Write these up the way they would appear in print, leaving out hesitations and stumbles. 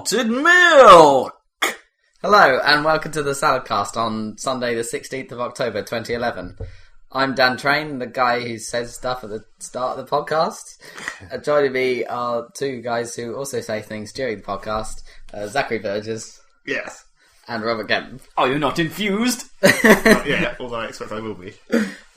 Salted milk! Hello, and welcome to the Saladcast on Sunday the 16th of October 2011. I'm Dan Train, the guy who says stuff at the start of the podcast. Joining me are two guys who also say things during the podcast, Zachary Burgess. Yes. And Robert Kemp. Are you not infused? Yeah, although I expect I will be.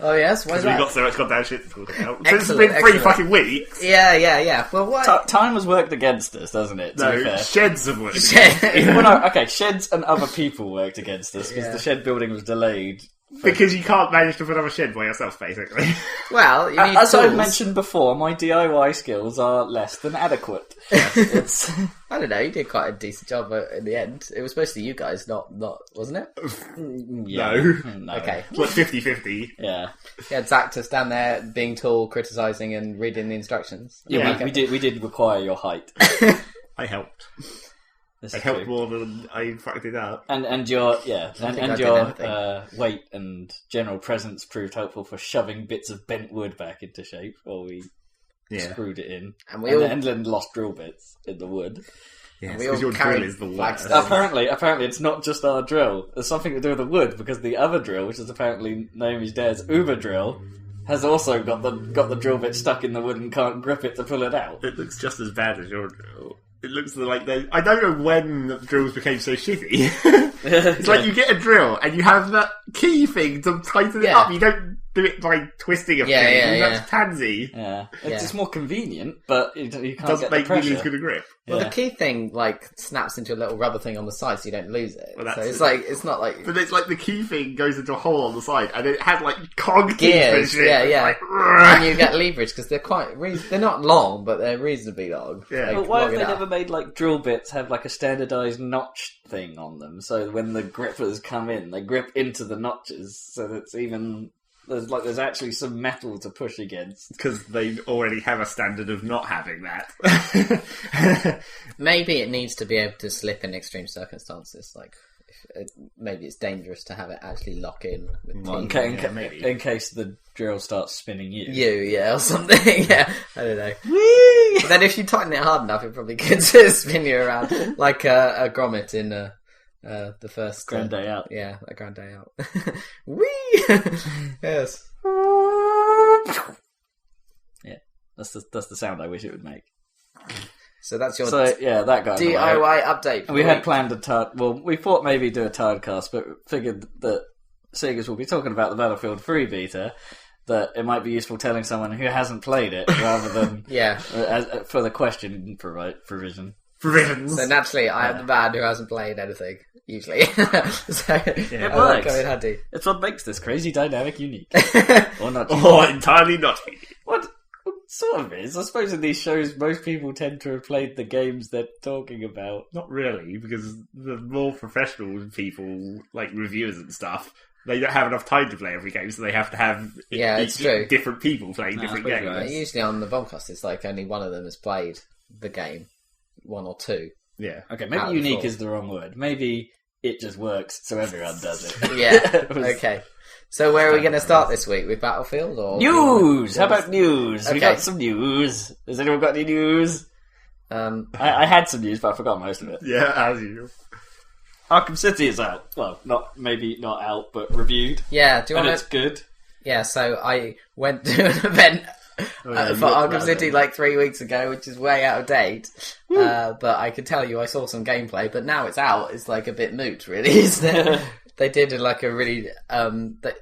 Oh yes, why is Because that? we got so much goddamn shit to talk about. Excellent, It's been 3 excellent. fucking weeks. Yeah. Well, what? Time has worked against us, doesn't it? To be No, fair. sheds of work. Well, no, okay, sheds and other people worked against us because Yeah. the shed building was delayed. Because you can't manage to put up a shed by yourself, basically. Well, you need As tools. I've mentioned before, my DIY skills are less than adequate. It's I don't know, you did quite a decent job in the end. It was supposed to be you guys, not wasn't it? no. Okay. It's like 50-50. Yeah, You had Zach to stand there being tall, criticising and reading the instructions. yeah. Yeah. We did require your height. I helped. This I is helped true. more than I fucked it up. And your think I and did your anything. weight and general presence proved helpful for shoving bits of bent wood back into shape while we Yeah. screwed it in, And we all- then lost drill bits in the wood. Yes, we because all your carried drill is the worst. flagstones. Apparently, it's not just our drill. There's something to do with the wood because the other drill, which is apparently Naomi's dad's Uber drill, has also got the drill bit stuck in the wood and can't grip it to pull it out. It looks just as bad as your drill. It looks like they... I don't know when the drills became so shitty. It's like you get a drill and you have that key thing to tighten it Yeah. up. You don't do it by twisting a Yeah, thing. yeah, That's pansy. Yeah, it's Yeah. just more convenient, but you can't Doesn't get the make nearly pressure. as good a grip. Well, Yeah. the key thing, snaps into a little rubber thing on the side so you don't lose it. Well, So that's it's it. it's not like... But it's like the key thing goes into a hole on the side, and it had cog teeth Gears, and shit. yeah. Like, And you get leverage because they're they're not long, but they're reasonably long. Yeah. But why have they long never enough. made drill bits have a standardised notch thing on them? So when the grippers come in, they grip into the notches, so that's even there's actually some metal to push against. because they already have a standard of not having that. Maybe it needs to be able to slip in extreme circumstances. Maybe it's dangerous to have it actually lock in with teeth. maybe. In case the drill starts spinning you. Or something. Yeah, I don't know. But then if you tighten it hard enough, it probably could spin you around like a grommet in the first Grand Day Out. Yeah, a Grand Day Out. Whee! Yes. Yeah, that's the sound I wish it would make. So that's your So yeah, that guy. DIY update. for We the had week. planned we thought maybe do a Tardcast, but figured that seeing as we'll be talking about the Battlefield 3 beta, that it might be useful telling someone who hasn't played it rather than Yeah. for the question provision. Provisions. So naturally, I am the man who hasn't played anything usually. So It I works. come in handy. It's what makes this crazy dynamic unique, or not? Oh, entirely not. What sort of is? I suppose in these shows, most people tend to have played the games they're talking about. Not really, because the more professional people, like reviewers and stuff, they don't have enough time to play every game, so they have to have It's true. different people playing different I suppose games. you're right. Usually on the Bombcast, it's only one of them has played the game, one or two. Yeah. Okay, maybe Out of unique four. is the wrong word. Maybe it just works, so everyone does it. Yeah. It was- Okay. So where are we going to start this week with Battlefield or News! How about news? We Okay. got some news. Has anyone got any news? I had some news, but I forgot most of it. Yeah, as usual. Arkham City is out. Well, not out, but reviewed. Yeah, do you And want it's to? good. Yeah, so I went to an event yeah, you for looked Arkham around City it. 3 weeks ago, which is way out of date. But I could tell you I saw some gameplay, but now it's out. It's a bit moot, really, isn't it? They did a really...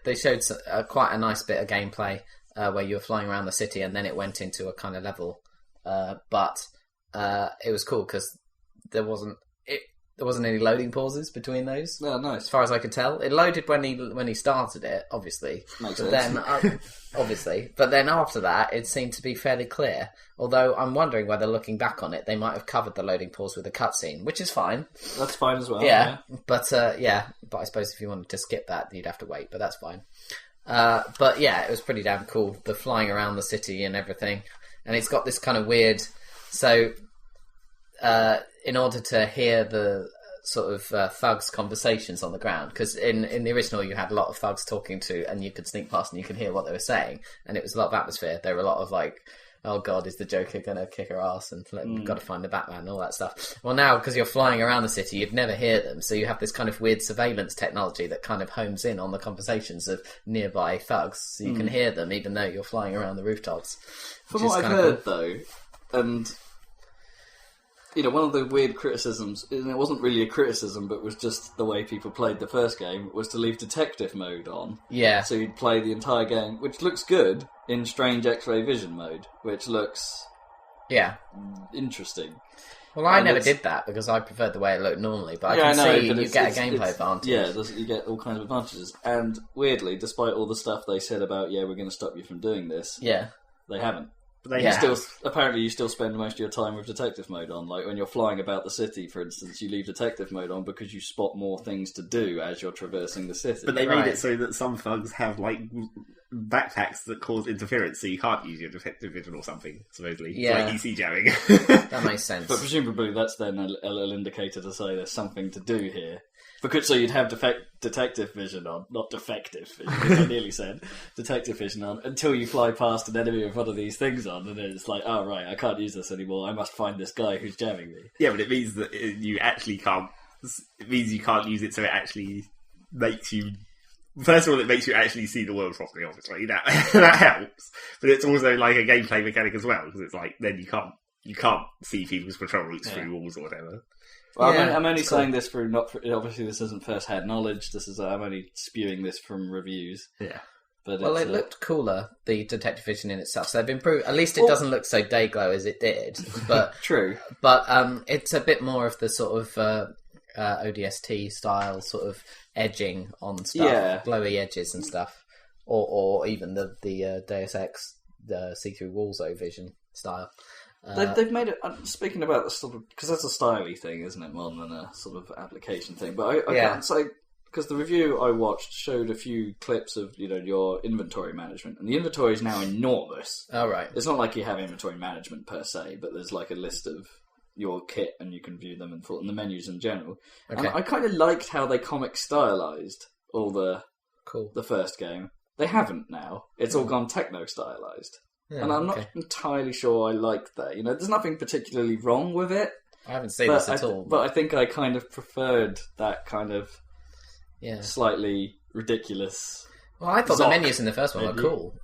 they showed quite a nice bit of gameplay where you were flying around the city and then it went into a kind of level. But it was cool because there wasn't any loading pauses between those. Oh, As nice. far as I could tell, it loaded when he started it, obviously. Makes but sense. then, but then after that, it seemed to be fairly clear. Although I'm wondering whether, looking back on it, they might have covered the loading pause with a cutscene, which is fine. That's fine as well. Yeah, but I suppose if you wanted to skip that, you'd have to wait. But that's fine. But yeah, it was pretty damn cool. The flying around the city and everything, and it's got this kind of weird. So, in order to hear the sort of thugs' conversations on the ground, because in the original you had a lot of thugs talking to, and you could sneak past and you could hear what they were saying, and it was a lot of atmosphere. There were a lot of oh god, is the Joker going to kick her ass, and we've got to find the Batman and all that stuff. Well, now, because you're flying around the city, you'd never hear them, so you have this kind of weird surveillance technology that kind of homes in on the conversations of nearby thugs, so you can hear them even though you're flying around the rooftops. From what I've heard, though, and one of the weird criticisms, and it wasn't really a criticism, but was just the way people played the first game, was to leave detective mode on. Yeah. So you'd play the entire game, which looks good, in strange X-ray vision mode, which looks interesting. Well, I never did that because I preferred the way it looked normally, but I can see you get a gameplay advantage. Yeah, you get all kinds of advantages. And weirdly, despite all the stuff they said about, we're going to stop you from doing this, they haven't. Apparently you still spend most of your time with detective mode on. Like when you're flying about the city, for instance, you leave detective mode on because you spot more things to do as you're traversing the city. But they made it so that some thugs have like backpacks that cause interference, so you can't use your detective vision or something, supposedly. Yeah. It's like EC jamming. That makes sense. But presumably that's then a little indicator to say there's something to do here. So you'd have detective vision on, not defective vision, as I nearly said, detective vision on, until you fly past an enemy with one of these things on, and then it's like, oh right, I can't use this anymore, I must find this guy who's jamming me. Yeah, but it means that you actually can't, it means you can't use it, so it actually makes you, first of all, it makes you actually see the world properly, obviously, that helps, but it's also like a gameplay mechanic as well, because it's like, then you can't see people's patrol routes through walls or whatever. Well, I'm only saying this obviously this isn't first-hand knowledge. I'm only spewing this from reviews. Yeah. But it looked cooler, the detective vision in itself. So they've improved. At least it doesn't look so day glow as it did. But true. But it's a bit more of the sort of ODST style sort of edging on stuff, glowy edges and stuff, or even the Deus Ex see-through walls vision style. They've made it. Speaking about the sort of, because that's a styly thing, isn't it, more than a sort of application thing. But I can't say, because the review I watched showed a few clips of your inventory management, and the inventory is now enormous. Oh right, it's not like you have inventory management per se, but there's like a list of your kit, and you can view them and the menus in general. Okay. And I kind of liked how they comic stylized all the first game. They haven't now. It's all gone techno stylized. Yeah, and I'm not entirely sure I like that. There's nothing particularly wrong with it. I haven't seen this at all. But I think I kind of preferred that kind of slightly ridiculous. Well, I thought the menus in the first one were cool.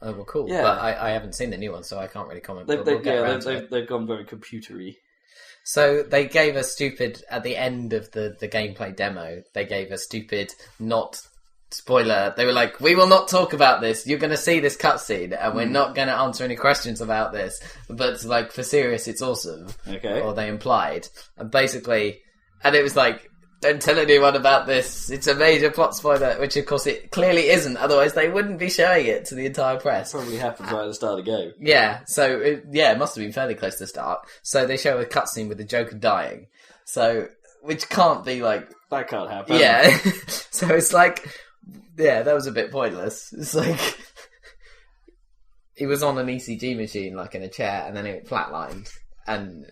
Yeah. But I haven't seen the new one, so I can't really comment. They've gone very computery. So they gave a stupid, at the end of the gameplay demo, they gave a stupid, not... spoiler, they were like, we will not talk about this, you're going to see this cutscene and we're not going to answer any questions about this, but like, for serious, it's awesome. Okay. Or they implied. And basically, and it was like, don't tell anyone about this, it's a major plot spoiler, which of course it clearly isn't, otherwise they wouldn't be showing it to the entire press. Probably happens right at the start of the game. Yeah, so it must have been fairly close to the start. So they show a cutscene with the Joker dying. So, which can't be like... That can't happen. Yeah. So it's like... Yeah, that was a bit pointless. It's like he was on an ECG machine, like in a chair, and then it flatlined, and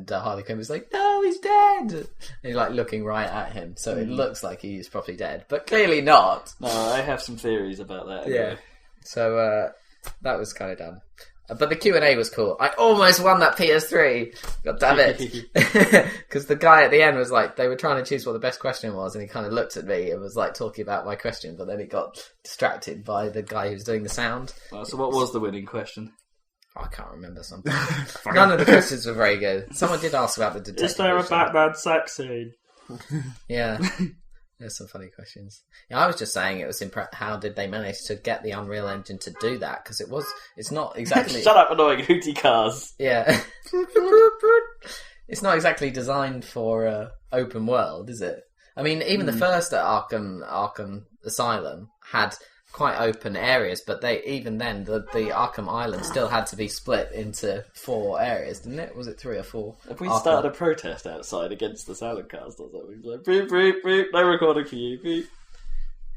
Harley Quinn was like, "No, he's dead." And you're like looking right at him, so it looks like he's probably dead, but clearly not. No, I have some theories about that. Anyway. Yeah. So that was kind of dumb. But the Q&A was cool. I almost won that PS3. God damn it. Because the guy at the end was like, they were trying to choose what the best question was, and he kind of looked at me and was like talking about my question, but then he got distracted by the guy who was doing the sound. So what was the winning question? I can't remember something. None of the questions were very good. Someone did ask about the detective. Is there a Batman sex scene? Yeah. There's some funny questions. Yeah, I was just saying it was how did they manage to get the Unreal Engine to do that? Because it's not exactly... Shut up, annoying hooty cars. Yeah. It's not exactly designed for open world, is it? I mean, even the first at Arkham Asylum had quite open areas, but even then, the Arkham Island still had to be split into 4 areas, didn't it? Was it 3 or 4? If we started a protest outside against the Saladcast or something, like beep, beep, beep, no recording for you, beep.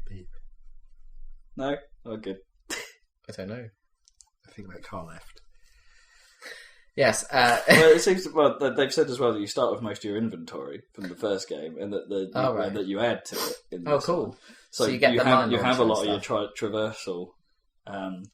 Beep. No? Oh, good. I don't know. I think that car left. Yes. Well, it seems they've said as well that you start with most of your inventory from the first game, and that that you add to it. In this cool. one. So you have a lot of your traversal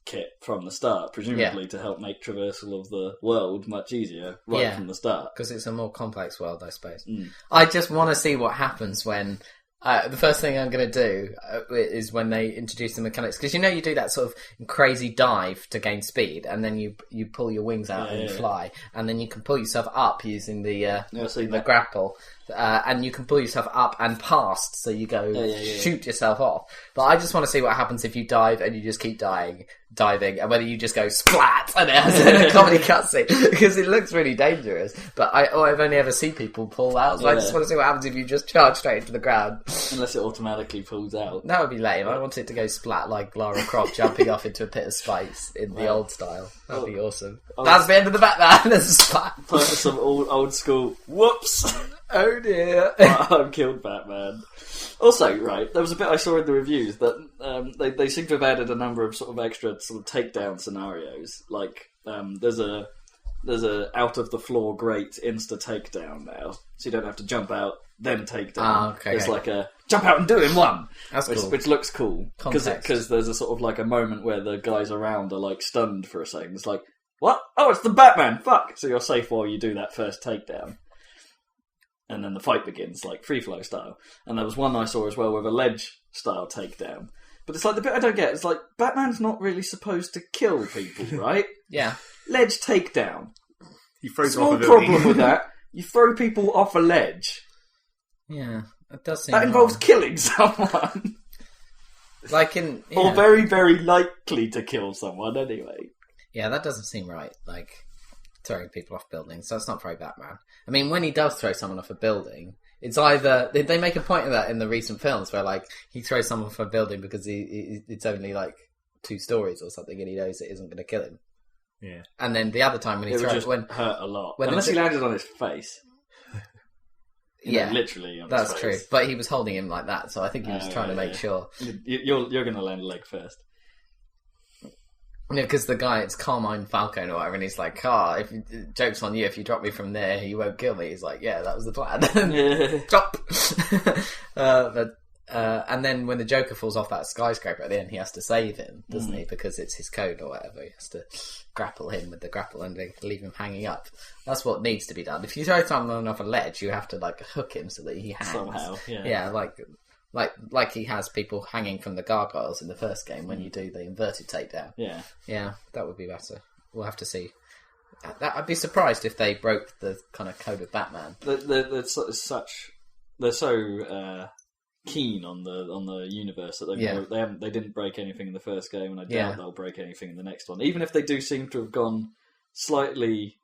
kit from the start, presumably to help make traversal of the world much easier from the start. Because it's a more complex world, I suppose. I just want to see what happens when... the first thing I'm going to do is when they introduce the mechanics, because you do that sort of crazy dive to gain speed, and then you pull your wings out and you fly, and then you can pull yourself up using the grapple, and you can pull yourself up and past, so you go shoot yourself off. But I just want to see what happens if you dive and you just keep diving, and whether you just go splat and it has a comedy cutscene, because it looks really dangerous. But I've only ever seen people pull out, so I just want to see what happens if you just charge straight into the ground. Unless it automatically pulls out. That would be lame. I want it to go splat like Lara Croft jumping off into a pit of spikes in the old style. That would be awesome. That's the end of the Batman. There's a splat. Time for some old school whoops. Oh dear. I'm killed Batman. Also, right, there was a bit I saw in the reviews that they seem to have added a number of sort of extra sort of takedown scenarios. Like, there's a out of the floor grate insta takedown now, so you don't have to jump out then take down. It's like a jump out and do it in one. That's cool. Which looks cool because there's a sort of like a moment where the guys around are like stunned for a second. It's like, what? Oh, it's the Batman! Fuck! So you're safe while you do that first takedown. And then the fight begins, like free flow style. And there was one I saw as well with a ledge style takedown. But it's like the bit I don't get. It's like Batman's not really supposed to kill people, right? Yeah. Ledge takedown. He throws Small off a problem with that. You throw people off a ledge. Yeah, it does seem that involves killing someone. Like or very, very likely to kill someone anyway. Yeah, that doesn't seem right. Like throwing people off buildings. That's not very Batman. I mean, when he does throw someone off a building, it's either they make a point of that in the recent films where like he throws someone off a building because it's only like 2 stories or something, and he knows it isn't going to kill him. Yeah. And then the other time when he throws, hurt a lot. Unless he landed on his face. Yeah, literally. On that's his true. face. But he was holding him like that, so I think he was trying to make sure. You're going to land a leg first. Yeah, because the guy, it's Carmine Falcone or whatever, and he's like, joke's on you, if you drop me from there, you won't kill me. He's like, yeah, that was the plan. Drop! And then when the Joker falls off that skyscraper at the end, he has to save him, doesn't he? Because it's his code or whatever. He has to grapple him with the grapple and leave him hanging up. That's what needs to be done. If you throw someone off a ledge, you have to like hook him so that he hangs. Somehow, Yeah, like he has people hanging from the gargoyles in the first game when you do the inverted takedown. Yeah, that would be better. We'll have to see. I'd be surprised if they broke the kind of code of Batman. They're so keen on the universe that they didn't break anything in the first game, and I doubt they'll break anything in the next one. Even if they do seem to have gone slightly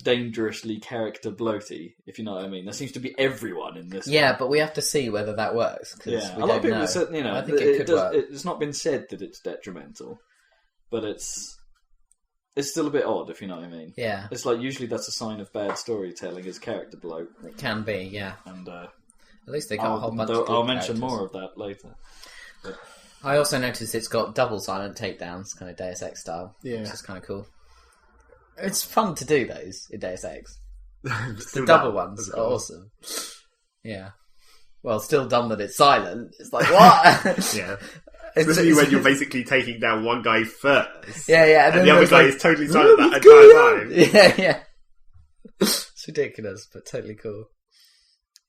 dangerously character bloaty, if you know what I mean. There seems to be everyone in this. Yeah, but we have to see whether that works. Yeah, a lot of people have said, I think it could work. It's not been said that it's detrimental, but it's still a bit odd, if you know what I mean. Yeah, it's like usually that's a sign of bad storytelling is character bloat. It can be, yeah. And at least they got a whole bunch of good I'll mention characters. more of that later. But I also noticed it's got double silent takedowns, kind of Deus Ex style, which is kind of cool. It's fun to do those in Deus Ex. The double ones are awesome. Yeah. Well, still dumb that it's silent. It's like, what? Yeah. Especially when you're basically taking down one guy first. Yeah. And the other guy is totally silent that entire time. Yeah. It's ridiculous, but totally cool.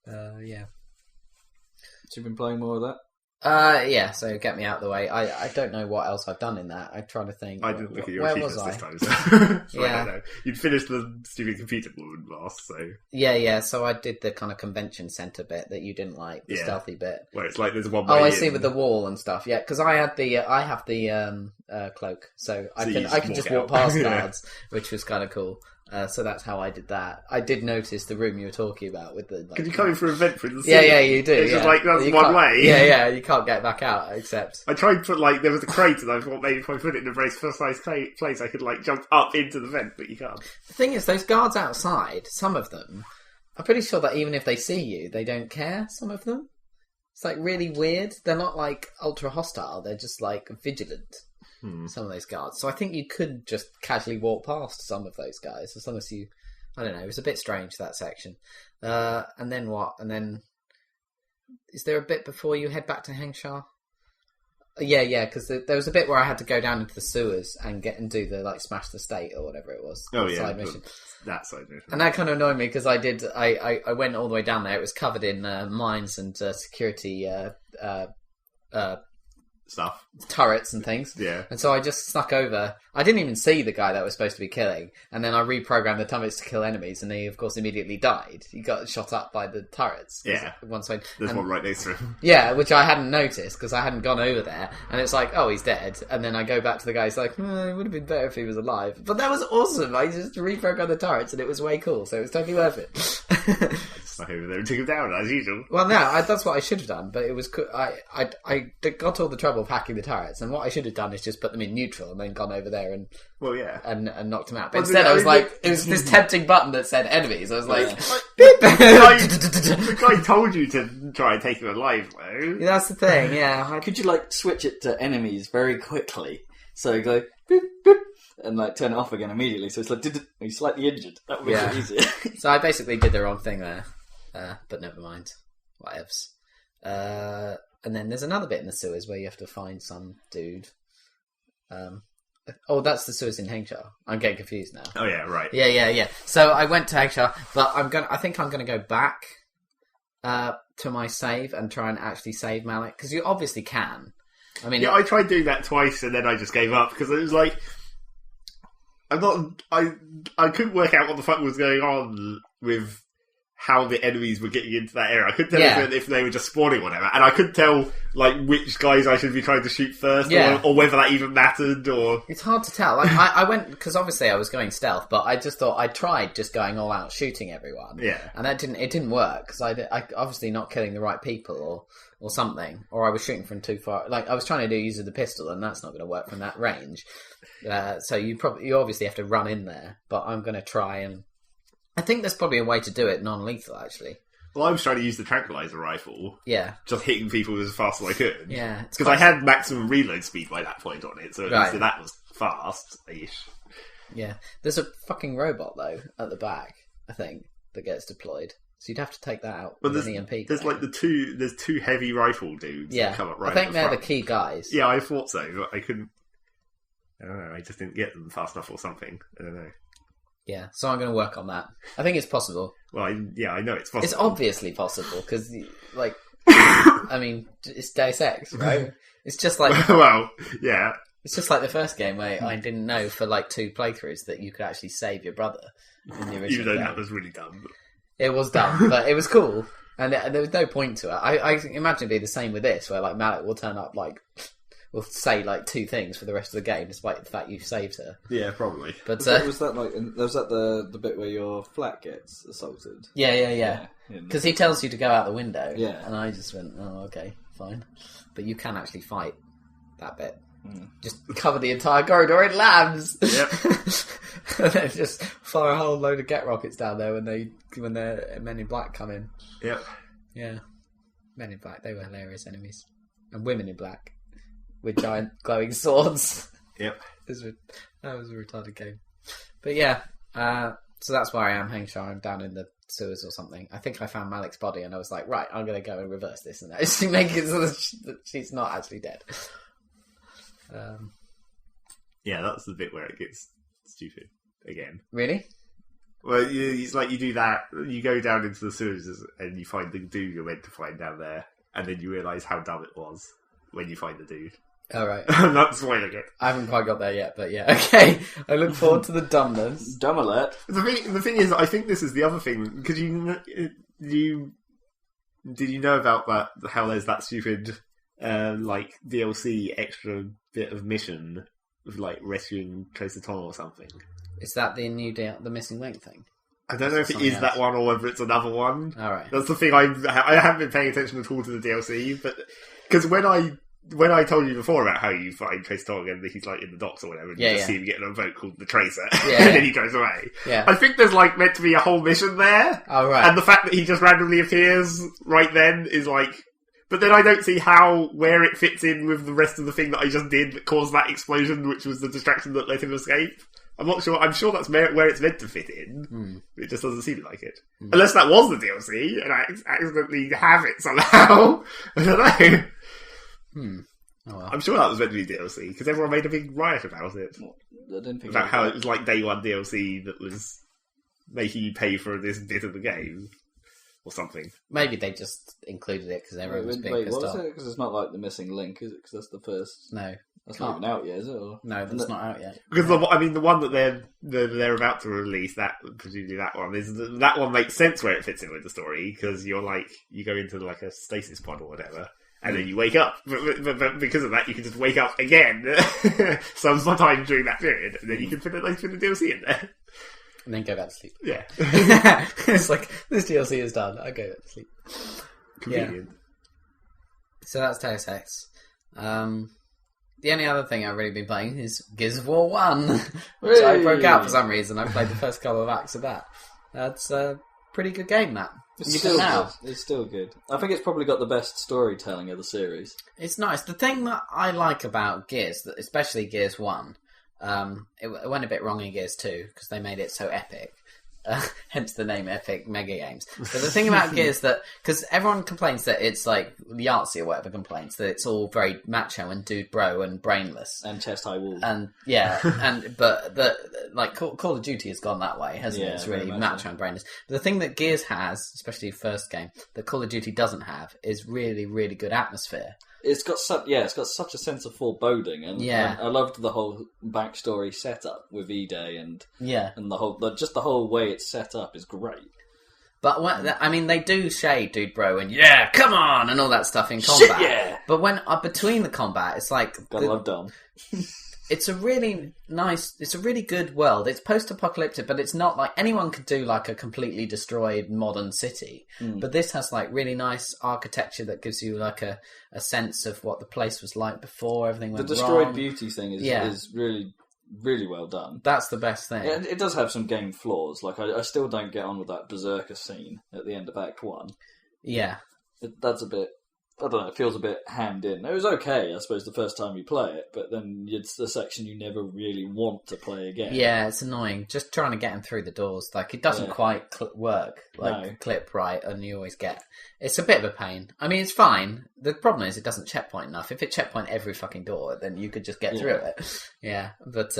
Yeah. So you've been playing more of that? Yeah, so get me out of the way. I don't know what else I've done in that. I'm trying to think. I didn't look at your where achievements was this time. So Yeah. I don't know. You'd finished the stupid computer woman last, so... Yeah, so I did the kind of convention centre bit that you didn't like, the stealthy bit. Where it's like there's one way I in. see, with the wall and stuff. Yeah, because I have the cloak, so I can just walk past guards, which was kind of cool. So that's how I did that. I did notice the room you were talking about with the... Because you come in for a vent through the ceiling. Yeah, you do. It's just like, that's one way. Yeah, you can't get back out, except... I tried to put, there was a crate, and I thought maybe if I put it in a very precise place, I could, jump up into the vent, but you can't. The thing is, those guards outside, some of them, I'm pretty sure that even if they see you, they don't care, some of them. It's, really weird. They're not, ultra hostile. They're just, vigilant. Some of those guards. So I think you could just casually walk past some of those guys as long as you... I don't know, it was a bit strange, that section. And then what? And then... Is there a bit before you head back to Hengsha? Yeah, because there was a bit where I had to go down into the sewers and do the like smash the state or whatever it was. Oh yeah, side mission. That side mission. And that kind of annoyed me because I went all the way down there. It was covered in mines and security stuff, turrets and things. Yeah. And so I just snuck over. I didn't even see the guy that I was supposed to be killing. And then I reprogrammed the turrets to kill enemies, and he of course immediately died. He got shot up by the turrets. Yeah. Once I, There's one right next to him. Yeah, which I hadn't noticed because I hadn't gone over there. And it's like, oh, he's dead. And then I go back to the guy. He's like, it would have been better if he was alive. But that was awesome. I just reprogrammed the turrets, and it was way cool. So it was totally worth it. Snuck over there and took him down as usual. Well, no, that's what I should have done. But it was I got all the trouble of hacking the turrets, and what I should have done is just put them in neutral and then gone over there and knocked them out. But instead, I was like, it was this tempting button that said enemies. I was like, the guy told you to try and take him alive, though. That's the thing. Yeah, could you like switch it to enemies very quickly? So you go boop, boop, and like turn it off again immediately. So it's like he's slightly injured. That would make it easier. So I basically did the wrong thing there, but never mind. Whatevs. And then there's another bit in the sewers where you have to find some dude. That's the sewers in Hengsha. I'm getting confused now. Oh yeah, right. Yeah. So I went to Hengsha, but I think I'm gonna go back to my save and try and actually save Malik, because you obviously can. I mean, I tried doing that twice and then I just gave up because it was like I couldn't work out what the fuck was going on with how the enemies were getting into that area. I couldn't tell if they were just spawning or whatever, and I couldn't tell like which guys I should be trying to shoot first, or whether that even mattered. Or it's hard to tell. Like, I went because obviously I was going stealth, but I just thought I tried just going all out shooting everyone. Yeah, and it didn't work because I obviously not killing the right people or something, or I was shooting from too far. Like I was trying to use the pistol, and that's not going to work from that range. So you obviously have to run in there, but I'm going to try and. I think there's probably a way to do it non-lethal, actually. Well, I was trying to use the tranquilizer rifle. Yeah. Just hitting people as fast as I could. Yeah. Because I had maximum reload speed by that point on it, so that was fast-ish. Yeah. There's a fucking robot, though, at the back, I think, that gets deployed. So you'd have to take that out with an EMP. There's like there's two heavy rifle dudes that come up right I think they're front. The key guys. Yeah, I thought so, but I couldn't... I don't know, I just didn't get them fast enough or something. I don't know. Yeah, so I'm going to work on that. I think it's possible. Well, I know it's possible. It's obviously possible, because, like, I mean, it's Deus Ex, right? It's just like... Well, yeah. It's just like the first game where I didn't know for, like, 2 playthroughs that you could actually save your brother in the original Even though game. that was really dumb. It was dumb, but it was cool. And there was no point to it. I imagine it'd be the same with this, where, like, Malik will turn up, like... Will say like 2 things for the rest of the game, despite the fact you've saved her. Yeah, probably. But was that the bit where your flat gets assaulted? Yeah. Because he tells you to go out the window. Yeah, and I just went, oh, okay, fine. But you can actually fight that bit. Just cover the entire corridor in lambs. Yep. And then just fire a whole load of get rockets down there when the Men in Black come in. Yep. Yeah, Men in Black, they were hilarious enemies, and Women in Black. With giant glowing swords. Yep. That was a retarded game. But yeah, so that's where I am, Hengsha. I'm down in the sewers or something. I think I found Malik's body and I was like, right, I'm going to go and reverse this and actually make it so that she's not actually dead. Yeah, that's the bit where it gets stupid again. Really? Well, it's like you do that, you go down into the sewers and you find the dude you're meant to find down there, and then you realise how dumb it was when you find the dude. All right. I'm not spoiling it. I haven't quite got there yet, but yeah. Okay. I look forward to the dumbness. Dumb alert. The thing is, I think this is the other thing, because did you know about that, how there's that stupid, like, DLC extra bit of mission of, like, rescuing Tracer Tom or something? Is that the new the missing link thing? I don't know if it is that one or whether it's another one. All right. That's the thing. I haven't been paying attention at all to the DLC, but because when I told you before about how you find Tracer Tom and he's like in the docks or whatever, and you just see him getting a boat called the Tracer, and then he goes away. Yeah. I think there's like meant to be a whole mission there. Oh, right. And the fact that he just randomly appears right then is like. But then I don't see where it fits in with the rest of the thing that I just did that caused that explosion, which was the distraction that let him escape. I'm not sure. I'm sure that's where it's meant to fit in. It just doesn't seem like it. Unless that was the DLC, and I accidentally have it somehow. I don't know. Oh, well. I'm sure that was meant to be DLC because everyone made a big riot about it. About how it was like day one DLC that was making you pay for this bit of the game or something. Maybe they just included it because everyone was being pissed off. Because it's not like the missing link, is it? Because that's the first. No, that's not even out yet, is it? Or... No, that's not out yet. Because the one that they're about to release, that presumably that one makes sense where it fits in with the story because you go into like a stasis pod or whatever. And then you wake up. But because of that, you can just wake up again sometime during that period. And then you can fit the DLC in there. And then go back to sleep. Yeah. It's like, this DLC is done. I go back to sleep. Convenient. Yeah. So that's Deus Ex. The only other thing I've really been playing is Gears of War 1. Which I broke out for some reason. I played the first couple of acts of that. That's a pretty good game, that. It's still good. I think it's probably got the best storytelling of the series. It's nice. The thing that I like about Gears, especially Gears 1, it went a bit wrong in Gears 2 because they made it so epic. Hence the name Epic Mega Games. But the thing about Gears that... Because everyone complains that it's like... The artsy or whatever complains that it's all very macho and dude bro and brainless. And chest high walls. And yeah, but Call of Duty has gone that way, hasn't it? It's really macho and brainless. But the thing that Gears has, especially first game, that Call of Duty doesn't have, is really, really good atmosphere. It's got such a sense of foreboding, and I loved the whole backstory setup with E-Day and the whole way it's set up is great. But they do shade dude bro and come on and all that stuff in combat. Shit, yeah. But when between the combat, it's like gotta love Dom. It's a really nice, it's a really good world. It's post-apocalyptic, but it's not like anyone could do like a completely destroyed modern city. But this has like really nice architecture that gives you like a sense of what the place was like before everything went wrong. The destroyed beauty thing is really, really well done. That's the best thing. It does have some game flaws. Like I still don't get on with that Berserker scene at the end of Act 1. Yeah. That's a bit... I don't know, it feels a bit hammed in. It was okay, I suppose, the first time you play it, but then it's the section you never really want to play again. Yeah, it's annoying. Just trying to get him through the doors. Like, it doesn't quite work, clip right, and you always get... It's a bit of a pain. I mean, it's fine. The problem is it doesn't checkpoint enough. If it checkpoint every fucking door, then you could just get through it. Yeah, but...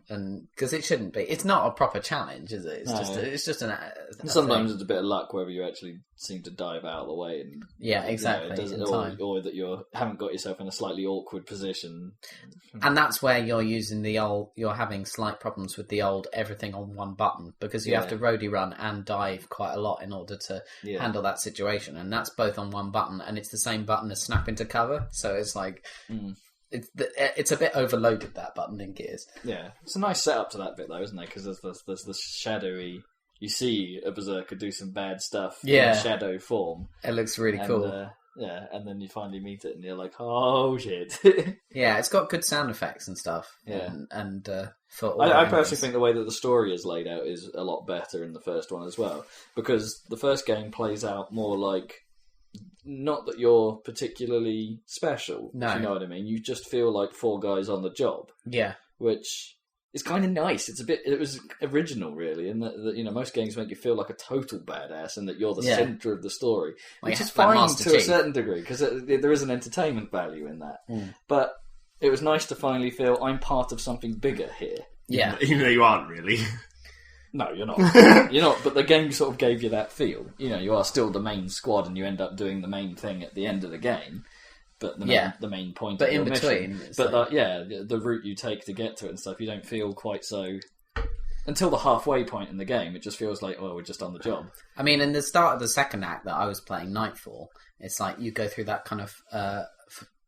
and because it shouldn't be. It's not a proper challenge, is it? It's just an... Sometimes it's a bit of luck whether you actually seem to dive out of the way. And, exactly. Or that you haven't got yourself in a slightly awkward position. And that's where you're using you're having slight problems with the old everything on one button, because you have to roadie run and dive quite a lot in order to handle that situation. And that's both on one button, and it's the same button as snap into cover. So it's like... It's a bit overloaded, that button in Gears. Yeah, it's a nice setup to that bit though, isn't it? Because there's this shadowy. You see a berserker do some bad stuff in shadow form. It looks really cool. And then you finally meet it, and you're like, "Oh shit!" Yeah, it's got good sound effects and stuff. Yeah, and I personally think the way that the story is laid out is a lot better in the first one as well, because the first game plays out more like. Not that you're particularly special, if you know what I mean. You just feel like four guys on the job. Yeah. Which is kind of nice. It was original, really, in that most games make you feel like a total badass and that you're the centre of the story. Which is fine to a certain degree, because there is an entertainment value in that. But it was nice to finally feel I'm part of something bigger here. Yeah. Even though you aren't really. No, you're not. You're not, but the game sort of gave you that feel. You are still the main squad and you end up doing the main thing at the end of the game. But the main point of your mission. But the route you take to get to it and stuff, you don't feel quite so... Until the halfway point in the game, it just feels like, we're just on the job. I mean, in the start of the second act that I was playing, Nightfall, it's like you go through that kind of...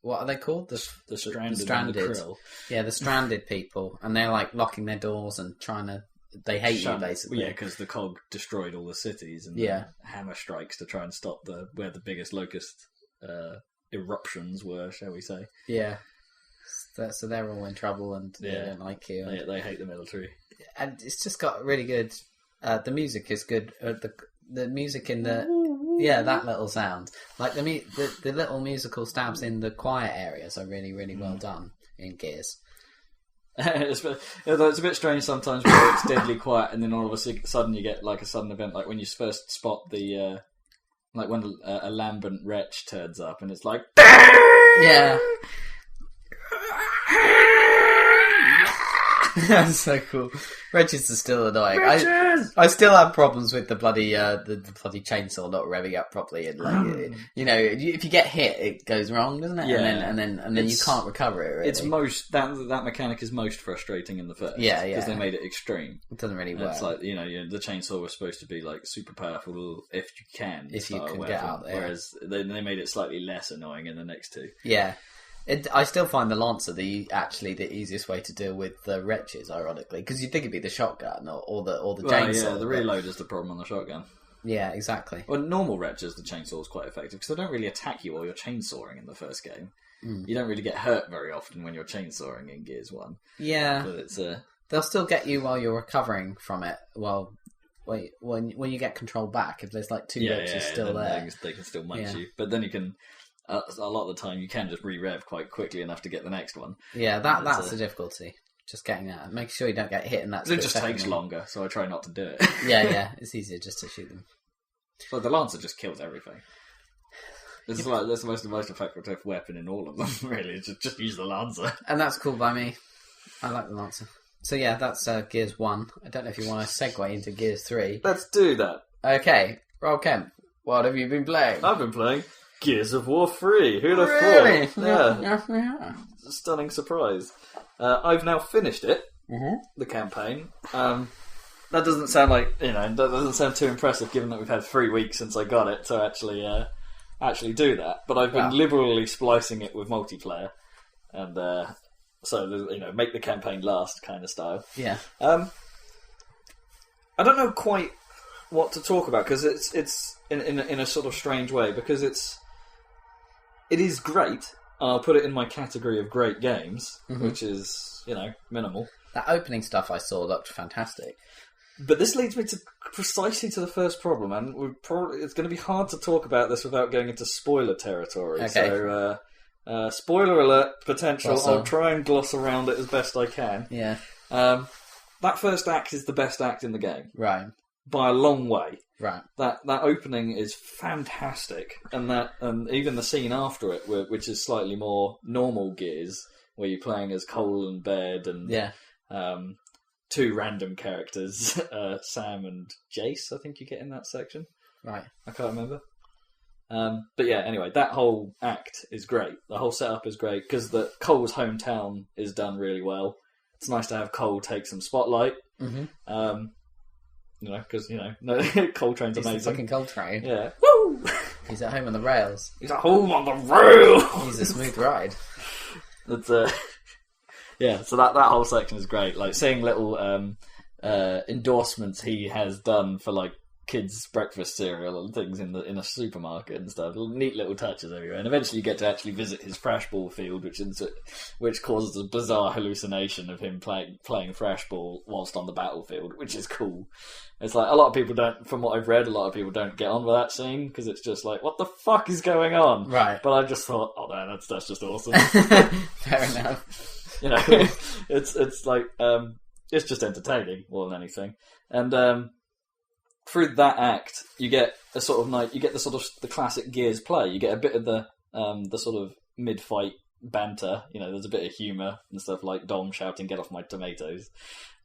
what are they called? The stranded. The krill. Yeah, the stranded people. And they're like locking their doors and trying to... They hate you, basically. Yeah, because the cog destroyed all the cities, and hammer strikes to try and stop where the biggest locust eruptions were, shall we say? Yeah. So they're all in trouble, and they don't like you. They hate the military, and it's just got really good. The music is good. The music in the that little sound, like the little musical stabs in the quiet areas, are really really well done in Gears. It's a bit strange sometimes where it's deadly quiet and then all of a sudden you get like a sudden event, like when you first spot the like when a lambent wretch turns up and it's like yeah, That's so cool. Wrenches are still annoying. I still have problems with the bloody chainsaw not revving up properly, and like if you get hit, it goes wrong, doesn't it? Yeah. And then you can't recover it. Really. It's that mechanic is most frustrating in the first. Yeah, because they made it extreme. It doesn't really work. It's like the chainsaw was supposed to be like super powerful if you can get out there. Whereas they made it slightly less annoying in the next two. Yeah. I still find the Lancer the easiest way to deal with the wretches, ironically, because you'd think it'd be the shotgun or the chainsaw. Yeah, the reload is the problem on the shotgun. Yeah, exactly. Well, normal wretches, the chainsaw is quite effective because they don't really attack you while you're chainsawing in the first game. You don't really get hurt very often when you're chainsawing in Gears 1. Yeah, but it's they'll still get you while you're recovering from it. Well, wait, when you get control back, if there's like two wretches still there, they can still munch you. But then you can. A lot of the time, you can just re-rev quite quickly enough to get the next one. Yeah, that's the difficulty. Just getting that. Make sure you don't get hit in that. It just takes longer, so I try not to do it. Yeah, it's easier just to shoot them. But the Lancer just kills everything. It's like that's the most effective weapon in all of them. Really, just use the Lancer, and that's cool by me. I like the Lancer. So yeah, that's Gears 1. I don't know if you want to segue into Gears 3. Let's do that. Okay, Roll Kemp, what have you been playing? I've been playing Gears of War 3. Who'd have thought? Yeah. Stunning surprise. I've now finished it, the campaign. That doesn't sound like, that doesn't sound too impressive given that we've had 3 weeks since I got it to actually do that. But I've been liberally splicing it with multiplayer. And so, make the campaign last kind of style. Yeah. I don't know quite what to talk about because it's in a sort of strange way because it is great. I'll put it in my category of great games, which is, minimal. That opening stuff I saw looked fantastic. But this leads me precisely to the first problem, and it's going to be hard to talk about this without going into spoiler territory. Okay. So, spoiler alert potential. Awesome. I'll try and gloss around it as best I can. Yeah. That first act is the best act in the game. Right. By a long way. Right. That opening is fantastic, and even the scene after it, which is slightly more normal Gears, where you're playing as Cole and Baird and two random characters, Sam and Jace. I think you get in that section. Right. I can't remember. But yeah, anyway, that whole act is great. The whole setup is great because Cole's hometown is done really well. It's nice to have Cole take some spotlight. Because, Coltrane's amazing. He's the fucking Coltrane. Yeah. Woo! He's at home on the rails. He's at home on the rails! He's a smooth ride. That's, yeah, so that whole section is great. Like, seeing little endorsements he has done for, like, kids' breakfast cereal and things in a supermarket and stuff. Neat little touches everywhere. And eventually you get to actually visit his thrash ball field, which causes a bizarre hallucination of him playing thrash ball whilst on the battlefield, which is cool. It's like, a lot of people don't, from what I've read, a lot of people don't get on with that scene because it's just like, what the fuck is going on? Right. But I just thought, oh man, that's just awesome. Fair enough. It's like, it's just entertaining more than anything. And, through that act, you get a sort of the classic Gears play. You get a bit of the sort of mid-fight banter. There's a bit of humour and stuff like Dom shouting, "Get off my tomatoes,"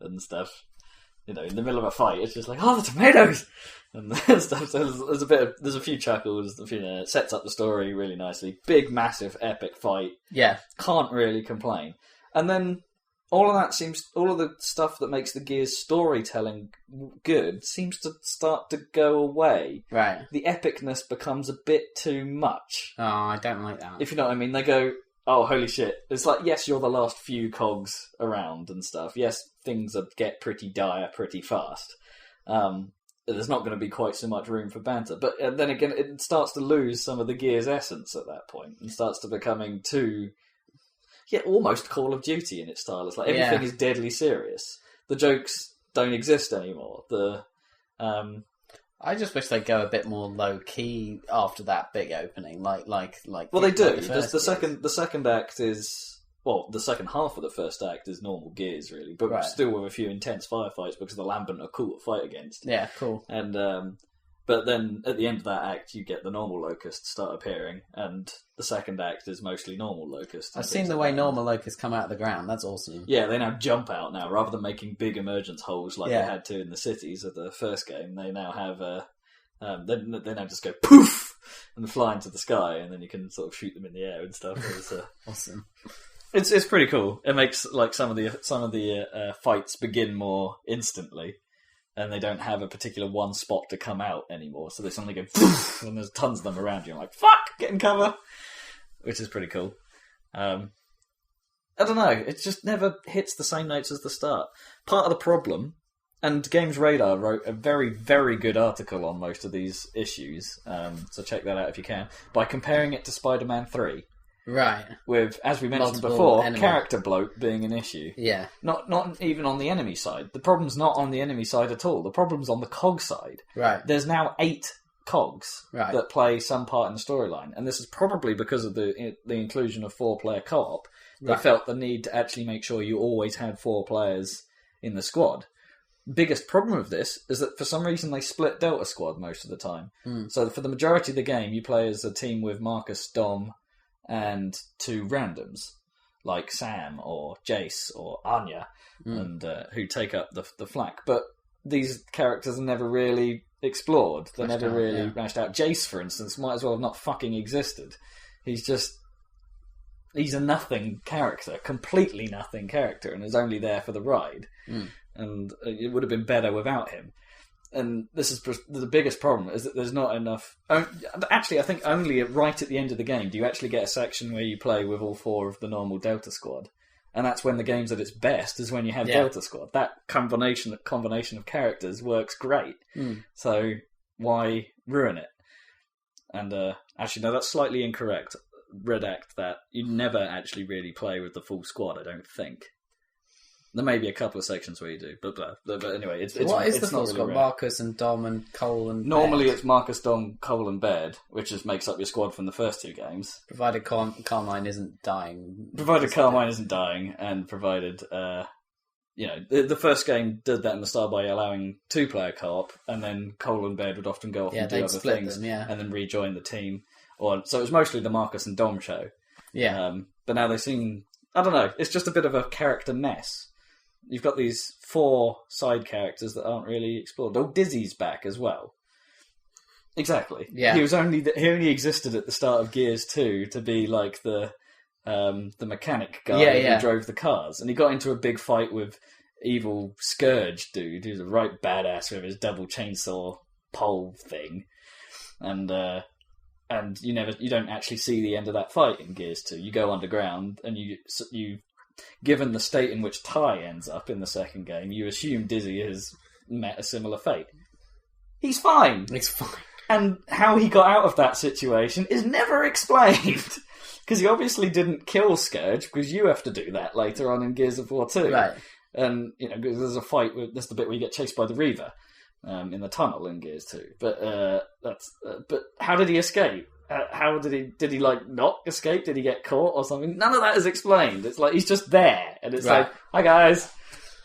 and stuff. In the middle of a fight, it's just like, "Oh, the tomatoes!" and stuff. So there's a few chuckles. It sets up the story really nicely. Big, massive, epic fight. Yeah, can't really complain. And then all of the stuff that makes the Gears storytelling good seems to start to go away. Right. The epicness becomes a bit too much. Oh, I don't like that. If you know what I mean. They go, oh, holy shit. It's like, yes, you're the last few cogs around and stuff. Yes, things get pretty dire pretty fast. There's not going to be quite so much room for banter. But then again, it starts to lose some of the Gears essence at that point and starts to becoming too... Yeah, almost Call of Duty in its style. It's like everything is deadly serious. The jokes don't exist anymore. I just wish they'd go a bit more low key after that big opening, like. Well, they do. The second act is the second half of the first act is normal Gears really, but still with a few intense firefights because the Lambent are cool to fight against. Yeah, cool. And But then at the end of that act, you get the normal locusts start appearing, and the second act is mostly normal locusts. I've seen the way normal locusts come out of the ground. That's awesome. Yeah, they now jump out now. Rather than making big emergence holes like they had to in the cities of the first game, they now have... they now just go poof and fly into the sky, and then you can sort of shoot them in the air and stuff. It's awesome. It's pretty cool. It makes like some of the fights begin more instantly, and they don't have a particular one spot to come out anymore. So they suddenly go poof, and there's tons of them around you. I'm like, fuck, get in cover, which is pretty cool. I don't know. It just never hits the same notes as the start. Part of the problem. And Games Radar wrote a very, very good article on most of these issues, so check that out if you can, by comparing it to Spider-Man 3. Right. With, as we mentioned before, character bloat being an issue. Yeah. Not even on the enemy side. The problem's not on the enemy side at all. The problem's on the COG side. Right. There's now 8 COGs that play some part in the storyline, and this is probably because of the inclusion of 4-player co-op. They felt the need to actually make sure you always had 4 players in the squad. Biggest problem with this is that for some reason they split Delta Squad most of the time. So for the majority of the game, you play as a team with Marcus, Dom, and 2 randoms, like Sam or Jace or Anya, and who take up the flak. But these characters are never really explored. They're never really mashed out. Jace, for instance, might as well have not fucking existed. He's a nothing character, completely nothing character, and is only there for the ride. And it would have been better without him. And this is the biggest problem, is that there's not enough... Actually, I think only right at the end of the game do you actually get a section where you play with all 4 of the normal Delta Squad. And that's when the game's at its best, is when you have Delta Squad. That combination of characters works great. So why ruin it? And actually, no, that's slightly incorrect. Redact that. You never actually really play with the full squad, I don't think. There may be a couple of sections where you do, but anyway, it's what is it's the full squad? Really Marcus and Dom and Cole and normally Baird. It's Marcus, Dom, Cole and Baird, which just makes up your squad from the first 2 games. Provided Carmine isn't dying. Provided Carmine isn't dying, and provided the first game did that in the start by allowing 2-player co-op, and then Cole and Baird would often go off and do other things, and then rejoin the team. So it was mostly the Marcus and Dom show. Yeah. But now they seem, I don't know, it's just a bit of a character mess. You've got these 4 side characters that aren't really explored. Oh, Dizzy's back as well. Exactly. Yeah. He only existed at the start of Gears 2 to be like the mechanic guy who drove the cars, and he got into a big fight with evil Scourge dude who's a right badass with his double chainsaw pole thing, and you don't actually see the end of that fight in Gears 2. You go underground, and you given the state in which Ty ends up in the second game, you assume Dizzy has met a similar fate. He's fine. And how he got out of that situation is never explained. Because he obviously didn't kill Scourge, because you have to do that later on in Gears of War 2. Right. And, there's a fight, that's the bit where you get chased by the Reaver in the tunnel in Gears 2. But but how did he escape? How did he not escape? Did he get caught or something? None of that is explained. It's like he's just there, and it's like, hi guys.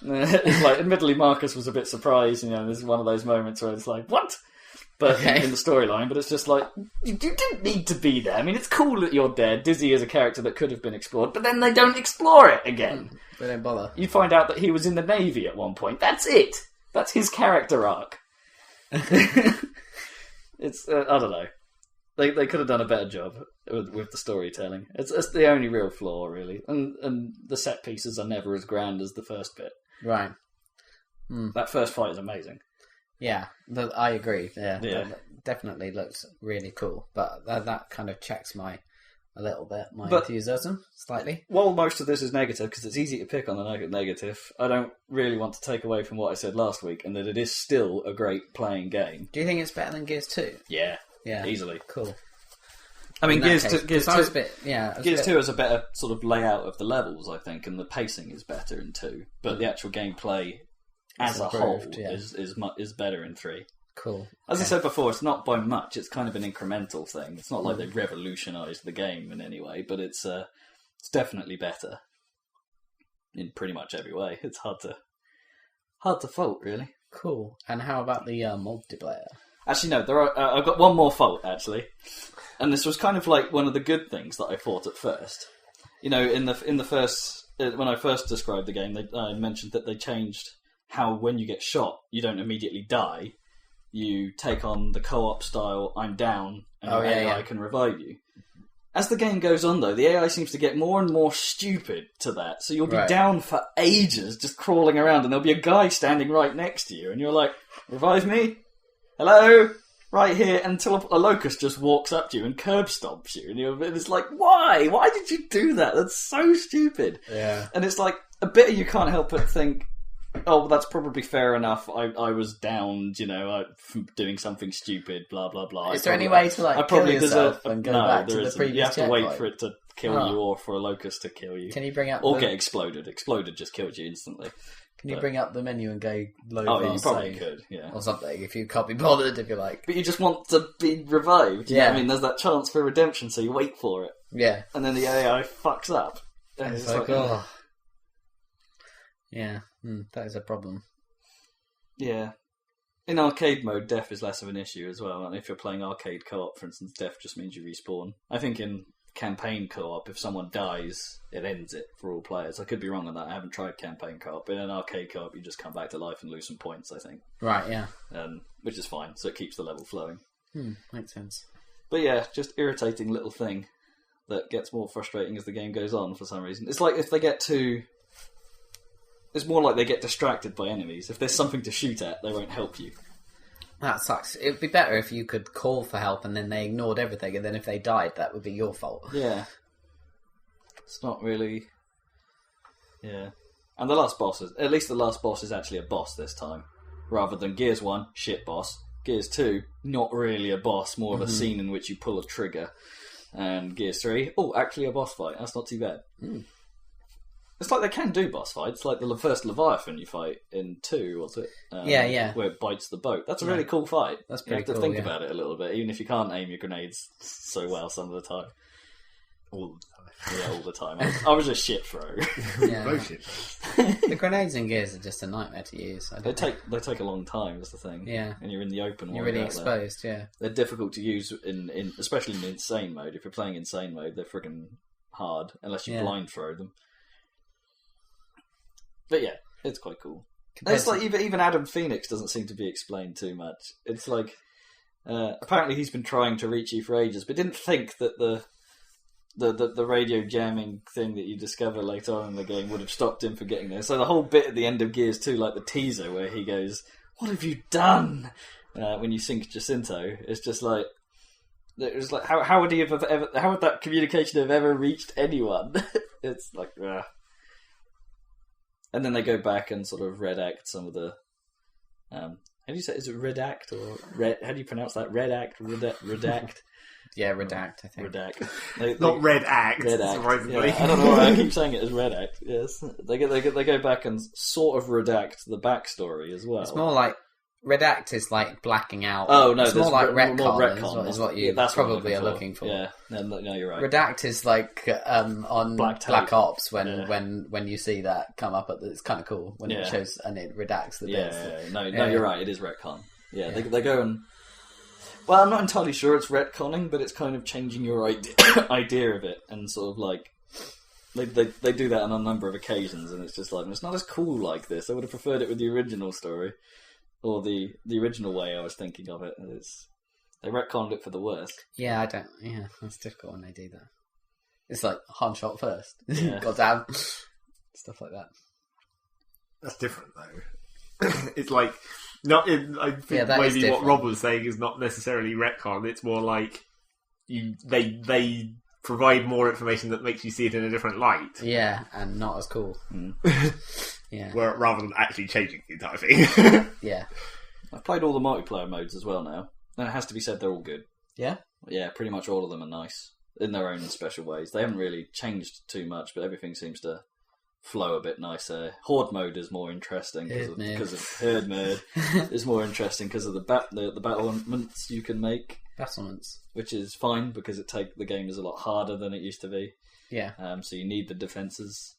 It's like, admittedly, Marcus was a bit surprised. This is one of those moments where it's like, what? But in the storyline, but it's just like, you didn't need to be there. I mean, it's cool that you're there. Dizzy is a character that could have been explored, but then they don't explore it again. They don't bother. You find out that he was in the Navy at one point. That's it. That's his character arc. It's I don't know. They could have done a better job with the storytelling. It's the only real flaw, really. And the set pieces are never as grand as the first bit. Right. That first fight is amazing. Yeah, I agree. Yeah. That definitely looks really cool. But that kind of checks my enthusiasm slightly. While most of this is negative, because it's easy to pick on the negative, I don't really want to take away from what I said last week, and that it is still a great playing game. Do you think it's better than Gears 2? Yeah, easily. Cool. I mean, Gears 2 has a better sort of layout of the levels, I think, and the pacing is better in 2. But the actual gameplay as a whole is better in 3. Cool. As I said before, it's not by much. It's kind of an incremental thing. It's not like they revolutionised the game in any way, but it's definitely better in pretty much every way. It's hard to fault, really. Cool. And how about the multiplayer? Actually, no. There are. I've got one more fault actually, and this was kind of like one of the good things that I thought at first. In the first when I first described the game, I mentioned that they changed how when you get shot, you don't immediately die. You take on the co-op style. I'm down, and your AI can revive you. As the game goes on, though, the AI seems to get more and more stupid to that. So you'll be down for ages, just crawling around, and there'll be a guy standing right next to you, and you're like, "Revive me, hello." Right here, until a locust just walks up to you and curb stomps you, and it's like, why? Why did you do that? That's so stupid. Yeah. And it's like a bit of you can't help but think, oh, well, that's probably fair enough. I was downed, from doing something stupid. Blah blah blah. Is there any way to kill yourself and go back to the previous? You have to wait for it to kill you, or for a locust to kill you. Can you bring up get exploded? Exploded just kills you instantly. Can you bring up the menu and go load? Oh, you probably could, yeah. Or something, if you can't be bothered, if you like. But you just want to be revived. Yeah. There's that chance for redemption, so you wait for it. Yeah. And then the AI fucks up. And it's like, oh. Yeah, that is a problem. Yeah. In arcade mode, death is less of an issue as well. And if you're playing arcade co-op, for instance, death just means you respawn. I think in campaign co-op, if someone dies, it ends it for all players. I could be wrong on that. I haven't tried campaign co-op. But in an arcade co-op, you just come back to life and lose some points, I think. Right, yeah. Which is fine, so it keeps the level flowing. Makes sense. But yeah, just irritating little thing that gets more frustrating as the game goes on for some reason. It's like if they get too... It's more like they get distracted by enemies. If there's something to shoot at, they won't help you. That sucks. It would be better if you could call for help and then they ignored everything, and then if they died, that would be your fault. Yeah. It's not really... Yeah. And the last boss at least the last boss is actually a boss this time. Rather than Gears 1, shit boss. Gears 2, not really a boss, more of a scene in which you pull a trigger. And Gears 3, actually a boss fight. That's not too bad. It's like they can do boss fights, like the first Leviathan you fight in 2, was it? Yeah. Where it bites the boat. That's a really cool fight. That's pretty cool. You have to think about it a little bit, even if you can't aim your grenades so well some of the time. All the time. Yeah, all the time. I was a shit thrower. Yeah. Both shit The grenades in Gears are just a nightmare to use. They take a long time, is the thing. Yeah. And you're in the open. You're really exposed, yeah. They're difficult to use, in especially in insane mode. If you're playing insane mode, they're friggin' hard, unless you blind throw them. But yeah, it's quite cool. It's like even Adam Phoenix doesn't seem to be explained too much. It's like apparently he's been trying to reach you for ages, but didn't think that the radio jamming thing that you discover later on in the game would have stopped him from getting there. So the whole bit at the end of Gears 2, like the teaser where he goes, "What have you done?" When you sink Jacinto, it's just like how would he have ever? How would that communication have ever reached anyone? It's like. And then they go back and sort of redact some of the... how do you say? Is it redact or... how do you pronounce that? Redact? Redact? Yeah, redact, I think. Redact. Not red act. Yeah, I don't know why I keep saying it as redact. Yes. They go back and sort of redact the backstory as well. It's more like... Redact is like blacking out. Oh, no. It's more like retcon is what you probably are looking for. Yeah, no, you're right. Redact is like on Black Ops when you see that come up. It's kind of cool when it shows and it redacts the bits. No, you're right. It is retcon. Yeah, they go and... Well, I'm not entirely sure it's retconning, but it's kind of changing your idea of it, and sort of like... They do that on a number of occasions, and it's just like, it's not as cool like this. I would have preferred it with the original story. Or the original way I was thinking of it. They retconned it for the worst. Yeah, it's difficult when they do that. It's like Han shot first. Yeah. Goddamn. Stuff like that. That's different though. It's like I think maybe what Rob was saying is not necessarily retcon. It's more like they provide more information that makes you see it in a different light. Yeah, and not as cool. Yeah. Rather than actually changing the entire thing. Yeah. I've played all the multiplayer modes as well now. And it has to be said they're all good. Yeah? Yeah, pretty much all of them are nice. In their own special ways. They haven't really changed too much, but everything seems to flow a bit nicer. Horde mode is more interesting because of herd mode. Is more interesting because of the battlements you can make. Battlements. Which is fine because the game is a lot harder than it used to be. Yeah. So you need the defences.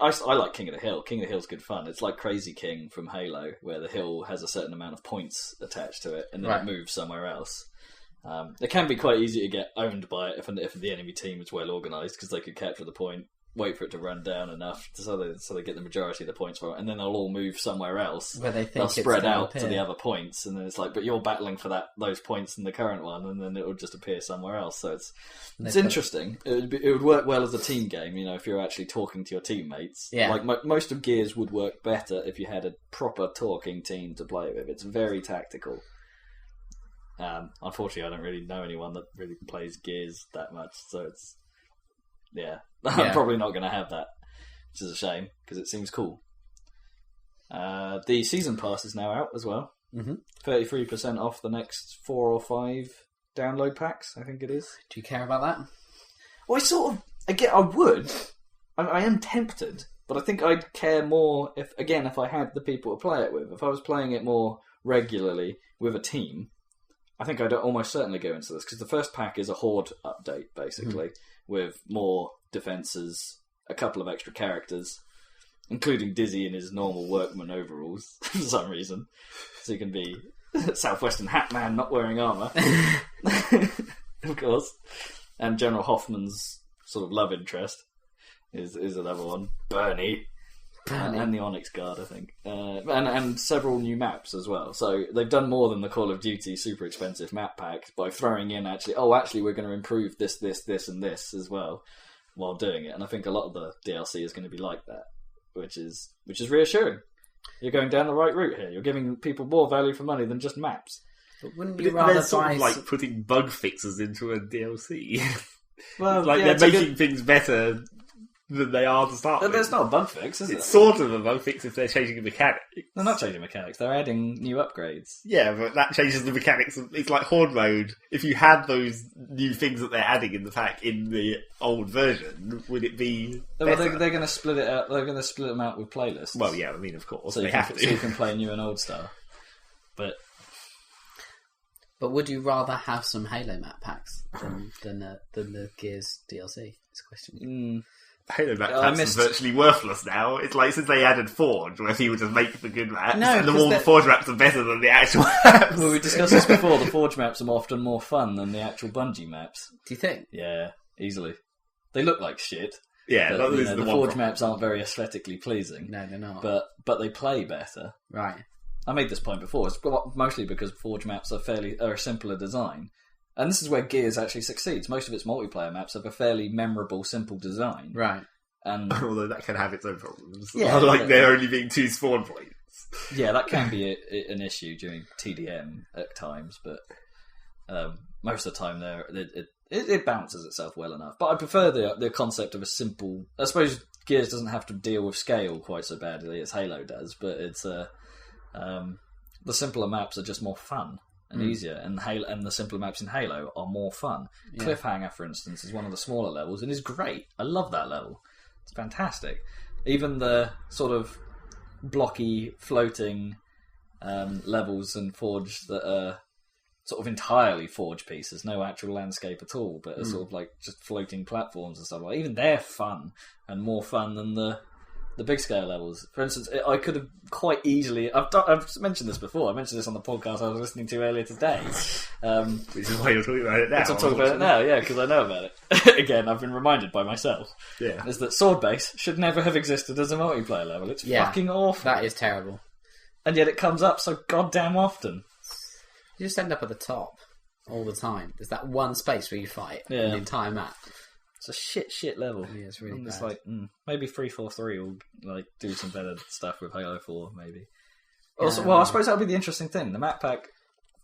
I like King of the Hill. King of the Hill's good fun. It's like Crazy King from Halo, where the hill has a certain amount of points attached to it, and then it moves somewhere else. It can be quite easy to get owned by it if the enemy team is well organised, because they could capture the point, wait for it to run down enough so they get the majority of the points for it, and then they'll all move somewhere else. Where they think they'll spread out to the other points, and then it's like, but you're battling for those points in the current one, and then it will just appear somewhere else. So it's interesting. It would work well as a team game, if you're actually talking to your teammates. Yeah. Like most of Gears would work better if you had a proper talking team to play with. It's very tactical. Unfortunately, I don't really know anyone that really plays Gears that much, so it's I'm probably not going to have that, which is a shame because it seems cool. The season pass is now out as well. 33% off the next 4 or 5 download packs, I think it is. Do you care about that? Well, I would. I am tempted, but I think I'd care more if I had the people to play it with. If I was playing it more regularly with a team, I think I'd almost certainly go into this, because the first pack is a Horde update, basically, with more defences, a couple of extra characters, including Dizzy in his normal workman overalls, for some reason. So he can be Southwestern Hat Man not wearing armour, of course. And General Hoffman's sort of love interest is another one, Bernie. And the Onyx Guard, I think. And several new maps as well. So they've done more than the Call of Duty super expensive map pack by throwing in actually we're going to improve this, and this as well while doing it. And I think a lot of the DLC is going to be like that, which is reassuring. You're going down the right route here. You're giving people more value for money than just maps. But wouldn't you rather sort of like putting bug fixes into a DLC? Well, they're making things better than they are to start with. There's not a bug fix, is it? It's sort of a bug fix if they're changing the mechanics. They're not changing mechanics, they're adding new upgrades. Yeah, but that changes the mechanics. It's like Horde mode. If you had those new things that they're adding in the pack in the old version, would it be better? Well, they're going to split it out. They're going to split them out with playlists. Well, yeah, I mean, of course. So they have to. So you can play new and old style. But would you rather have some Halo map packs than the Gears DLC? It's a question. Halo map packs are virtually worthless now. It's like since they added Forge, where people just make the good maps, and the Forge maps are better than the actual maps. Well, we discussed this before. The Forge maps are often more fun than the actual Bungie maps. Do you think? Yeah, easily. They look like shit. Yeah, but, the Forge maps aren't very aesthetically pleasing. No, they're not. But they play better. Right. I made this point before. It's mostly because Forge maps are a simpler design. And this is where Gears actually succeeds. Most of its multiplayer maps have a fairly memorable, simple design. Right. And although that can have its own problems. Yeah, like there only being 2 spawn points. Yeah, that can be an issue during TDM at times, but most of the time it balances itself well enough. But I prefer the concept of a simple... I suppose Gears doesn't have to deal with scale quite so badly as Halo does, but it's... the simpler maps are just more fun and easier, and the simpler maps in Halo are more fun. Yeah. Cliffhanger, for instance, is one of the smaller levels and is great. I love that level. It's fantastic. Even the sort of blocky, floating levels in Forge that are sort of entirely Forge pieces, no actual landscape at all, but are sort of like just floating platforms and stuff like that. Even they're fun and more fun than the big scale levels. For instance, I could have quite easily... I've mentioned this before. I mentioned this on the podcast I was listening to earlier today. Which is why you're talking about it now. I'm talking about it now, yeah, because I know about it. Again, I've been reminded by myself. Yeah. Is that Sword Base should never have existed as a multiplayer level. It's fucking awful. That is terrible. And yet it comes up so goddamn often. You just end up at the top all the time. There's that one space where you fight in the entire map. It's a shit level. Yeah, it's really bad. It's like, maybe 343 will like do some better stuff with Halo 4, maybe. Also, well, I suppose that'll be the interesting thing. The map pack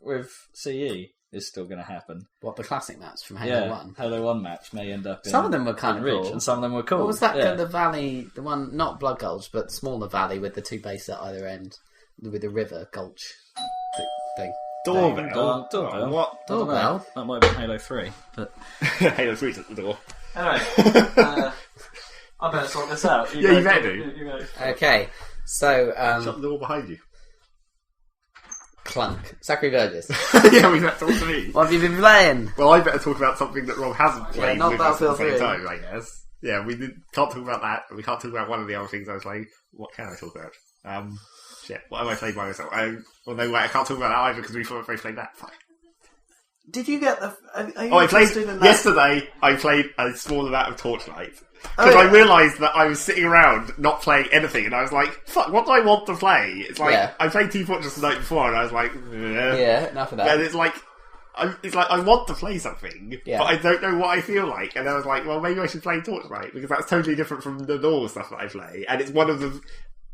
with CE is still going to happen. What, the classic maps from Halo 1? Halo 1 maps may end up in... Some of them were kind of cool. And some of them were cool. What was that, the valley, the one, not Blood Gulch, but the smaller valley with the 2 bases at either end, with the river gulch thing? Doorbell? What? Doorbell? That might be Halo 3. But Halo 3's at the door. Anyway, I better sort this out. You better do. Okay, so... shut the door behind you. Clunk. Zachary Burgess. Yeah, we better talk to me. What have you been playing? Well, I better talk about something that Rob hasn't played not with us at the Battlefield same 3. time, I guess. Yeah, can't talk about that. We can't talk about one of the other things I was like, what can I talk about? Shit, what have I played by myself? I can't talk about that either because we both played that. Fine. Did you get the... Yesterday, I played a small amount of Torchlight. Because I realised that I was sitting around not playing anything, and I was like, fuck, what do I want to play? It's like, I played Team Fortress the night before, and I was like, yeah, enough of that. And it's like I want to play something, but I don't know what I feel like. And I was like, well, maybe I should play Torchlight, because that's totally different from the normal stuff that I play. And it's one of the...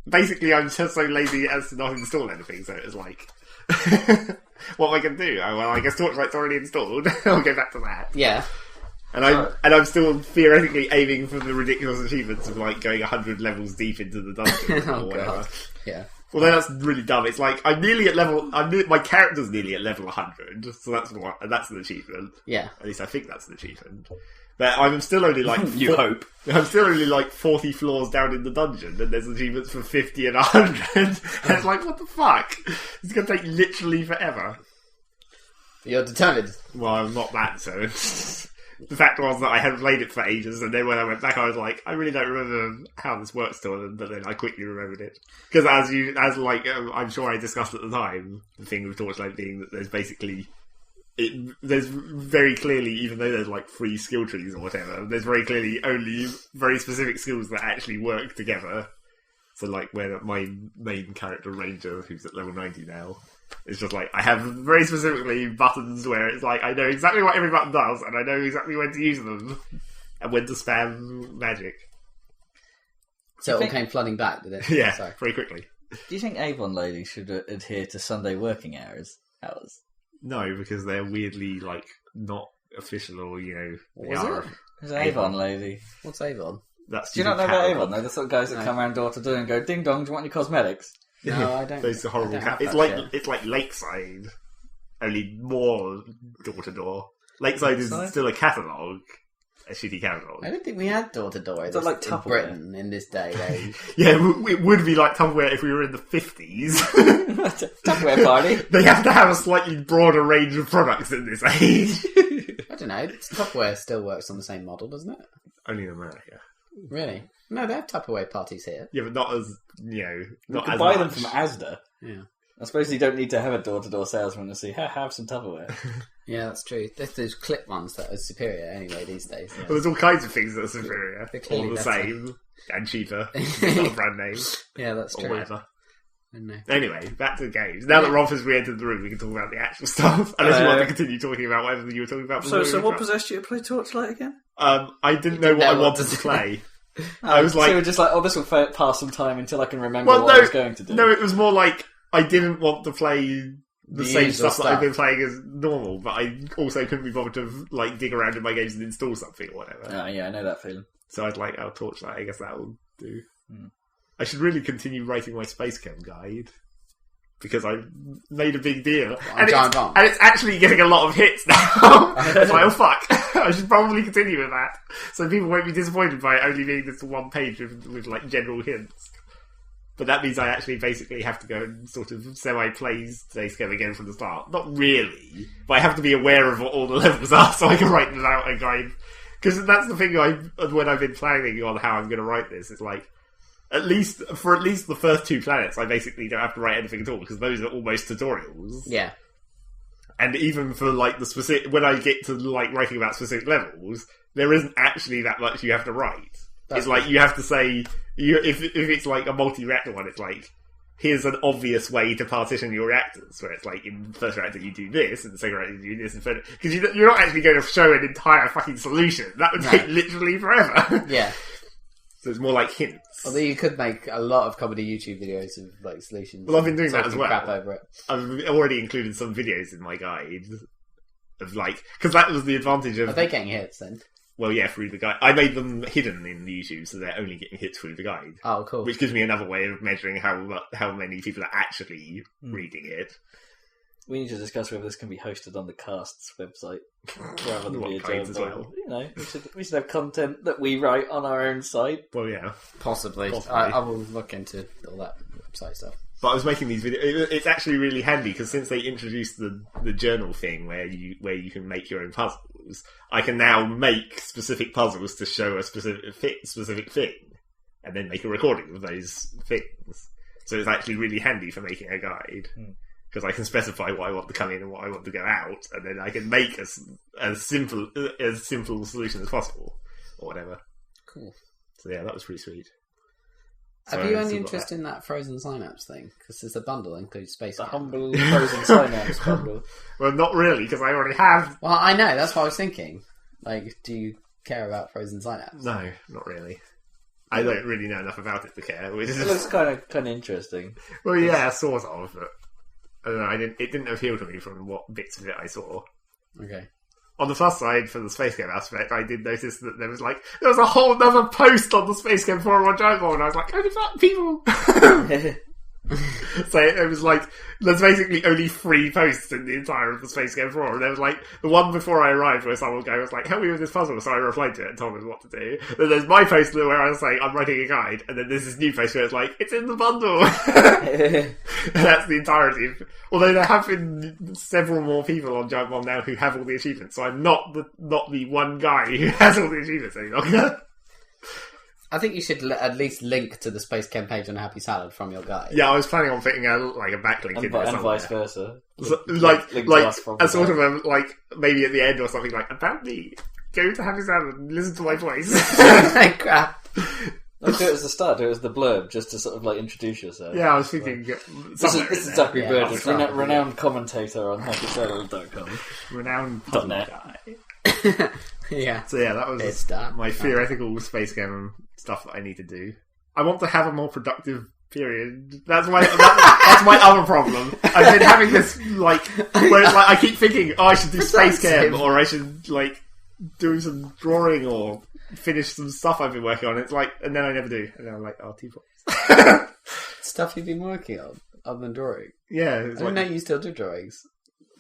Basically, I'm just so lazy as to not install anything, so it's like... what am I going to do? Oh, well, I guess Torchlight's already installed. I'll go back to that. Yeah. And I'm still theoretically aiming for the ridiculous achievements of like going 100 levels deep into the dungeon or whatever. God. Yeah. Well, then that's really dumb. It's like I'm nearly at level. My character's nearly at level 100, so that's an achievement. Yeah. At least I think that's an achievement. But I'm still only like you hope. I'm still only like 40 floors down in the dungeon, and there's achievements for 50 and 100. And it's like, what the fuck? It's going to take literally forever. You're determined. Well, I'm not that, so... The fact was that I hadn't played it for ages, and then when I went back, I was like, I really don't remember how this works still, but then I quickly remembered it. Because I'm sure I discussed at the time, the thing with Torchlight being that there's basically... there's very clearly, even though there's like 3 skill trees or whatever, there's very clearly only very specific skills that actually work together. So like where my main character Ranger, who's at level 90 now, it's just like, I have very specifically buttons where it's like, I know exactly what every button does, and I know exactly when to use them, and when to spam magic. So it all came flooding back, did it? Yeah, very quickly. Do you think Avon Lady should adhere to Sunday working hours? No, because they're weirdly, like, not official, or, you know... What was it? It's Avon Lady. What's Avon? Do you not know about Avon? They're the sort of guys that come around door to door and go, ding dong, do you want your cosmetics? No, I don't. Those are horrible cats. It's like Lakeside, only more door to door. Lakeside is still a catalogue, a shitty catalogue. I don't think we had door to door in Britain in this day and age. Yeah, it would be like Tupperware if we were in the 50s. Tupperware party. They have to have a slightly broader range of products in this age. I don't know. Tupperware still works on the same model, doesn't it? Only in America. Really? No, they have Tupperware parties here. Yeah, but not as, you know, not you as buy much. them from Asda. Yeah. I suppose you don't need to have a door-to-door salesman to see, have some Tupperware. Yeah, that's true. There's those clip ones that are superior anyway these days. Yeah. Well, there's all kinds of things that are superior. All the better. Same. And cheaper. Not a brand name. Yeah, that's true. Or whatever. I know. Anyway, back to the games. Now that Rob has re-entered the room, we can talk about the actual stuff. Unless you want to continue talking about whatever you were talking about. So what possessed you to play Torchlight again? I didn't know what I wanted to play. I was like... So you were just like, this will pass some time until I can remember what I was going to do. No, it was more like, I didn't want to play the same stuff that I've been playing as normal, but I also couldn't be bothered to like dig around in my games and install something or whatever. Oh, yeah, I know that feeling. So I'd like, Torchlight, I guess that will do. I should really continue writing my Space Chem guide, because I made a big deal. And it's actually getting a lot of hits now. It's like, oh fuck, I should probably continue with that. So people won't be disappointed by it only being this one page with like general hints. But that means I actually basically have to go and sort of semi-play Space Chem again from the start. Not really, but I have to be aware of what all the levels are so I can write them out and guide. Because that's the thing when I've been planning on how I'm going to write this, it's like, at least the first 2 planets, I basically don't have to write anything at all, because those are almost tutorials. Yeah. And even for like the specific, when I get to like writing about specific levels, there isn't actually that much you have to write. It's like you have to say, if it's like a multi-reactor one, it's like, here's an obvious way to partition your reactors, where it's like, in the first reactor you do this, and the second reactor you do this, and because you're not actually going to show an entire fucking solution. That would take literally forever. Yeah. So it's more like hints. Although you could make a lot of comedy YouTube videos of like solutions. Well, I've been doing that as well. Crap over it. I've already included some videos in my guide of like, because that was the advantage of. Are they getting hits then? Well, yeah, through the guide. I made them hidden in the YouTube, so they're only getting hits through the guide. Oh, cool. Which gives me another way of measuring how many people are actually reading it. We need to discuss whether this can be hosted on the Cast's website rather than be a as well. You know, we should have content that we write on our own site. Well, yeah, possibly. I will look into all that website stuff. But I was making these videos. It's actually really handy because since they introduced the journal thing where you can make your own puzzles, puzzles, I can now make specific puzzles to show a specific thing, and then make a recording of those things. So it's actually really handy for making a guide, because I can specify what I want to come in and what I want to go out, and then I can make as simple solution as possible, or whatever. Cool. So yeah, that was pretty sweet. Have you any interest in that Frozen Synapse thing? Because there's a bundle that includes Space The Camp. humble Frozen Synapse bundle. Well, not really, because I already have. Well, I know, that's what I was thinking. Like, do you care about Frozen Synapse? No, not really. I don't really know enough about it to care. Which is... It looks kind of interesting. Well, yeah, sort of, but I don't know. It didn't appeal to me from what bits of it I saw. Okay. On the plus side, for the Space Game aspect, I did notice that there was a whole other post on the Space Game forum on Giant Ball, and I was like, only 5 people! So it was like, there's basically only 3 posts in the entire of the Space Game forum. And there was like, the one before I arrived where someone was like, help me with this puzzle. So I replied to it and told them what to do. Then there's my post where I was saying, I'm writing a guide. And then there's this new post where it's like, it's in the bundle. And that's the entirety. Although there have been several more people on Giant Bomb now who have all the achievements. So I'm not the one guy who has all the achievements any longer. I think you should at least link to the Space Camp page on Happy Salad from your guide. Yeah, I was planning on putting a backlink in there and vice versa. So, like a sort of a, like, maybe at the end or something like, about me, go to Happy Salad and listen to my voice. Crap. Like, do it as the start, do it as the blurb, just to sort of like introduce yourself. Yeah, I was thinking... This is Zachary Burgess, renowned commentator on happysalad.com. Renowned .net. guy. Yeah. So yeah, that was my theoretical Space Game stuff that I need to do. I want to have a more productive period. That's my other problem. I've been having this, like, where it's like, I keep thinking, I should do Space Game, or I should, like, do some drawing, or finish some stuff I've been working on. It's like, and then I never do. And then I'm like, 2 points. Stuff you've been working on, other than drawing? Yeah. I didn't know you still do drawings.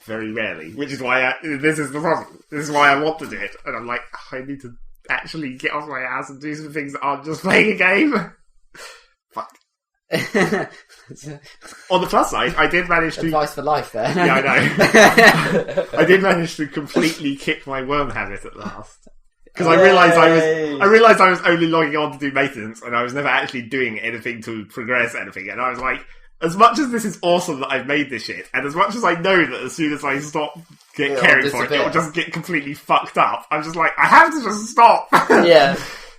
Very rarely, which is why this is the problem. This is why I want to do it, and I'm like, I need to actually get off my ass and do some things that aren't just playing a game. Fuck. On the plus side, I did manage to... Advice for life there. Yeah, I know. I did manage to completely kick my worm habit at last. Because I realised I was only logging on to do maintenance, and I was never actually doing anything to progress anything, and I was like, as much as this is awesome that I've made this shit, and as much as I know that as soon as I stop caring for it, it'll just get completely fucked up, I'm just like, I have to just stop! Yeah.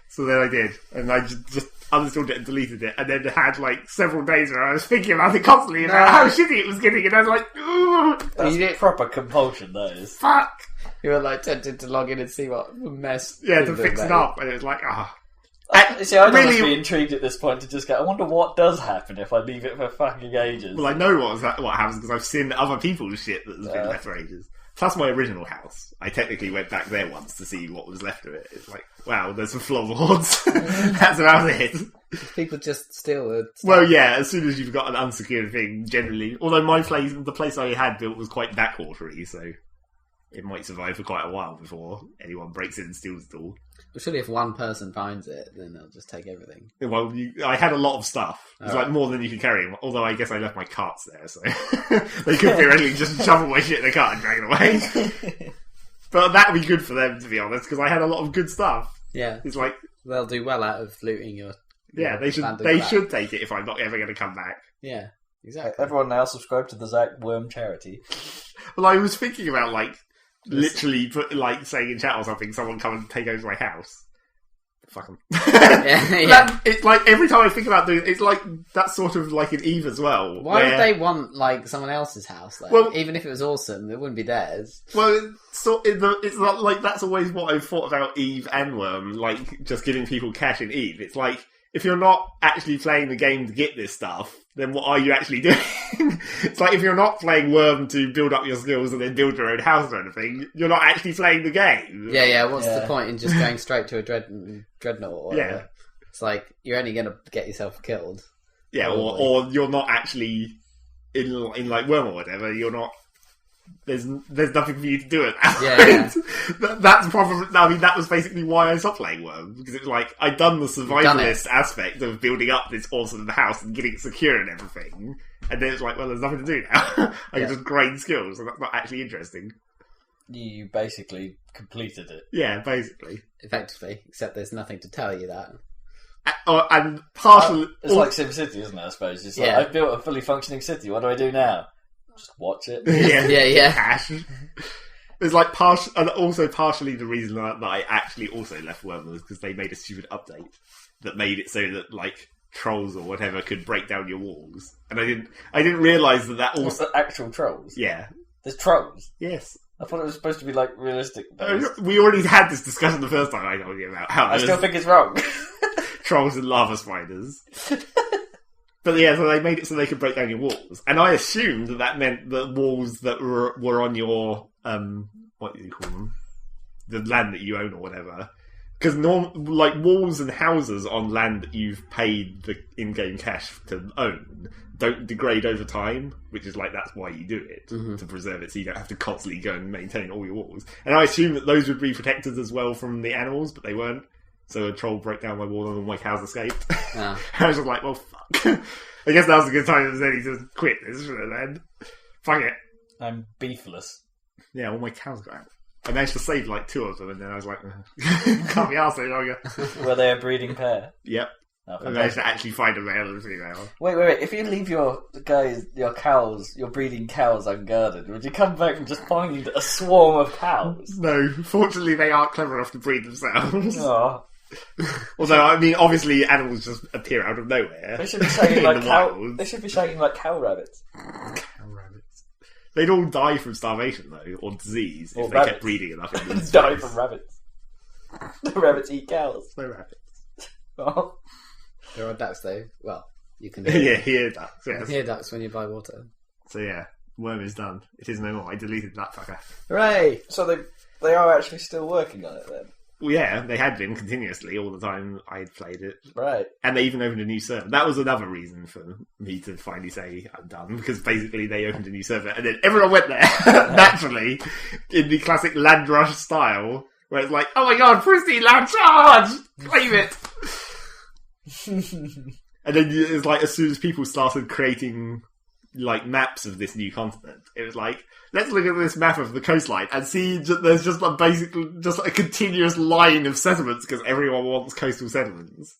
So then I did, and I just uninstalled it and deleted it, and then had like several days where I was thinking about it constantly, and how shitty it was getting, and I was like, ooh! That's proper compulsion, that is. Fuck! You were like tempted to log in and see what mess... Yeah, to fix it up, and it was like, See, I'd almost be intrigued at this point to just go, I wonder what does happen if I leave it for fucking ages. Well, I know what happens because I've seen other people's shit that's been left for ages. Plus my original house. I technically went back there once to see what was left of it. It's like, wow, there's some floorboards. That's about it. People just steal it. Well, yeah, as soon as you've got an unsecured thing, generally. Although the place I had built was quite backwatery, so it might survive for quite a while before anyone breaks it and steals it all. Well, surely if one person finds it, then they'll just take everything. Well, I had a lot of stuff. It was like more than you could carry. Although I guess I left my carts there, so they could theoretically just shovel my shit in the cart and drag it away. But that would be good for them, to be honest, because I had a lot of good stuff. Yeah, it's like they'll do well out of looting your. Yeah, they should take it if I'm not ever going to come back. Yeah, exactly. Everyone now subscribe to the Zach Worm charity. Well, I was thinking about literally saying in chat or something, someone come and take over my house. Fuck them. Yeah. It's like every time I think about doing it's like that's sort of like an Eve as well. Why would they want someone else's house though? Well, even if it was awesome, it wouldn't be theirs. Well, it's not like that's always what I've thought about Eve and Worm, like just giving people cash in Eve. It's like if you're not actually playing the game to get this stuff, then what are you actually doing? It's like if you're not playing Worm to build up your skills and then build your own house or anything, you're not actually playing the game. Yeah, what's the point in just going straight to a dreadnought or whatever? Yeah. It's like, you're only going to get yourself killed. Yeah, or you're not actually in like Worm or whatever, you're not... There's nothing for you to do at that point. Yeah. That's probably... I mean, that was basically why I stopped playing Worm. Because it's like, I'd done the survivalist aspect of building up this awesome house and getting it secure and everything. And then it's like, well, there's nothing to do now. I can just grind skills, and that's not actually interesting. You basically completed it. Yeah, basically. Effectively, except there's nothing to tell you that. And partially... It's like SimCity, isn't it, I suppose? It's like, I've built a fully functioning city, what do I do now? Just watch it. Yeah. Cash. It's like and also partially the reason that I actually also left Worm was because they made a stupid update that made it so that, like, trolls or whatever could break down your walls. And I didn't realise that also... What's the actual trolls? Yeah. There's trolls? Yes. I thought it was supposed to be, like, realistic. We already had this discussion the first time I told you about how I still think it's wrong. trolls and lava spiders. But yeah, so they made it so they could break down your walls. And I assumed that meant that walls that were on your, what do you call them? The land that you own or whatever. Because like walls and houses on land that you've paid the in-game cash to own don't degrade over time, which is like, that's why you do it, to preserve it, so you don't have to constantly go and maintain all your walls. And I assumed that those would be protected as well from the animals, but they weren't. So a troll broke down my wall and all my cows escaped. I was just like, well, fuck. I guess that was a good time as any to quit this, shouldn't I, then? Fuck it. I'm beefless. Yeah, all my cows got out. I managed to save like 2 of them, and then I was like, can't be arsed any longer. Were they a breeding pair? Yep. Oh, I managed to actually find a male and a female. Wait. If you leave your cows, your breeding cows unguarded, would you come back and just find a swarm of cows? No, fortunately they aren't clever enough to breed themselves. Oh. Although, I mean, obviously animals just appear out of nowhere. They should be shaking like They should be shaking like cow rabbits. Cow rabbits. They'd all die from starvation though, or disease, if they kept breeding enough. Die from rabbits. The rabbits eat cows. No rabbits. Oh. There are ducks though. Well, you can hear ducks. Yes. You can hear ducks when you buy water. So yeah, Worm is done. It is no more. I deleted that fucker. Hooray! So they are actually still working on it then? Well, yeah, they had been continuously all the time I had played it. Right. And they even opened a new server. That was another reason for me to finally say I'm done, because basically they opened a new server and then everyone went there, naturally, in the classic Land Rush style, where it's like, oh my god, pristine land charge! Claim it! And then it's like, as soon as people started creating like maps of this new continent, it was like, let's look at this map of the coastline and see there's just like basically just like a continuous line of settlements because everyone wants coastal settlements.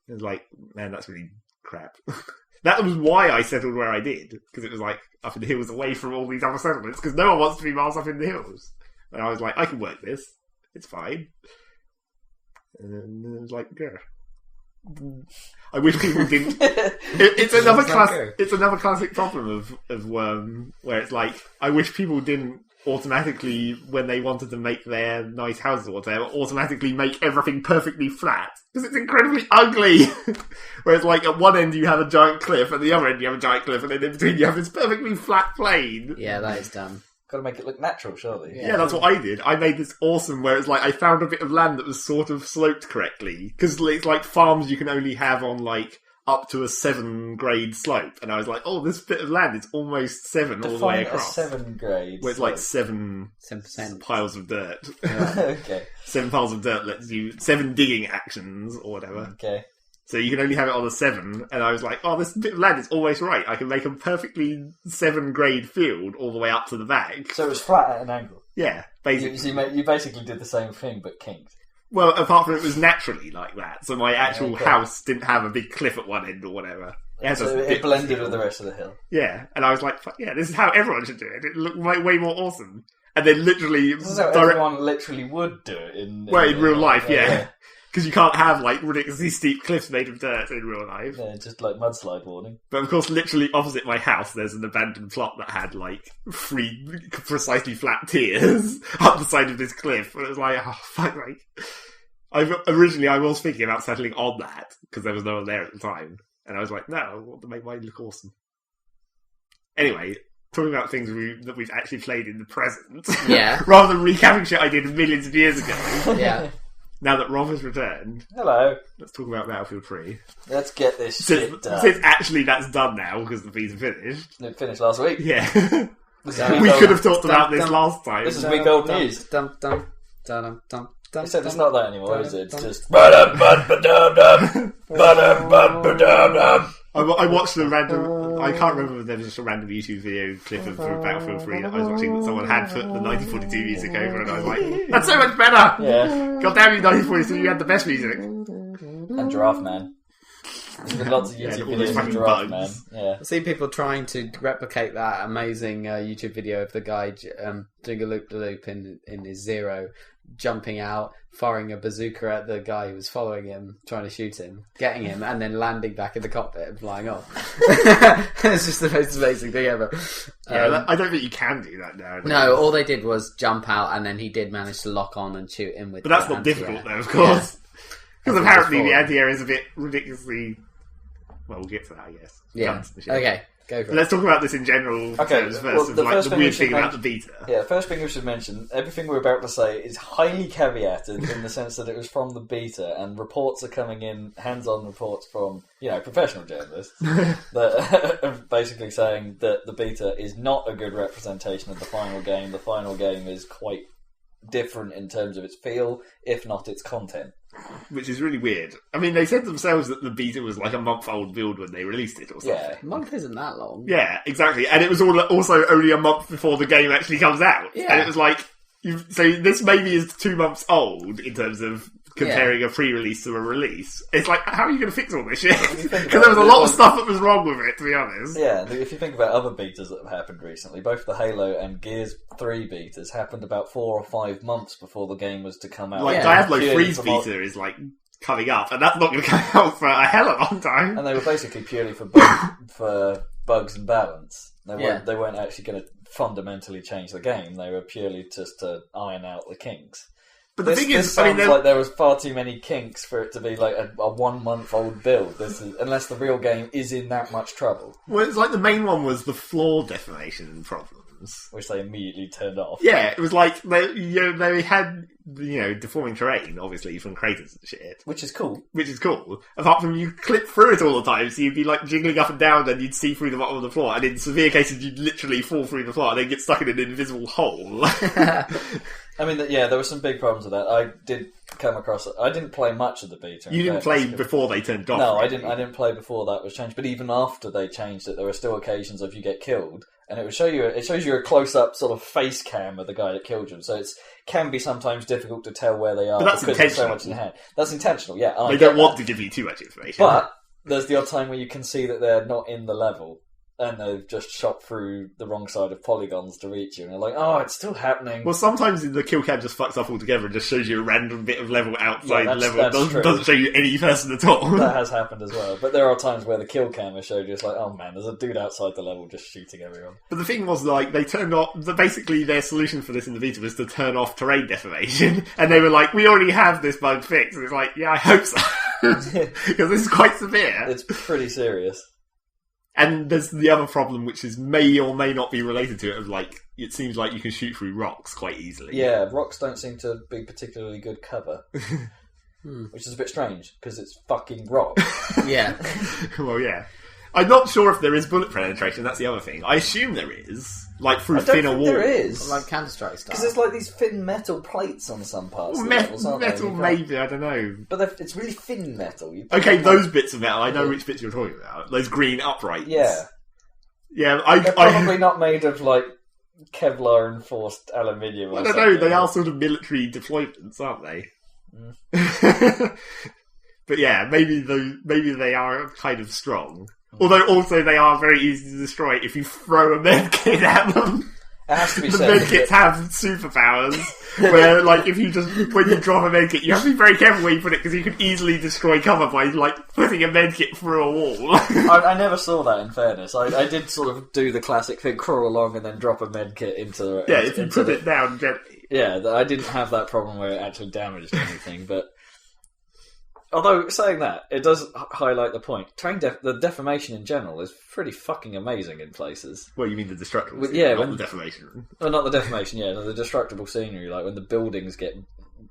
It's like, man, that's really crap. That was why I settled where I did, because it was like up in the hills away from all these other settlements, because no one wants to be miles up in the hills. And I was like, I can work this. It's fine. And then it was like, yeah. I wish people didn't. It's another classic problem of Worm, where it's like, I wish people didn't automatically, when they wanted to make their nice houses or whatever, automatically make everything perfectly flat, because it's incredibly ugly. Where it's like, at one end you have a giant cliff, at the other end you have a giant cliff, and then in between you have this perfectly flat plain. Yeah, that is dumb. Got to make it look natural, surely. Yeah, that's what I did. I made this awesome where it's like, I found a bit of land that was sort of sloped correctly. Because it's like farms you can only have on like up to a 7 grade slope. And I was like, oh, this bit of land is almost 7 all the way across. A 7 grade where it's like 7% piles of dirt. Okay. 7 piles of dirt lets you 7 digging actions or whatever. Okay. So you can only have it on a 7, and I was like, oh, this bit of land is almost right. I can make a perfectly 7 grade field all the way up to the back. So it was flat at an angle? Yeah, basically. You basically did the same thing, but kinked. Well, apart from it was naturally like that. So my actual house didn't have a big cliff at one end or whatever. It blended with the rest of the hill. Yeah, and I was like, yeah, this is how everyone should do it. It looked way more awesome. And then literally... This is how everyone literally would do it in real life, yeah. Because you can't have, like, ridiculously steep cliffs made of dirt in real life. Yeah, just, like, mudslide warning. But, of course, literally opposite my house, there's an abandoned plot that had, like, 3 precisely flat tiers up the side of this cliff. And it was like, oh, fuck, like... Originally, I was thinking about settling on that, because there was no one there at the time. And I was like, no, I want to make mine look awesome. Anyway... Talking about things that we've actually played in the present. Yeah. Rather than recapping shit I did millions of years ago. Yeah. Now that Rob has returned. Hello. Let's talk about Battlefield 3. Let's get this shit done. Since actually that's done now, because the beta finished. It finished last week. Yeah. We could have talked about this last time. This is week old news. Except it's not that anymore, is it? It's just... I watched a random... I can't remember if there was just a random YouTube video clip of Battlefield 3 that I was watching that someone had put the 1942 music over, and I was like, that's so much better! Yeah. God damn you, 1942, you had the best music. And Giraffe Man. There's been lots of YouTube videos of Giraffe Man. Yeah. I see people trying to replicate that amazing YouTube video of the guy doing a loop-de-loop in his Zero, jumping out, firing a bazooka at the guy who was following him, trying to shoot him, getting him, and then landing back in the cockpit and flying off. It's just the most amazing thing ever. I don't think you can do that now. No, all they did was jump out, and then he did manage to lock on and shoot him with. But that's not difficult, though, of course. Because apparently the anti-air is a bit ridiculously... Well, we'll get to that, I guess. Yeah. Okay, go for it. Let's talk about this in general terms first. The weird thing about the beta. Yeah, first thing we should mention, everything we're about to say is highly caveated in the sense that it was from the beta, and reports are coming in, hands-on reports from, professional journalists, that are basically saying that the beta is not a good representation of the final game. The final game is quite different in terms of its feel, if not its content. Which is really weird. I mean, they said themselves that the beta was like a month-old build when they released it or something. Yeah, a month isn't that long. Yeah, exactly. And it was also only a month before the game actually comes out. Yeah. And it was like... So this maybe is 2 months old in terms of comparing a pre-release to a release. It's like, how are you going to fix all this shit? Because there was a lot of stuff that was wrong with it, to be honest. Yeah, if you think about other betas that have happened recently, both the Halo and Gears 3 betas happened about 4 or 5 months before the game was to come out. Like, Diablo 3's beta is like coming up, and that's not going to come out for a hell of a long time. And they were basically purely for bugs and balance. They weren't actually going to fundamentally change the game. They were purely just to iron out the kinks. But the thing is, sounds like there was far too many kinks for it to be like a 1 month old build. Unless the real game is in that much trouble. Well, it's like the main one was the floor deformation problems, which they immediately turned off. Yeah, it was like they had deforming terrain, obviously from craters and shit, which is cool. Apart from you clip through it all the time, so you'd be like jiggling up and down, and you'd see through the bottom of the floor, and in severe cases you'd literally fall through the floor and then get stuck in an invisible hole. I mean, there were some big problems with that. I did come across it. I didn't play much of the beta. You didn't play before they turned off? No, really. I didn't play before that was changed. But even after they changed it, there were still occasions of you get killed, and it shows you a close-up sort of face cam of the guy that killed you. So it can be sometimes difficult to tell where they are. But that's because intentional. There's so much in hand. That's intentional, yeah. They don't want to give you too much information. But there's the odd time where you can see that they're not in the level. And they've just shot through the wrong side of polygons to reach you. And they're like, oh, it's still happening. Well, sometimes the kill cam just fucks up altogether and just shows you a random bit of level outside the level. It doesn't show you any person at all. That has happened as well. But there are times where the kill cam has showed you, it's like, oh man, there's a dude outside the level just shooting everyone. But the thing was, like, they turned off... Basically, their solution for this in the beta was to turn off terrain deformation. And they were like, we already have this bug fixed. And it's like, yeah, I hope so. Because this is quite severe. It's pretty serious. And there's the other problem, which may or may not be related to it, of like, it seems like you can shoot through rocks quite easily. Yeah, rocks don't seem to be particularly good cover. Which is a bit strange, because it's fucking rock. Yeah. Well, yeah. I'm not sure if there is bullet penetration, that's the other thing. I assume there is. Like, through thinner walls. There is. Like Counter-Strike style. Because there's like these thin metal plates on some parts of the levels, aren't metal, maybe, I don't know. But it's really thin metal. Okay, those bits of metal, I know which bits you're talking about. Those green uprights. Yeah. Yeah, they're probably not made of, like, Kevlar enforced aluminium or I don't know, they are sort of military deployments, aren't they? But yeah, maybe they are kind of strong. Although also they are very easy to destroy if you throw a medkit at them. It has to be the said. medkits have superpowers where, like, when you drop a medkit, you have to be very careful where you put it because you can easily destroy cover by, like, putting a medkit through a wall. I never saw that, in fairness. I did sort of do the classic thing, crawl along and then drop a medkit into... Yeah, if you put it down gently. Yeah, I didn't have that problem where it actually damaged anything, but... Although, saying that, it does highlight the point. The deformation in general is pretty fucking amazing in places. Well, you mean the destructible scenery, yeah, not the deformation. Well, not the deformation, yeah. The destructible scenery, like when the buildings get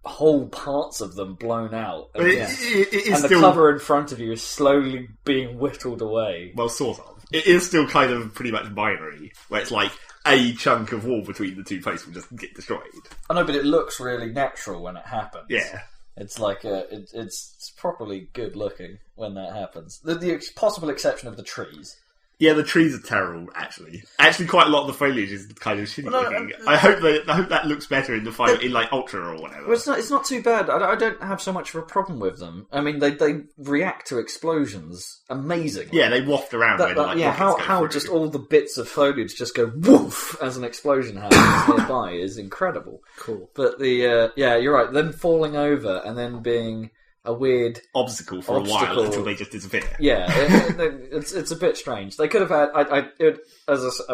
whole parts of them blown out. And, the cover in front of you is slowly being whittled away. Well, sort of. It is still kind of pretty much binary, where it's like a chunk of wall between the two posts will just get destroyed. I know, but it looks really natural when it happens. Yeah. It's like it's properly good looking when that happens. The possible exception of the trees. Yeah, the trees are terrible. Actually, quite a lot of the foliage is kind of shitty looking. I hope that looks better in the final, in like Ultra or whatever. Well, it's not too bad. I don't have so much of a problem with them. I mean, they react to explosions amazingly. Yeah, they waft around. How just all the bits of foliage just go woof as an explosion happens nearby is incredible. Cool. But you're right. Them falling over and then being a weird obstacle for a while until they just disappear. Yeah, it's a bit strange. They could have had.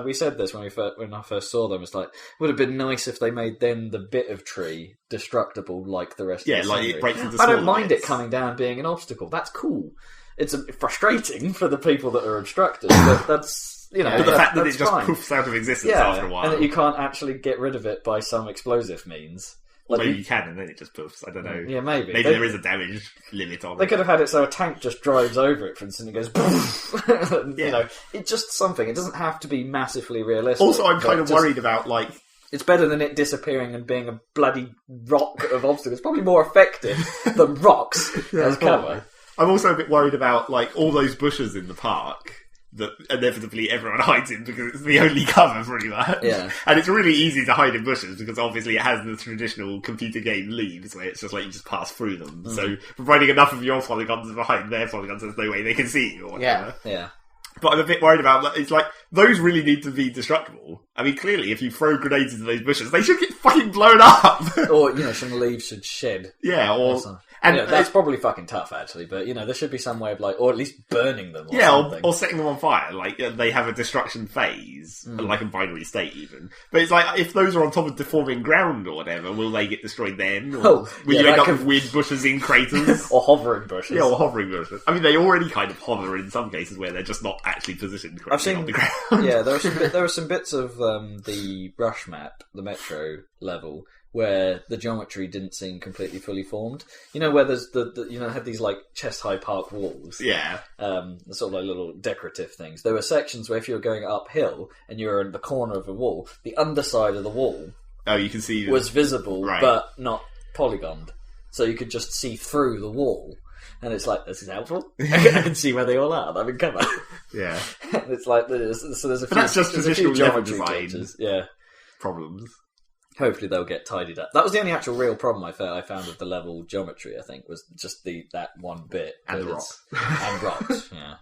We said this when I first saw them. It's like would have been nice if they made then the bit of tree destructible like the rest. Yeah, of the like scenery. it breaks into. I don't mind bits. it coming down being an obstacle. That's cool. It's frustrating for the people that are obstructed, but that's But the fact that it just fine. poofs out of existence after a while, and that you can't actually get rid of it by some explosive means. Like maybe you can, and then it just poofs. I don't know. Yeah, maybe. Maybe there is a damage limit on it. They could have had it so a tank just drives over it, for instance, and it goes... You know, it's just something. It doesn't have to be massively realistic. Also, I'm kind of worried about, like... It's better than it disappearing and being a bloody rock of obstacles. It's probably more effective than rocks as cover. I'm also a bit worried about, like, all those bushes in the park that inevitably everyone hides in because it's the only cover, pretty much. Yeah. And it's really easy to hide in bushes because obviously it has the traditional computer game leaves where it's just like you just pass through them. So providing enough of your polygons behind their polygons, there's no way they can see you or whatever. Yeah. But I'm a bit worried about, it's like, those really need to be destructible. I mean, clearly, if you throw grenades into those bushes, they should get fucking blown up! Or, some leaves should shed. Yeah, or... And that's probably fucking tough, actually, but, there should be some way of, or at least burning them or something. Or setting them on fire. Like, they have a destruction phase, like a binary state, even. But it's like, if those are on top of deforming ground or whatever, will they get destroyed then? Or will you end up with weird bushes in craters? Or hovering bushes. Yeah, or hovering bushes. I mean, they already kind of hover in some cases where they're just not actually positioned correctly on the ground. Yeah, there were some bits of the Rush map, the Metro level, where the geometry didn't seem completely fully formed. Where there's had these like chest high park walls. Yeah. Sort of like little decorative things. There were sections where if you were going uphill and you were in the corner of a wall, the underside of the wall you can see was visible, right, but not polygoned. So you could just see through the wall. And it's like, this is helpful. I can see where they all are. They've been covered. Yeah. It's like, there's a few, that's just traditional geometry design glitches. Yeah. Problems. Hopefully they'll get tidied up. That was the only actual real problem I found with the level geometry, I think, was just that one bit. And the rocks. And rocks, yeah.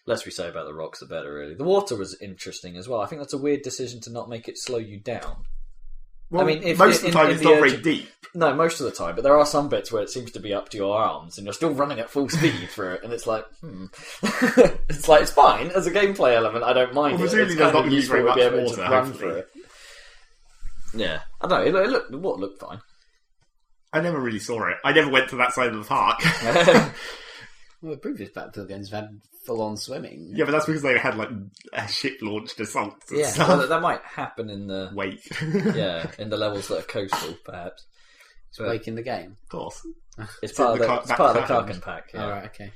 Less we say about the rocks, the better, really. The water was interesting as well. I think that's a weird decision to not make it slow you down. Well, I mean, most of the time it's not very deep. No, most of the time, but there are some bits where it seems to be up to your arms, and you're still running at full speed through it, and it's like, it's like, it's fine. As a gameplay element, I don't mind it. Presumably It's there's not used very much water, hopefully. Yeah. I don't know, the water looked fine. I never really saw it. I never went to that side of the park. Well, the previous Battlefield games have had full-on swimming. Yeah, but that's because they had, like, a ship-launched assaults and stuff. Well, that might happen in the... Wake. in the levels that are coastal, perhaps. It's Wake in the game? Of course. It's part of the Karkin pack. Yeah. Alright, okay.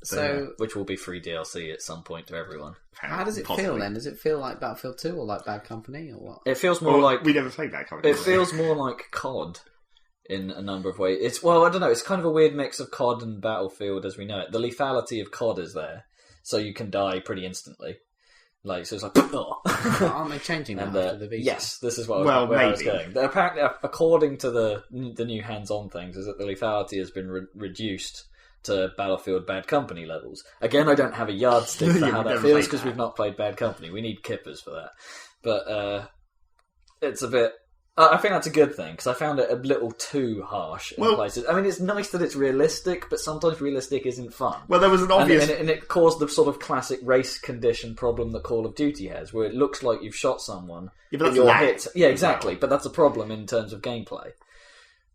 So, which will be free DLC at some point to everyone. How does it feel then? Does it feel like Battlefield 2 or like Bad Company or what? It feels more like... We never played Bad Company. It feels more like COD in a number of ways. I don't know, it's kind of a weird mix of COD and Battlefield as we know it. The lethality of COD is there, so you can die pretty instantly. So it's like... Aren't they changing that after the beta? Yes, this is where maybe. I was going. Apparently, according to the new hands-on things, is that the lethality has been reduced to Battlefield Bad Company levels. Again, I don't have a yardstick for how that feels because we've not played Bad Company. We need kippers for that. But it's a bit... I think that's a good thing because I found it a little too harsh in places. I mean, it's nice that it's realistic, but sometimes realistic isn't fun. Well, there was an obvious... And it caused the sort of classic race condition problem that Call of Duty has, where it looks like you've shot someone. Yeah, but that's hit. Yeah, exactly. But that's a problem in terms of gameplay.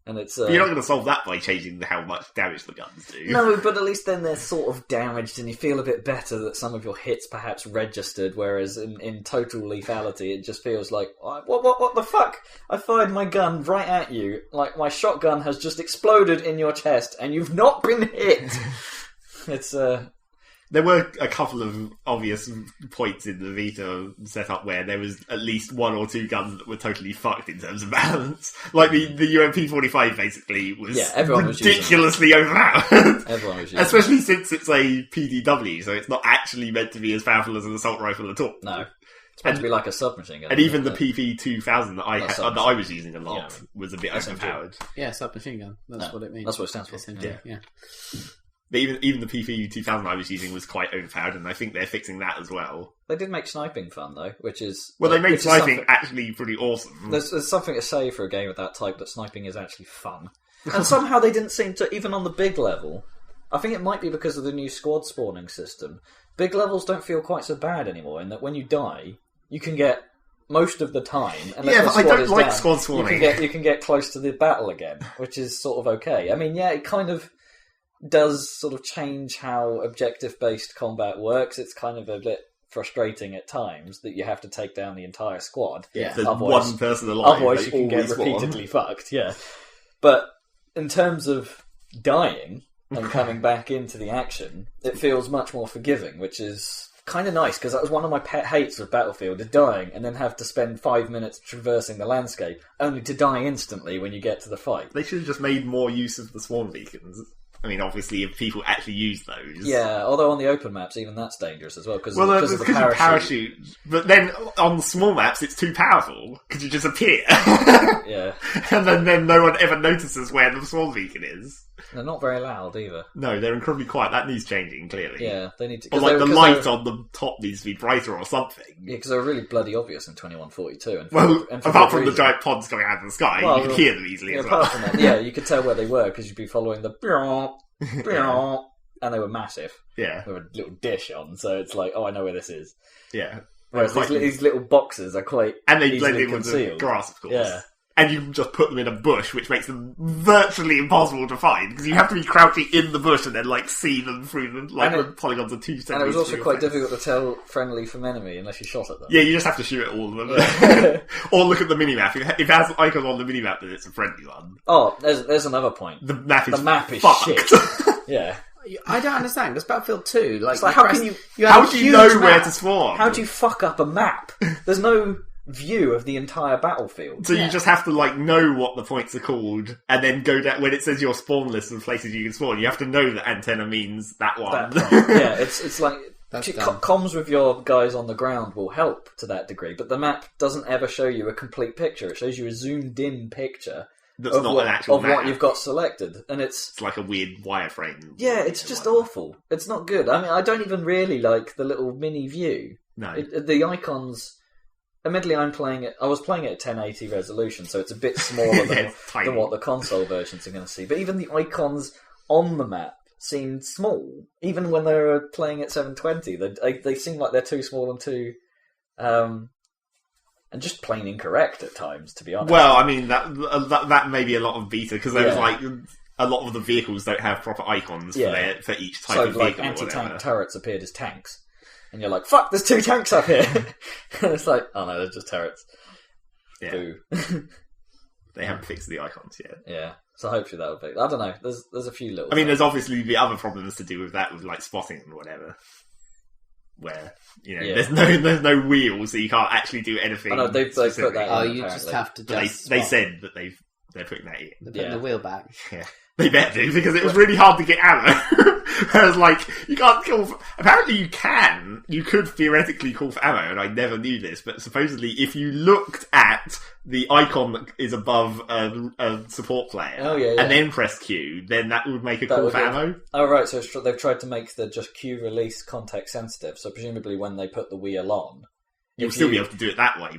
And it's you're not going to solve that by changing how much damage the guns do. No, but at least then they're sort of damaged, and you feel a bit better that some of your hits perhaps registered. Whereas in total lethality, it just feels like what the fuck? I fired my gun right at you, like my shotgun has just exploded in your chest, and you've not been hit. It's There were a couple of obvious points in the Vita setup where there was at least one or two guns that were totally fucked in terms of balance. Like the UMP-45 basically was ridiculously overpowered. Everyone was using Especially since it's a PDW, so it's not actually meant to be as powerful as an assault rifle at all. No. It's meant to be like a submachine gun. And even the PP-2000 that I was using a lot was a bit overpowered. Yeah, submachine gun. That's what it means. That's what it stands for. SMG, yeah. But even the PP-2000 I was using was quite overpowered, and I think they're fixing that as well. They did make sniping fun, though, which is... Well, they made sniping actually pretty awesome. There's something to say for a game of that type, that sniping is actually fun. And somehow they didn't seem to, even on the big level... I think it might be because of the new squad spawning system. Big levels don't feel quite so bad anymore, in that when you die, you can get... most of the time, yeah, but I don't like squad spawning. You can get close to the battle again, which is sort of okay. I mean, yeah, it kind of does sort of change how objective-based combat works. It's kind of a bit frustrating at times that you have to take down the entire squad. Yeah, there's one person alive. Otherwise, you can get repeatedly fucked. Yeah, but in terms of dying and coming back into the action, it feels much more forgiving, which is kind of nice, because that was one of my pet hates of Battlefield, is dying and then have to spend 5 minutes traversing the landscape, only to die instantly when you get to the fight. They should have just made more use of the swarm beacons. I mean, obviously, if people actually use those. Yeah, although on the open maps, even that's dangerous as well, because of the parachute. But then on the small maps, it's too powerful, because you just appear. Yeah. And then no one ever notices where the swarm beacon is. They're not very loud either. No, they're incredibly quiet. That needs changing, clearly. Yeah, they need to... Or like the light on the top needs to be brighter or something. Yeah, because they're really bloody obvious in 2142. And apart from the giant pods coming out of the sky, you can hear them easily as well. Apart from that, yeah, you could tell where they were, because you'd be following the... and they were massive. Yeah. With a little dish on, so it's like, oh, I know where this is. Yeah. Whereas these little boxes are quite and they blend easily in with concealed. the grass, of course. Yeah. And you can just put them in a bush, which makes them virtually impossible to find, because you have to be crouching in the bush and then, like, see them through them, like, when polygons are 2 centimeters. And it was also quite difficult to tell friendly from enemy unless you shot at them. Yeah, you just have to shoot at all of them. Yeah. Or look at the minimap. If it has an icon on the minimap, then it's a friendly one. Oh, there's another point. The map is fucked. Shit. Yeah. I don't understand, because Battlefield 2, like how can you how do you know where to spawn? How do you fuck up a map? There's no view of the entire battlefield. So you just have to like know what the points are called, and then go down when it says your spawn list of places you can spawn. You have to know that antenna means that one. Yeah, it's like comms with your guys on the ground will help to that degree, but the map doesn't ever show you a complete picture. It shows you a zoomed in picture. That's not an actual map. What you've got selected, and it's like a weird wireframe. Yeah, it's just awful. It's not good. I mean, I don't even really like the little mini view. No, the icons. Admittedly, I was playing it at 1080 resolution, so it's a bit smaller than what the console versions are going to see. But even the icons on the map seemed small, even when they were playing at 720. They seem like they're too small and too. And just plain incorrect at times, to be honest. Well, I mean, that may be a lot of beta, because there was like a lot of the vehicles don't have proper icons for each type of vehicle. So, like, anti-tank turrets appeared as tanks. And you're like, fuck, there's 2 tanks up here! And it's like, oh no, they're just turrets. Yeah. Boo. They haven't fixed the icons yet. Yeah. So hopefully that'll be... I don't know, there's a few little... I mean, there's obviously the other problems to do with that, with like spotting and whatever. Where, there's no wheels, so you can't actually do anything. Oh no, they've put that in. Oh, you just have to just They said that they're putting that in. They're putting the wheel back. Yeah. They better do, because it was really hard to get ammo. Whereas, like, you can't call for... Apparently you can. You could theoretically call for ammo, and I never knew this, but supposedly if you looked at the icon that is above a support player, and then press Q, then that would make a call for ammo. Oh, right, so they've tried to make the just Q release context sensitive, so presumably when they put the wheel on... You'll still be able to do it that way,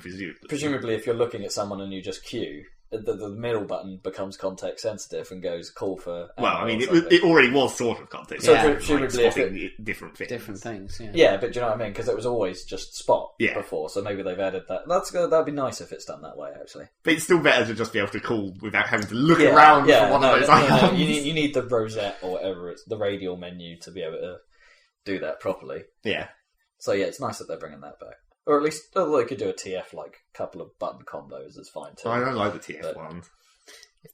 presumably if you're looking at someone and you just Q... The middle button becomes context sensitive and goes call for. Well, I mean, it already was sort of context. So presumably, like different things. Yeah. Yeah, but do you know what I mean? Because it was always just spot before, so maybe they've added that. That'd be nice if it's done that way, actually. But it's still better to just be able to call without having to look around for one of those icons. No, you need the rosette or whatever it's the radial menu to be able to do that properly. Yeah. So yeah, it's nice that they're bringing that back. Or at least, although they could do a TF, like, couple of button combos is fine too. I don't like the TF ones.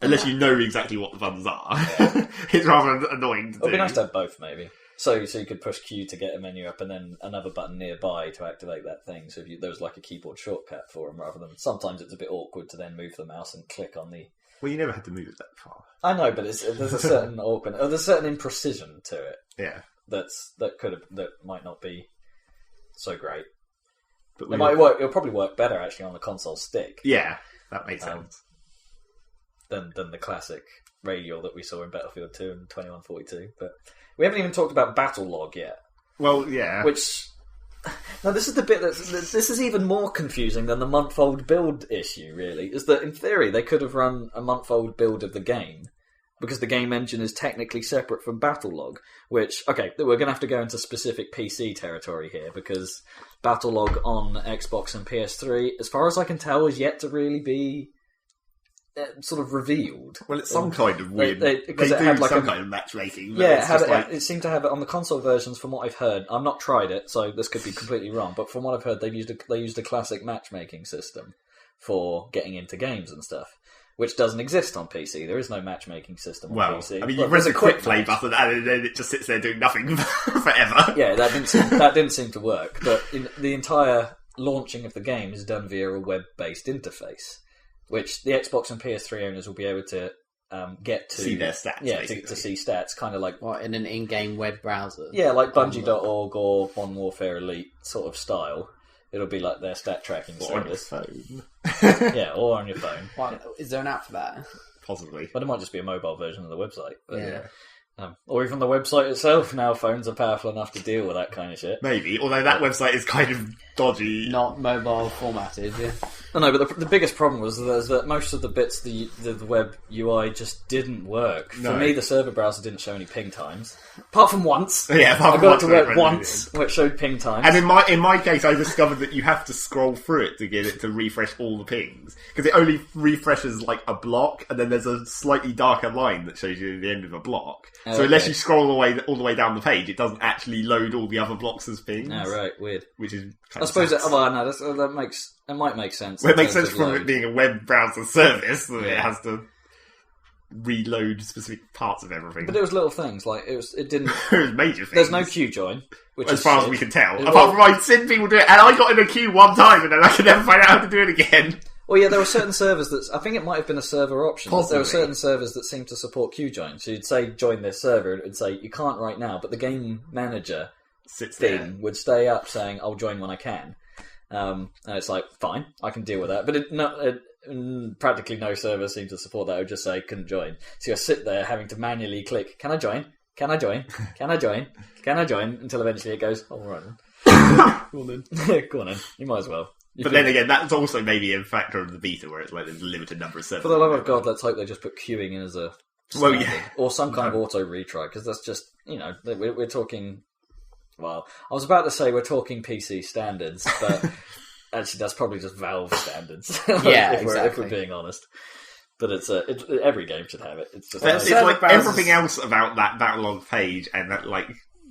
Unless you know exactly what the buttons are. Yeah. It's rather annoying to do. It'd be nice to have both, maybe. So you could push Q to get a menu up, and then another button nearby to activate that thing. So there was like a keyboard shortcut for them, rather than sometimes it's a bit awkward to then move the mouse and click on the. Well, you never had to move it that far. I know, but there's a certain awkward, there's a certain imprecision to it. Yeah, that might not be so great. But it might work. It'll probably work better actually on the console stick. Yeah, that makes sense. Than the classic radial that we saw in Battlefield 2 and 2142. But we haven't even talked about Battle Log yet. Well, yeah. Which now this is the bit this is even more confusing than the month-old build issue. Really, is that in theory they could have run a month-old build of the game. Because the game engine is technically separate from Battlelog, which, okay, we're going to have to go into specific PC territory here, because Battlelog on Xbox and PS3, as far as I can tell, is yet to really be sort of revealed. Well, it's some kind of weird... Because it had like some kind of matchmaking. Yeah, it seemed to have it on the console versions, from what I've heard. I've not tried it, so this could be completely wrong, but from what I've heard, they used a classic matchmaking system for getting into games and stuff. Which doesn't exist on PC. There is no matchmaking system on PC. I mean, you press a quick play button and then it just sits there doing nothing forever. Yeah, that didn't seem to work. But the entire launching of the game is done via a web-based interface, which the Xbox and PS3 owners will be able to get to see their stats. Yeah, to see stats, kind of like in an in-game web browser. Yeah, like Bungie.org or Modern Warfare Elite sort of style. It'll be like their stat tracking service. On your phone. Yeah, or on your phone. Is there an app for that? Possibly. But it might just be a mobile version of the website. But, yeah. Or even the website itself. Now phones are powerful enough to deal with that kind of shit. Maybe, although that website is kind of dodgy. Not mobile formatted, yeah. No, but the biggest problem was that most of the bits, the web UI just didn't work. For me, the server browser didn't show any ping times. Apart from once. Yeah, I got it to work once, where it showed ping times. And in my case, I discovered that you have to scroll through it to get it to refresh all the pings. Because it only refreshes like a block, and then there's a slightly darker line that shows you the end of a block. So unless you scroll all the way down the page, it doesn't actually load all the other blocks as pings. Oh, right, weird. Which is kind I suppose that might make sense. Well, it makes sense from it being a web browser service that it has to reload specific parts of everything. But it was little things, like it didn't. It was major things. There's no queue join, which as far as we can tell. Apart from I've seen people do it, and I got in a queue one time, and then I could never find out how to do it again. Well, yeah, there were certain servers that I think it might have been a server option. Possibly. There were certain servers that seemed to support queue join. So you'd say join this server, and it would say you can't right now, but the game manager would stay up saying I'll join when I can. And it's like, fine, I can deal with that. But practically no server seemed to support that. It would just say, couldn't join. So you sit there having to manually click, can I join? Can I join? Can I join? Can I join? Until eventually it goes, all right. Go on then. Go on then. You might as well. Then again, that's also maybe a factor of the beta where it's like there's a limited number of servers. For the love of God, let's hope they just put queuing in as a standard. Or some kind of auto retry, because that's just, we're talking... Well, I was about to say we're talking PC standards, but actually that's probably just Valve standards. Yeah, if we're being honest. But every game should have it. It's just it's like everything else about that Battlelog page and that like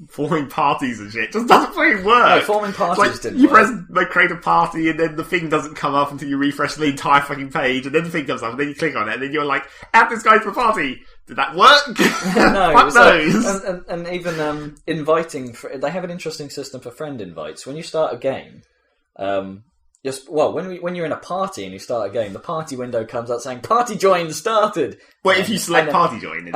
forming parties and shit just doesn't really work. No, forming parties didn't you work. press create a party and then the thing doesn't come up until you refresh the entire fucking page, and then the thing comes up and then you click on it and then you're like, add this guy to the party. Did that work? No. Fuck knows. And even inviting... They have an interesting system for friend invites. When you start a game... when you're in a party and you start a game, the party window comes up saying, party join started! Well, if you select party join...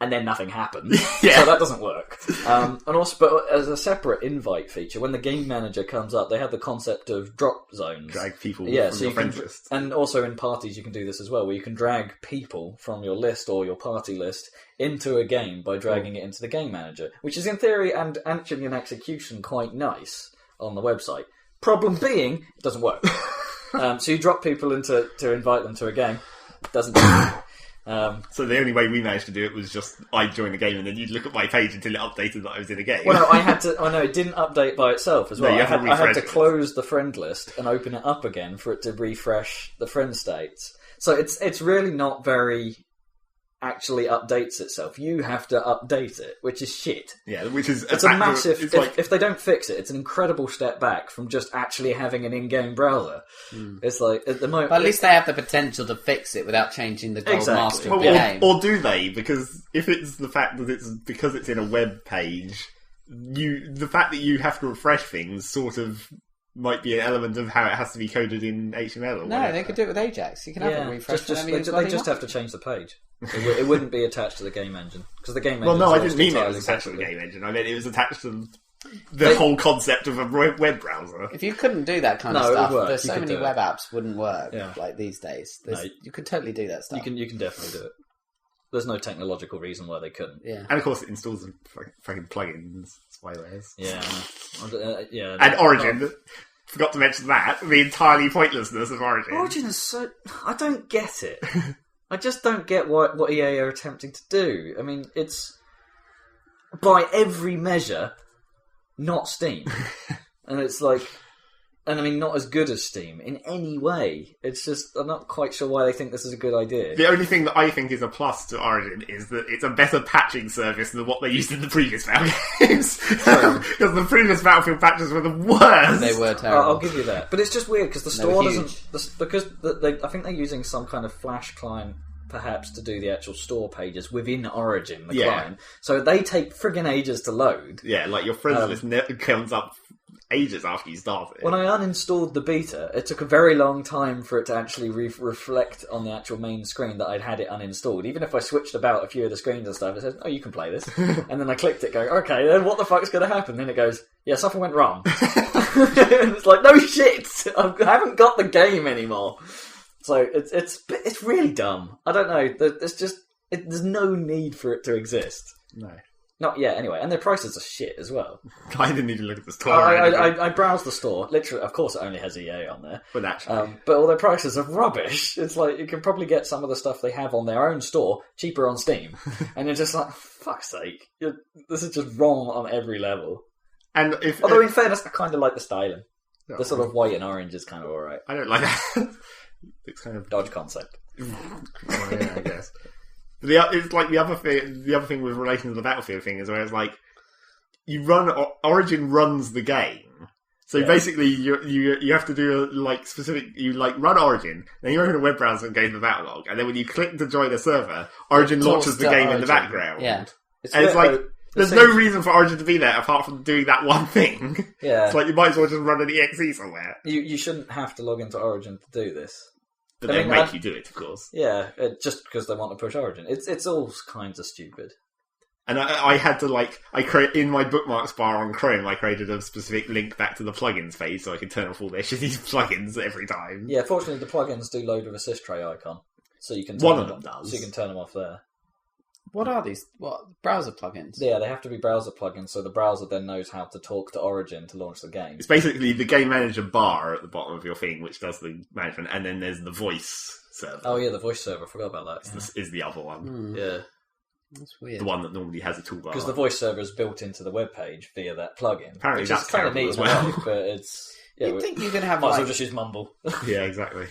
And then nothing happens. Yeah. So that doesn't work. And also, but as a separate invite feature, when the game manager comes up, they have the concept of drop zones. Drag people from so your friends list. And also in parties you can do this as well, where you can drag people from your list or your party list into a game by dragging it into the game manager, which is in theory and actually in execution quite nice on the website. Problem being, it doesn't work. So you drop people to invite them to a game. Doesn't work. So the only way we managed to do it was just I'd join the game and then you'd look at my page until it updated that I was in a game. Well, no, I had to. Oh no, it didn't update by itself as well. No, I had to close the friend list and open it up again for it to refresh the friend states. So it's really not very actually updates itself. You have to update it, which is shit. Yeah, which is it's a massive. If they don't fix it, it's an incredible step back from just actually having an in-game browser. It's like at the moment. But at least they have the potential to fix it without changing the gold master of the game. Or do they? Because if it's the fact that it's because it's in a web page, the fact that you have to refresh things sort of might be an element of how it has to be coded in HTML. Or whatever. They could do it with Ajax. You can have it refresh. They just have to change the page. It wouldn't be attached to the game engine because the game engine. Well, no, I didn't mean it was attached to the game engine. I meant it was attached to the whole concept of a web browser. If you couldn't do that kind of stuff, there's so many web apps wouldn't work like these days. You could totally do that stuff. You can definitely do it. There's no technological reason why they couldn't. Yeah, and of course it installs some fucking plugins, spywares. Yeah, and Origin. Forgot to mention that the entirely pointlessness of Origin. Origin is so. I don't get it. I just don't get what EA are attempting to do. I mean, it's by every measure not Steam, and it's like. And I mean, not as good as Steam in any way. It's just, I'm not quite sure why they think this is a good idea. The only thing that I think is a plus to Origin is that it's a better patching service than what they used in the previous Battlefield games. Because the previous Battlefield patches were the worst. They were terrible. I'll give you that. But it's just weird because the store doesn't... Because I think they're using some kind of Flash client perhaps to do the actual store pages within Origin, the client. So they take friggin' ages to load. Yeah, like your friends list comes up ages after you started. When I uninstalled the beta, it took a very long time for it to actually reflect on the actual main screen that I'd had it uninstalled. Even if I switched about a few of the screens and stuff, it says, "Oh, you can play this." And then I clicked it, going, "Okay, then what the fuck's going to happen?" Then it goes, "Yeah, something went wrong." It's like, no shit, I haven't got the game anymore. So it's really dumb. I don't know. There's no need for it to exist. No. Not yet, anyway. And their prices are shit as well. I didn't even look at the store. I browsed the store. Literally, of course, it only has EA on there. But naturally. But all their prices are rubbish. It's like, you can probably get some of the stuff they have on their own store cheaper on Steam. And you're just like, fuck's sake. This is just wrong on every level. And Although, in fairness, I kind of like the styling. The sort of white and orange is kind of alright. I don't like that. It's kind of dodge concept. I guess. It's like the other thing with relation to the Battlefield thing is where it's like Origin runs the game. So basically you have to do run Origin, then you open a web browser and go to the battle log, and then when you click to join a server, Origin launches the game in the background. Yeah. It's like there's no reason for Origin to be there apart from doing that one thing. Yeah. It's like you might as well just run an exe somewhere. You shouldn't have to log into Origin to do this. But they make you do it, of course. Yeah, just because they want to push Origin. It's all kinds of stupid. And I had to in my bookmarks bar on Chrome, I created a specific link back to the plugins page so I could turn off all their shitty plugins every time. Yeah, fortunately the plugins do load with a sys-tray icon, so you can one of them does. So you can turn them off there. What are these? Browser plugins? Yeah, they have to be browser plugins, so the browser then knows how to talk to Origin to launch the game. It's basically the game manager bar at the bottom of your thing, which does the management, and then there's the voice server. Oh yeah, the voice server. I forgot about that. This is the other one. Yeah. That's weird. The one that normally has a toolbar. Because the voice server is built into the web page via that plugin. Apparently that's kind of neat as well. But it's... Yeah, you'd think you could have... Might as well just use Mumble. Yeah, exactly.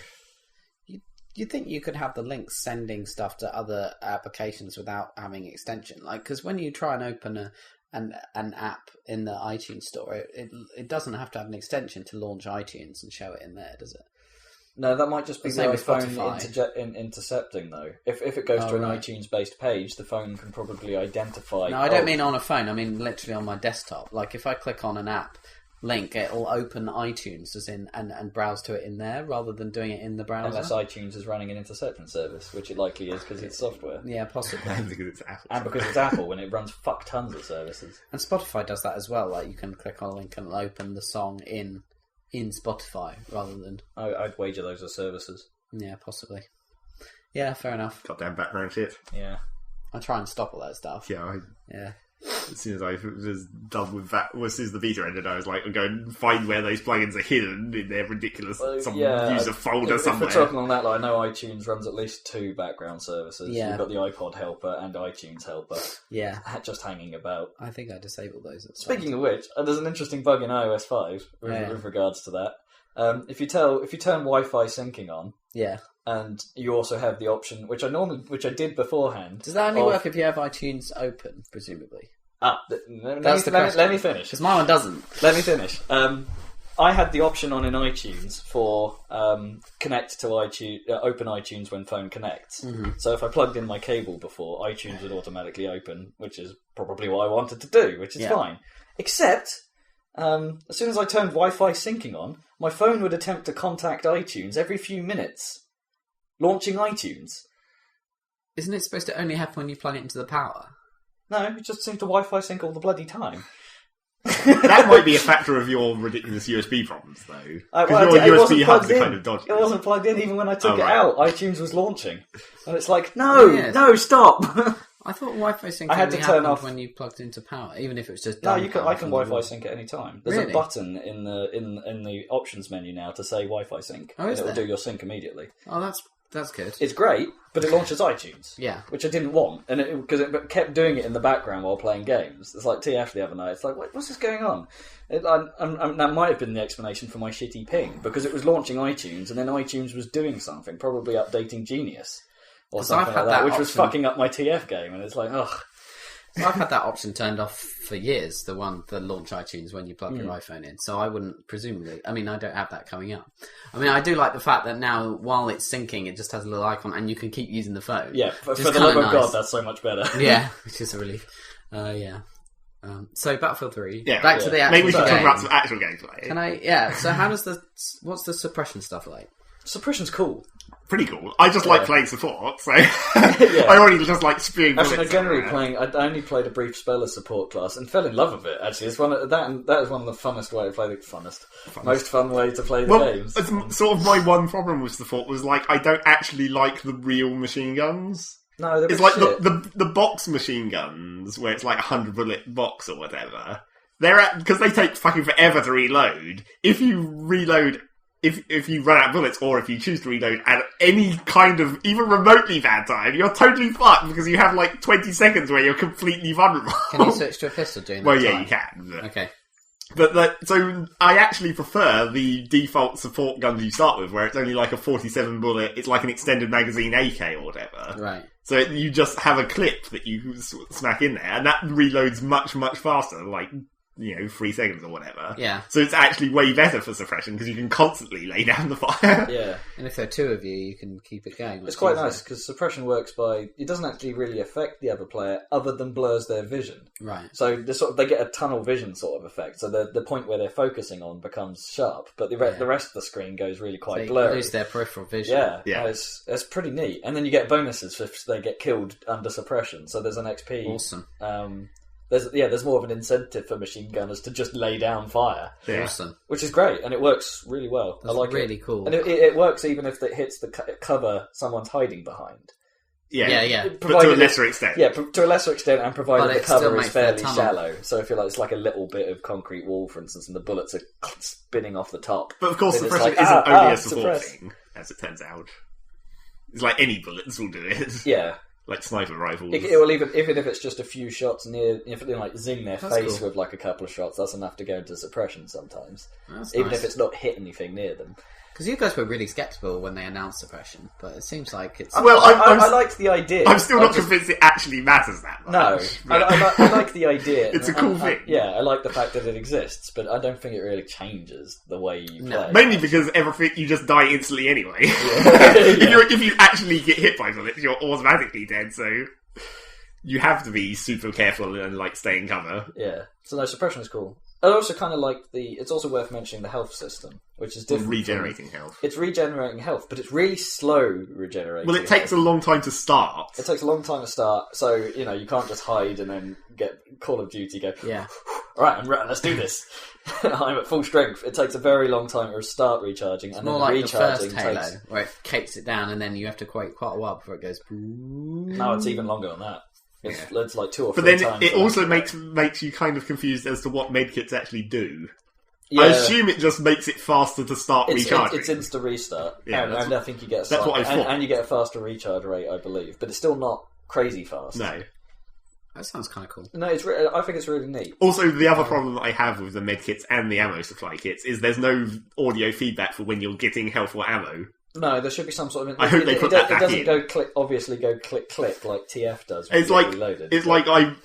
You'd think you could have the links sending stuff to other applications without having extension. Because when you try and open an app in the iTunes store, it doesn't have to have an extension to launch iTunes and show it in there, does it? No, that might just be the phone intercepting, though. If it goes to an iTunes-based page, the phone can probably identify... No, I don't mean on a phone. I mean literally on my desktop. Like, if I click on an app link, it'll open iTunes as in and browse to it in there rather than doing it in the browser. Unless iTunes is running an interception service, which it likely is because it's software. Yeah, possibly. And because it's Apple. And because it's Apple, when it runs fuck tons of services. And Spotify does that as well. Like, you can click on a link and it'll open the song in Spotify rather than... I'd wager those are services. Yeah, possibly. Yeah, fair enough. Goddamn background shit. Yeah. I try and stop all that stuff. Yeah, yeah. As soon as I was done with that, as soon as the beta ended, I was like, I'm going to find where those plugins are hidden in their ridiculous user folder somewhere. If we're talking on that line, I know iTunes runs at least 2 background services. Yeah. You've got the iPod helper and iTunes helper. Yeah. Just hanging about. I think I disabled those. Speaking of which, there's an interesting bug in iOS 5 with regards to that. If you turn Wi-Fi syncing on, yeah, And you also have the option, which I did beforehand. Does that only work if you have iTunes open, presumably? Let me finish. Because my one doesn't. Let me finish. I had the option on in iTunes for connect to iTunes, open iTunes when phone connects. Mm-hmm. So if I plugged in my cable before, iTunes would automatically open, which is probably what I wanted to do, which is fine. Except, as soon as I turned Wi-Fi syncing on, my phone would attempt to contact iTunes every few minutes, launching iTunes. Isn't it supposed to only happen when you plug it into the power? No, it just seemed to Wi-Fi sync all the bloody time. That might be a factor of your ridiculous USB problems, though. Because your USB hubs are kind of dodgy. It wasn't plugged in even when I took it out. iTunes was launching. And it's like, no, stop! I thought Wi-Fi sync I had to turn off when you plugged into power, even if it was just... No, I can Wi-Fi sync at any time. There's a button in the options menu now to say Wi-Fi sync. Oh, is and there? it will do your sync immediately. Oh, that's good. It's great, but it launches iTunes. Yeah. Which I didn't want, and because it kept doing it in the background while playing games. It's like TF the other night. It's like, what's this going on? That might have been the explanation for my shitty ping, because it was launching iTunes, and then iTunes was doing something, probably updating Genius or something like that, which was fucking up my TF game, and it's like, ugh. So I've had that option turned off for years, the launch iTunes when you plug your iPhone in. So I wouldn't, presumably... I mean, I don't have that coming up. I mean, I do like the fact that now, while it's syncing, it just has a little icon and you can keep using the phone. Yeah, for the love of God, that's so much better. Yeah, which is a relief. Yeah. So Battlefield 3. Yeah, back to the actual Maybe we should talk about some actual gameplay. Yeah, so how does what's the suppression stuff like? Suppression's cool. Pretty cool. I just like playing support, so I already just like spewing bullets. Actually, I only played a brief spell as support class and fell in love with it. Actually, it's that is one of the funnest way to play the most fun way to play the games. It's sort of my one problem with support was like I don't actually like the real machine guns. No, it's like the box machine guns where it's like 100 bullet box or whatever. Because they take fucking forever to reload. If you reload. If you run out of bullets, or if you choose to reload at any kind of, even remotely bad time, you're totally fucked because you have like 20 seconds where you're completely vulnerable. Can you switch to a pistol during that Well, time? yeah, you can. But, okay. So I actually prefer the default support guns you start with, where it's only like a 47 bullet, it's like an extended magazine AK or whatever. Right. So you just have a clip that you smack in there, and that reloads much, much faster, like... 3 seconds or whatever. Yeah. So it's actually way better for suppression because you can constantly lay down the fire. Yeah. And if there are two of you, you can keep it going. It's quite nice because suppression works by... It doesn't actually really affect the other player other than blurs their vision. Right. So they get a tunnel vision sort of effect. So the point where they're focusing on becomes sharp, but the rest of the screen goes really quite blurry. They lose their peripheral vision. Yeah. It's pretty neat. And then you get bonuses if they get killed under suppression. So there's an XP... Awesome. There's more of an incentive for machine gunners to just lay down fire. Yeah. Awesome. Which is great, and it works really well. That's I like really it. Cool. And it works even if it hits the cover someone's hiding behind. Yeah. But to a lesser extent. Yeah, to a lesser extent, and provided the cover is fairly shallow. So if it's like a little bit of concrete wall, for instance, and the bullets are spinning off the top. But of course, suppression isn't only a support thing, as it turns out. It's like any bullets will do it. Yeah. Like sniper rifles. It will even if it's just a few shots near, if they like zing their face with like a couple of shots, that's enough to go into suppression sometimes. Even if it's not hit anything near them. Because you guys were really sceptical when they announced suppression, but it seems like it's... Well, I liked the idea. I'm still not convinced it actually matters that much. No, I like the idea. It's a cool thing. I like the fact that it exists, but I don't think it really changes the way you play. Mainly because everything, you just die instantly anyway. If you actually get hit by bullets, you're automatically dead, so... You have to be super careful and stay in cover. Yeah. So no, suppression is cool. I also kind of like it's also worth mentioning the health system, which is different. Regenerating health. It's regenerating health, but it's really slow regenerating. Well, it takes a long time to start. It takes a long time to start, so, you can't just hide and then get Call of Duty, go, yeah. Alright, I'm ready, let's do this. I'm at full strength. It takes a very long time to start recharging. It's and more then like recharging the first Halo, where it kicks it down and then you have to wait quite a while before it goes... No, it's even longer than that. It's like 2 or 3 times. But then it also makes you kind of confused as to what medkits actually do. Yeah. I assume it just makes it faster to start recharging. It's insta restart. Yeah, and I think you get that's what I thought. And you get a faster recharge rate, I believe. But it's still not crazy fast. No. That sounds kind of cool. No, I think it's really neat. Also, the other problem that I have with the medkits and the ammo supply kits is there's no audio feedback for when you're getting health or ammo. No, there should be some sort of... I hope they put that back in. It doesn't obviously go click like TF does. It's like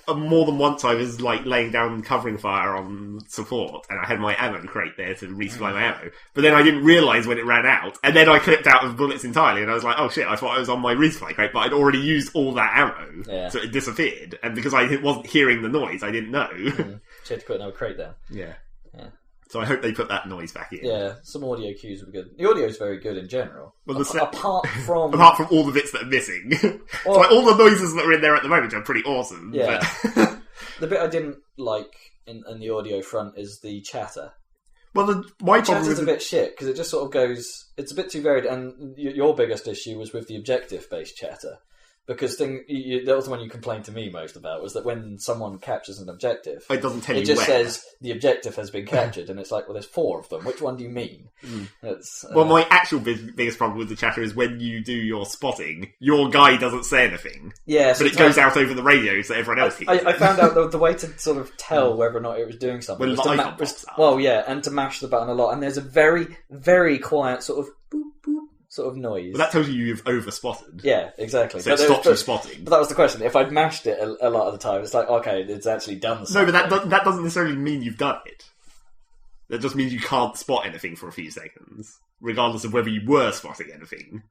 more than once I was like laying down covering fire on support, and I had my ammo crate there to resupply my ammo. But then I didn't realise when it ran out, and then I clipped out of bullets entirely, and I was like, oh shit, I thought I was on my resupply crate, but I'd already used all that ammo, so it disappeared. And because I wasn't hearing the noise, I didn't know. So you had to put another crate down. Yeah. So I hope they put that noise back in. Yeah, some audio cues would be good. The audio is very good in general. Well, apart from all the bits that are missing. So like, all the noises that are in there at the moment are pretty awesome. Yeah. But... the bit I didn't like in the audio front is the chatter. Well, my problem chatter's a bit shit, because it just sort of goes... It's a bit too varied, and your biggest issue was with the objective-based chatter. Because that was the one you complained to me most about, was that when someone captures an objective... It doesn't tell you It just where. says, the objective has been captured, and it's like, well, there's 4 of them. Which one do you mean? Well, my actual biggest problem with the chatter is when you do your spotting, your guy doesn't say anything. Yeah, so but it goes out over the radio so everyone else hears I found out the way to sort of tell whether or not it was doing something was to and to mash the button a lot. And there's a very, very quiet sort of boop, boop, sort of noise. But that tells you you've over-spotted. Yeah, exactly. So it stops you spotting. But that was the question. If I'd mashed it a lot of the time, it's like, okay, it's actually done something. No, but that doesn't necessarily mean you've done it. That just means you can't spot anything for a few seconds, regardless of whether you were spotting anything.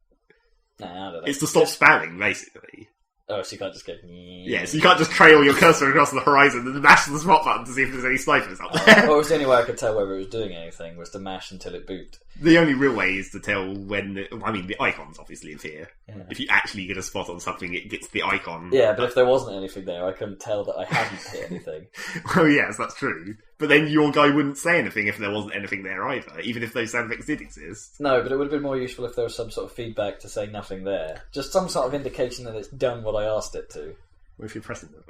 Nah, I don't know. It's to stop spamming, basically. Oh, so you can't just go... Yeah, so you can't just trail your cursor across the horizon and mash the spot button to see if there's any snipers up there. Well, it was the only way I could tell whether it was doing anything, was to mash until it booped. The only real way is to tell when... the icons obviously appear. Yeah. If you actually get a spot on something, it gets the icon. Yeah, but if there wasn't anything there, I couldn't tell that I hadn't hit anything. Well, yes, that's true. But then your guy wouldn't say anything if there wasn't anything there either, even if those sound effects did exist. No, but it would have been more useful if there was some sort of feedback to say nothing there. Just some sort of indication that it's done what I asked it to. Well, if you're pressing them...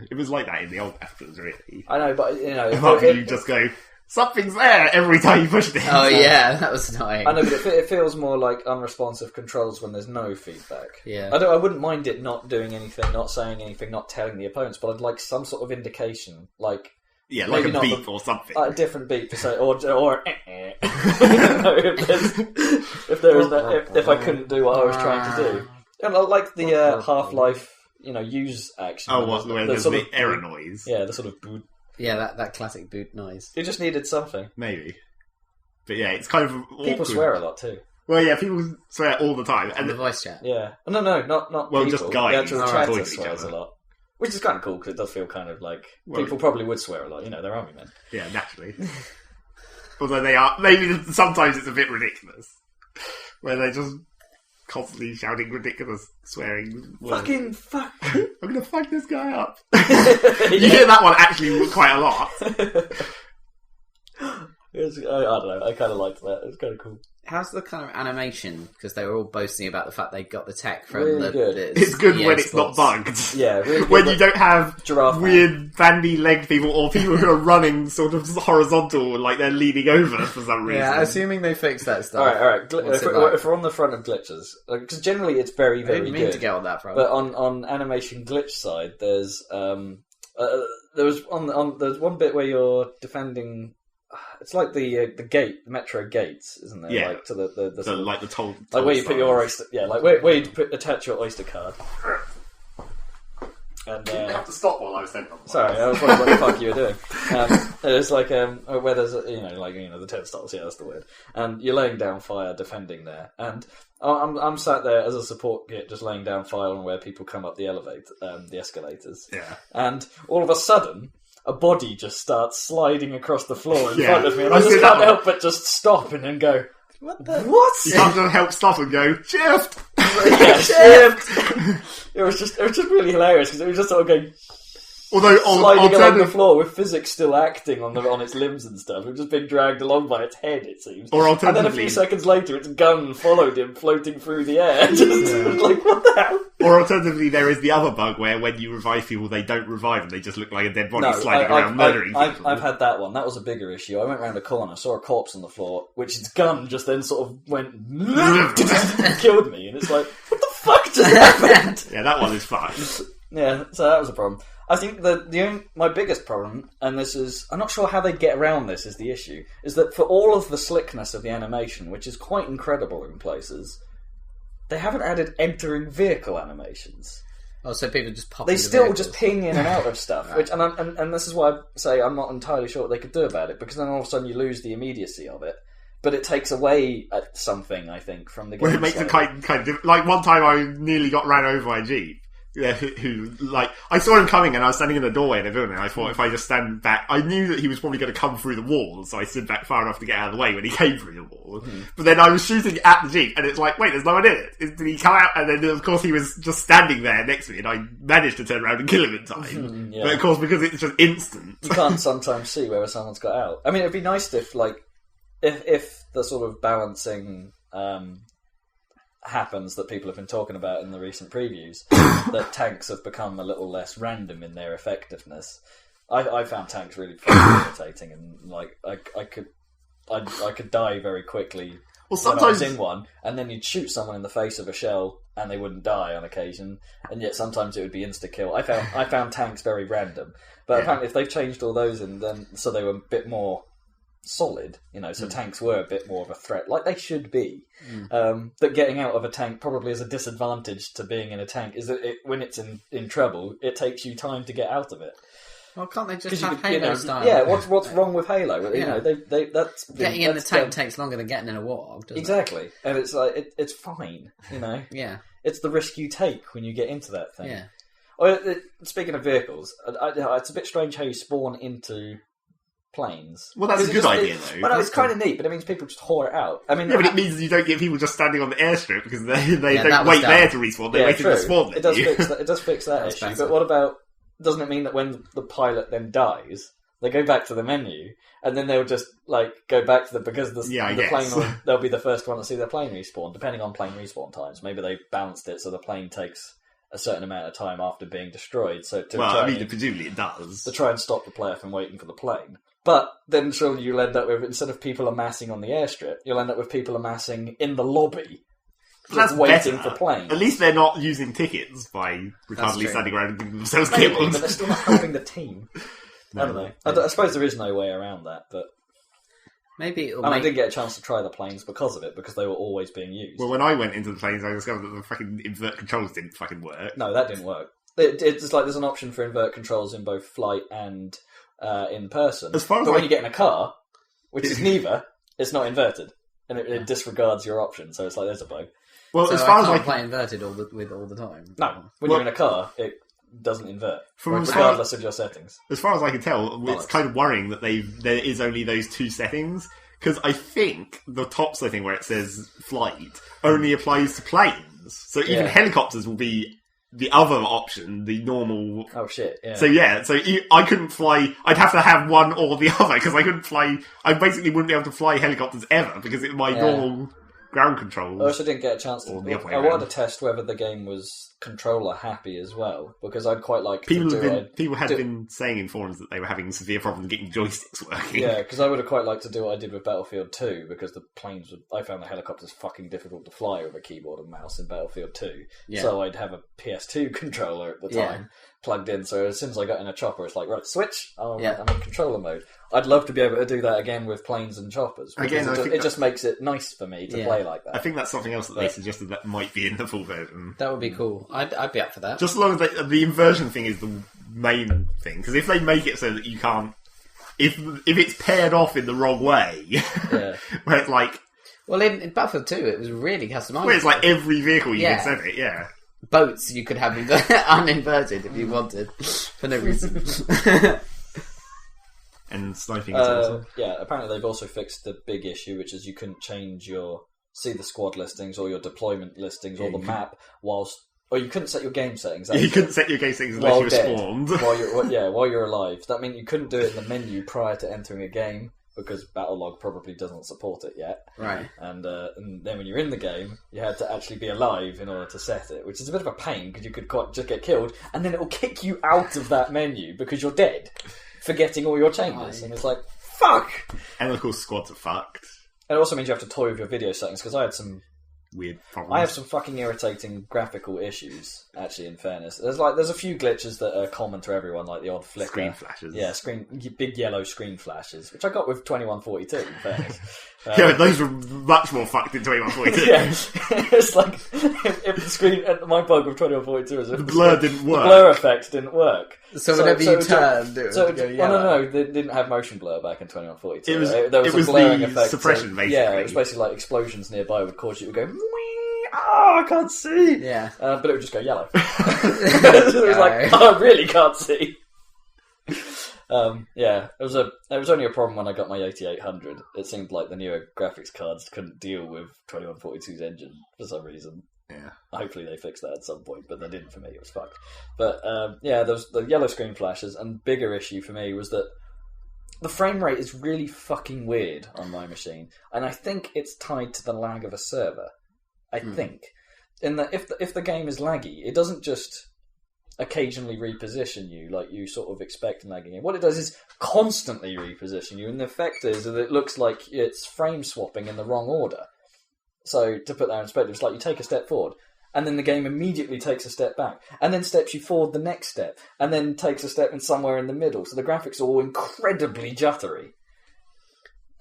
it was like that in the old Apples, really. I know, but, you know... you just go... Something's there every time you pushed it. Oh yeah, that was annoying. I know, but it feels more like unresponsive controls when there's no feedback. Yeah, I wouldn't mind it not doing anything, not saying anything, not telling the opponents, but I'd like some sort of indication, like like a beep or something, a different beep to say, or if I couldn't do what I was trying to do, and I like the Half-Life, use action. Oh, the error noise. Yeah, the sort of boot. Yeah, that classic boot noise. It just needed something. Maybe. But yeah, it's kind of awkward. People swear a lot too. Well, yeah, people swear all the time. And the voice chat. Yeah. No, not well, people. Just guys. The actual chatter swears a lot. Which is kind of cool, because it does feel kind of like... people probably would swear a lot, they're army men. Yeah, naturally. Although they are... Maybe sometimes it's a bit ridiculous. Where they're just... constantly shouting ridiculous swearing words. Fucking fuck! I'm gonna fuck this guy up. You hear that one actually quite a lot. I don't know. I kind of liked that. It was kind of cool. How's the kind of animation? Because they were all boasting about the fact they got the tech from really good. It's good when it's not bugged. Yeah, really good. When you don't have weird bandy-legged people or people who are running sort of horizontal, like they're leaning over for some reason. Yeah, assuming they fixed that stuff. All right. If we're on the front of glitches, because generally it's very, very good. I didn't mean to get on that front. But on animation glitch side, there's there's one bit where you're defending. It's like the gate, the metro gates, isn't there? Yeah. Like to the so like the toll like where you put your oyster. Yeah, like where you attach your oyster card. And you didn't have to stop while I was saying that. Sorry, I was wondering what the fuck you were doing. It's like where there's the turnstiles. Yeah, that's the word. And you're laying down fire, defending there, and I'm sat there as a support kit, just laying down fire on where people come up the the escalators. Yeah. And all of a sudden, a body just starts sliding across the floor in front of me, and I just can't help but just stop and then go, What? You can't just help stop and go, shift! Yeah, shift! It was just really hilarious, because it was just sort of going... sliding along the floor with physics still acting on its limbs and stuff. It was just being dragged along by its head, it seems. And then a few seconds later, its gun followed him, floating through the air. Like, what the hell? Or alternatively, there is the other bug where when you revive people, they don't revive and they just look like a dead body sliding around murdering people. I've had that one. That was a bigger issue. I went round a corner, saw a corpse on the floor, which its gun just then sort of went... and killed me. And it's like, what the fuck just happened? Yeah, that one is fun. Yeah, so that was a problem. I think my biggest problem, and this is, I'm not sure how they get around this, is the issue, is that for all of the slickness of the animation, which is quite incredible in places, they haven't added entering vehicle animations. Oh, so people just pop. They into still vehicles. just ping in and out of stuff, Right. which and this is why I say I'm not entirely sure what they could do about it, because then all of a sudden you lose the immediacy of it. But it takes away something, I think, from the game. Well, it makes it kind of like one time I nearly got ran over by a Jeep. Yeah, who like I saw him coming and I was standing in the doorway in a building and I thought if I just stand back, I knew that he was probably going to come through the wall, so I stood back far enough to get out of the way when he came through the wall. But then I was shooting at the Jeep and it's like, wait, there's no one in it. Did he come out? And then of course he was just standing there next to me and I managed to turn around and kill him in time. Yeah. But of course, because it's just instant, You can't sometimes see whether someone's got out. I mean, it'd be nice if if the sort of balancing happens that people have been talking about in the recent previews, that tanks have become a little less random in their effectiveness. I found tanks really irritating, and like I could die very quickly. well, When I was sometimes in one, and then you'd shoot someone in the face of a shell, and they wouldn't die on occasion, and yet sometimes it would be insta kill. I found tanks very random, but apparently if they've changed all those and then so they were a bit more solid, so tanks were a bit more of a threat, like they should be. That getting out of a tank probably is a disadvantage to being in a tank, is that when it's in trouble, it takes you time to get out of it. Well, can't they just have Halo style? Yeah, what's wrong with Halo? That's getting in the tank takes longer than getting in a warthog, doesn't exactly, and it's like it's fine, Yeah. It's the risk you take when you get into that thing. Yeah. Speaking of vehicles, it's a bit strange how you spawn into planes. well, that's a good idea though. Well, no, it's kind of neat, but it means people just whore it out. I mean, Yeah, but it means you don't get people just standing on the airstrip because they that don't was wait dumb. there to respawn. They wait true. to spawn. It does fix that. It does fix that That's issue. better. But what about? Doesn't it mean that when the pilot then dies, they go back to the menu and then they'll just go back to because the plane they'll be the first one to see their plane respawn, depending on plane respawn times. Maybe they balanced it so the plane takes a certain amount of time after being destroyed. So presumably it does. to try and stop the player from waiting for the plane. But then surely you'll end up with, instead of people amassing on the airstrip, you'll end up with people amassing in the lobby. That's waiting better. for planes. At least they're not using tickets by retardedly true. standing around and giving themselves Maybe, killed. but they're still not helping the team. I don't know. I suppose there is no way around that, but Maybe it'll I didn't get a chance to try the planes because of it, because they were always being used. Well, when I went into the planes, I discovered that the fucking invert controls didn't fucking work. No, that didn't work. It's like there's an option for invert controls in both flight and in person. As far as but when you get in a car, which is neither, it's not inverted. And it disregards your option, so it's like there's a bug. Well, So as far as I I can't play inverted all the time. No, when you're in a car, it doesn't invert, From as regardless of your settings. as far as I can tell, it's kind of worrying that there is only those two settings. Because I think the top setting where it says flight only applies to planes. So even helicopters will be the other option, the normal. Oh shit! Yeah. So I couldn't fly. I'd have to have one or the other because I couldn't fly. I basically wouldn't be able to fly helicopters ever because it's my normal ground controls. I also didn't get a chance to. Or the other way I wanted around. to test whether the game was controller happy as well, because I'd quite like People to had been saying in forums that they were having severe problems getting joysticks working. Yeah, because I would have quite liked to do what I did with Battlefield 2, because the planes I found the helicopters fucking difficult to fly with a keyboard and mouse in Battlefield 2. Yeah. So I'd have a PS2 controller at the time plugged in, so as soon as I got in a chopper, it's like, right, switch, I'm in controller mode. I'd love to be able to do that again with planes and choppers, because it just makes it nice for me to play like that. I think that's something else that they suggested that might be in the full version. That would be cool. I'd be up for that. Just as long as the inversion thing is the main thing, because if they make it so that you can't, if it's paired off in the wrong way, where it's like, well, in Battlefield 2, it was really customizable. where it's like every vehicle you can set it, boats you could have uninverted if you wanted for no reason. and sniping is awesome. Yeah, apparently they've also fixed the big issue, which is you couldn't change the squad listings or your deployment listings or the map or you couldn't set your game settings. You couldn't set your game settings unless you were spawned. while you're alive. That means you couldn't do it in the menu prior to entering a game, because Battlelog probably doesn't support it yet. Right. And then when you're in the game, you had to actually be alive in order to set it, which is a bit of a pain, because you could just get killed, and then it will kick you out of that menu because you're dead, forgetting all your changes. And it's like, fuck! And of course, squads are fucked. And it also means you have to toy with your video settings, because I had some weird problems. I have some fucking irritating graphical issues, actually, in fairness. There's a few glitches that are common to everyone, like the odd flicker. Screen flashes. Yeah, big yellow screen flashes, which I got with 2142, in fairness. Yeah, those were much more fucked in 2142. Yeah, it's like, if the screen... My bug with 2142 is... The blur didn't work. The blur effect didn't work. So whenever you turned, it would go yellow. No, they didn't have motion blur back in 2142. It was a blurring the effect. suppression, basically. Yeah, it was basically like explosions nearby would cause you to go, I can't see. Yeah. But it would just go yellow. It was like, I really can't see. Yeah, it was only a problem when I got my 8800. It seemed like the newer graphics cards couldn't deal with 2142's engine for some reason. Yeah. Hopefully they fixed that at some point, but they didn't for me. It was fucked. But yeah, there was the yellow screen flashes, and bigger issue for me was that the frame rate is really fucking weird on my machine, and I think it's tied to the lag of a server. I think, in that if the game is laggy, it doesn't just occasionally reposition you like you sort of expect in lagging. What it does is constantly reposition you, and the effect is that it looks like it's frame swapping in the wrong order. So, to put that in perspective, it's like you take a step forward, and then the game immediately takes a step back, and then steps you forward the next step, and then takes a step in somewhere in the middle. So the graphics are all incredibly juddery.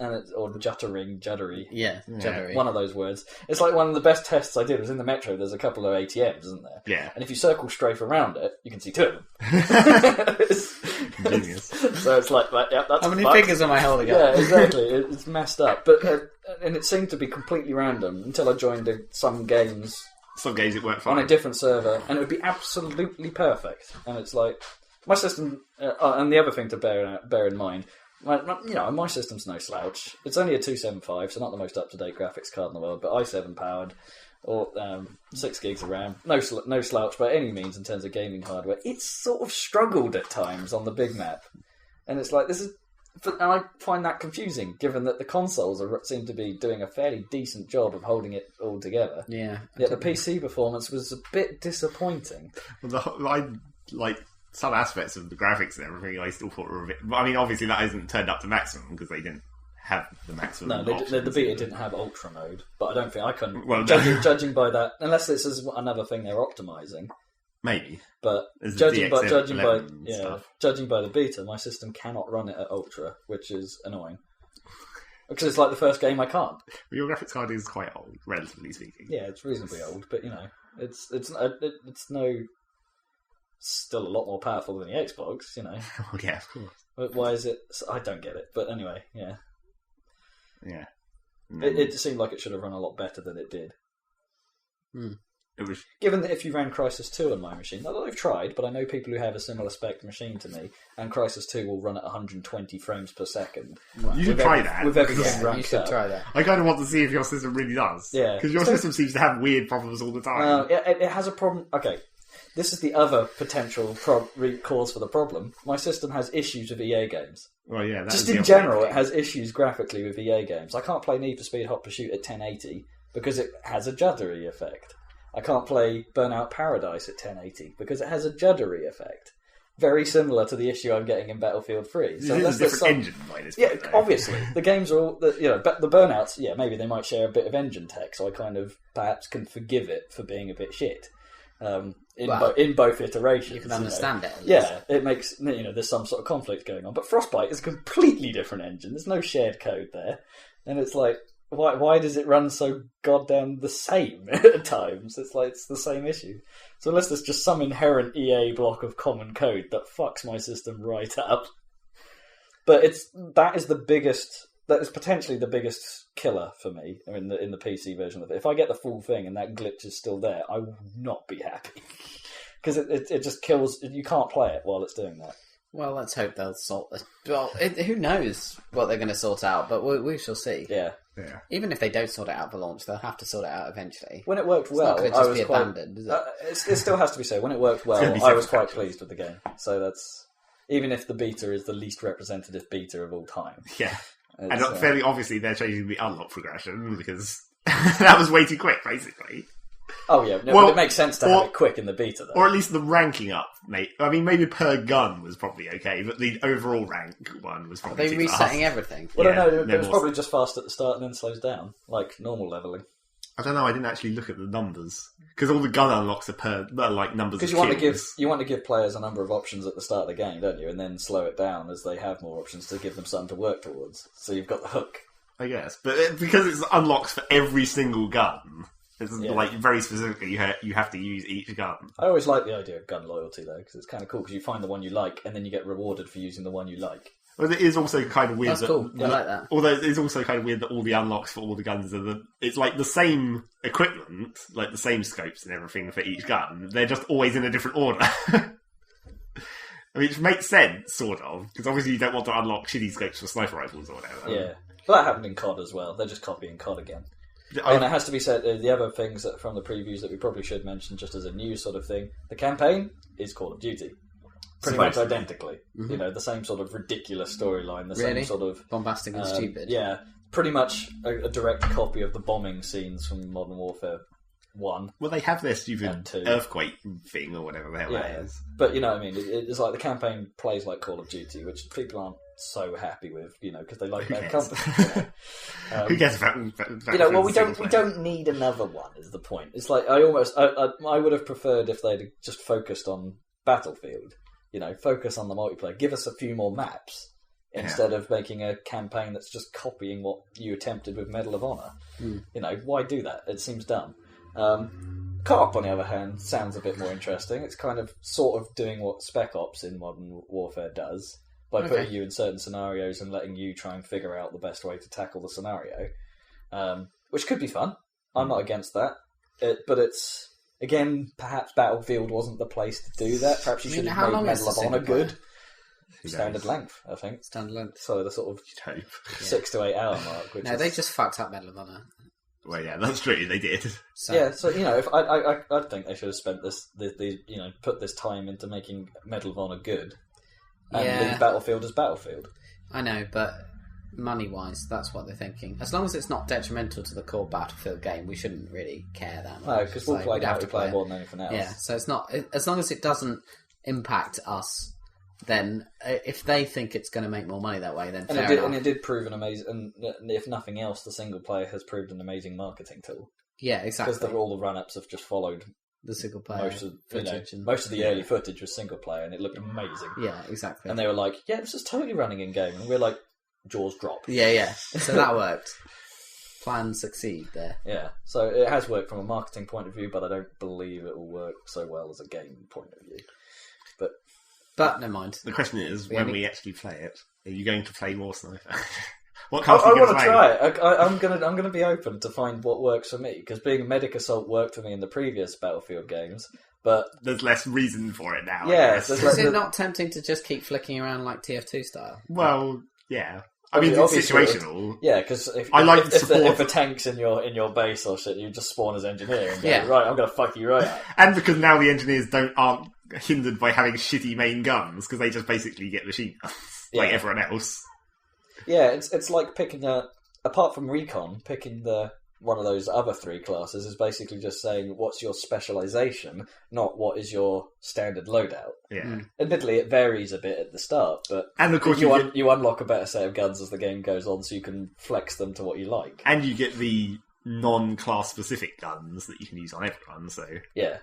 Or juddery. Yeah, juddery. One of those words. It's like one of the best tests I did was in the Metro. There's a couple of ATMs, isn't there? Yeah. And if you circle strafe around it, you can see two of them. Genius. So it's like, yeah, that's how many fucked. fingers am I holding up? Yeah, exactly. It's messed up. But and it seemed to be completely random until I joined some games. Some games it worked fine. On a different server, and it would be absolutely perfect. And it's like, my system, and the other thing to bear in mind, my system's no slouch. It's only a 275, so not the most up-to-date graphics card in the world, but i7 powered, or 6 gigs of RAM. No slouch by any means in terms of gaming hardware. It's sort of struggled at times on the big map, and it's like and I find that confusing, given that the consoles seem to be doing a fairly decent job of holding it all together. Yeah. Yet the PC performance was a bit disappointing. Well, some aspects of the graphics and everything I still thought were a bit... I mean, obviously that isn't turned up to maximum because they didn't have the maximum. No, the beta didn't have ultra mode, but I don't think I couldn't. Well, judging by that, unless this is another thing they're optimizing. Maybe, but judging by the beta, my system cannot run it at ultra, which is annoying. Because it's like the first game I can't. Your graphics card is quite old, relatively speaking. Yeah, it's reasonably old, but it's still a lot more powerful than the Xbox, Oh, yeah, of course. But why is it... I don't get it. But anyway, yeah. Yeah. It seemed like it should have run a lot better than it did. It was... Given that if you ran Crysis 2 on my machine, not that I've tried, but I know people who have a similar spec machine to me, and Crysis 2 will run at 120 frames per second. You should try that. With everything ranked you should up. Try that. I kind of want to see if your system really does. Yeah. Because your system seems to have weird problems all the time. It has a problem... Okay. This is the other potential cause for the problem. My system has issues with EA games. Well, yeah. Just in general, it has issues graphically with EA games. I can't play Need for Speed Hot Pursuit at 1080 because it has a juddery effect. I can't play Burnout Paradise at 1080 because it has a juddery effect. Very similar to the issue I'm getting in Battlefield 3. So it's a different engine by this point, though. Obviously. The games are all... the Burnouts, maybe they might share a bit of engine tech, so I kind of perhaps can forgive it for being a bit shit. In both iterations. You can understand it. Yeah, it makes... there's some sort of conflict going on. But Frostbite is a completely different engine. There's no shared code there. And it's like... Why does it run so goddamn the same at times? It's like it's the same issue. So unless there's just some inherent EA block of common code that fucks my system right up. But that is potentially the biggest killer for me in the PC version of it. If I get the full thing and that glitch is still there, I will not be happy. Because it just kills... You can't play it while it's doing that. Well, let's hope they'll sort this. Well, who knows what they're going to sort out, but we shall see. Yeah. Even if they don't sort it out for launch, they'll have to sort it out eventually. When it worked well, it's not going to just be abandoned, is it? It still has to be said. When it worked well, I was quite pleased with the game. So that's... Even if the beta is the least representative beta of all time. Yeah. And fairly obviously they're changing the unlock progression because that was way too quick, basically. Oh yeah, but it makes sense to have it quick in the beta, though. Or at least the ranking up, mate. I mean, maybe per gun was probably okay, but the overall rank one was probably Are they resetting everything? Well, no, it was probably just fast at the start and then slows down, like normal leveling. I don't know. I didn't actually look at the numbers because all the gun unlocks are like numbers. Because you want to give players a number of options at the start of the game, don't you? And then slow it down as they have more options to give them something to work towards. So you've got the hook. I guess, but because it's unlocks for every single gun, it's like very specifically you have to use each gun. I always like the idea of gun loyalty though, because it's kind of cool because you find the one you like and then you get rewarded for using the one you like. Well, it is also kind of weird. That's cool. I like that. Although it's also kind of weird that all the unlocks for all the guns it's like the same equipment, like the same scopes and everything for each gun. They're just always in a different order. I mean, it makes sense, sort of, because obviously you don't want to unlock shitty scopes for sniper rifles or whatever. Yeah, but that happened in COD as well. They're just copying COD again. And it has to be said, the other things from the previews that we probably should mention, just as a news sort of thing, the campaign is Call of Duty. Pretty much identically. Mm-hmm. You know, the same sort of ridiculous storyline, same sort of... bombastic and stupid. Yeah, pretty much a direct copy of the bombing scenes from Modern Warfare 1. Well, they have their stupid earthquake thing or whatever the hell that is. But, you know what I mean, it's like the campaign plays like Call of Duty, which people aren't so happy with, you know, because they like their company. You know? Who cares about you know, well, we don't need another one, is the point. It's like, I would have preferred if they'd just focused on Battlefield. You know, focus on the multiplayer. Give us a few more maps instead of making a campaign that's just copying what you attempted with Medal of Honor. You know, why do that? It seems dumb. Co-op, on the other hand, sounds a bit more interesting. It's kind of sort of doing what Spec Ops in Modern Warfare does by putting you in certain scenarios and letting you try and figure out the best way to tackle the scenario, which could be fun. I'm not against that, but it's... Again, perhaps Battlefield wasn't the place to do that. Perhaps you should have made Medal of Honor good. Standard length, I think. Standard length. So the sort of 6 to 8 hour mark. Which they just fucked up Medal of Honor. Well, yeah, that's true. They did. So you know, if I think they should have spent put this time into making Medal of Honor good, and leave Battlefield as Battlefield. I know, but money-wise, that's what they're thinking. As long as it's not detrimental to the core Battlefield game, we shouldn't really care that much. No, because we'll play multiplayer more than anything else. Yeah, so it's not... As long as it doesn't impact us, then if they think it's going to make more money that way, then fair enough. And it did prove an amazing... And if nothing else, the single player has proved an amazing marketing tool. Yeah, exactly. Because all the run-ups have just followed... The single player footage. Most of the early footage was single player, and it looked amazing. Yeah, exactly. And they were like, yeah, this is totally running in-game. And we're like... Jaws drop. Yeah. So that worked. Plans succeed there. Yeah. So it has worked from a marketing point of view, but I don't believe it will work so well as a game point of view. But never mind. The question is, when we actually play it, are you going to play more Sniper? What class I want to try it. I'm gonna be open to find what works for me, because being a medic assault worked for me in the previous Battlefield games. But there's less reason for it now. Yeah. Is it not tempting to just keep flicking around like TF2 style? Well, yeah. I mean, it's situational. Yeah, because if the tank's in your base or shit, you just spawn as engineer and go, right, I'm going to fuck you right out. And because now the engineers aren't hindered by having shitty main guns, because they just basically get machine guns, like everyone else. Yeah, it's like picking apart from recon, picking one of those other 3 classes is basically just saying what's your specialization, not what is your standard loadout. Yeah. Admittedly, it varies a bit at the start, but of course you unlock a better set of guns as the game goes on, so you can flex them to what you like. And you get the non-class specific guns that you can use on everyone. So yeah.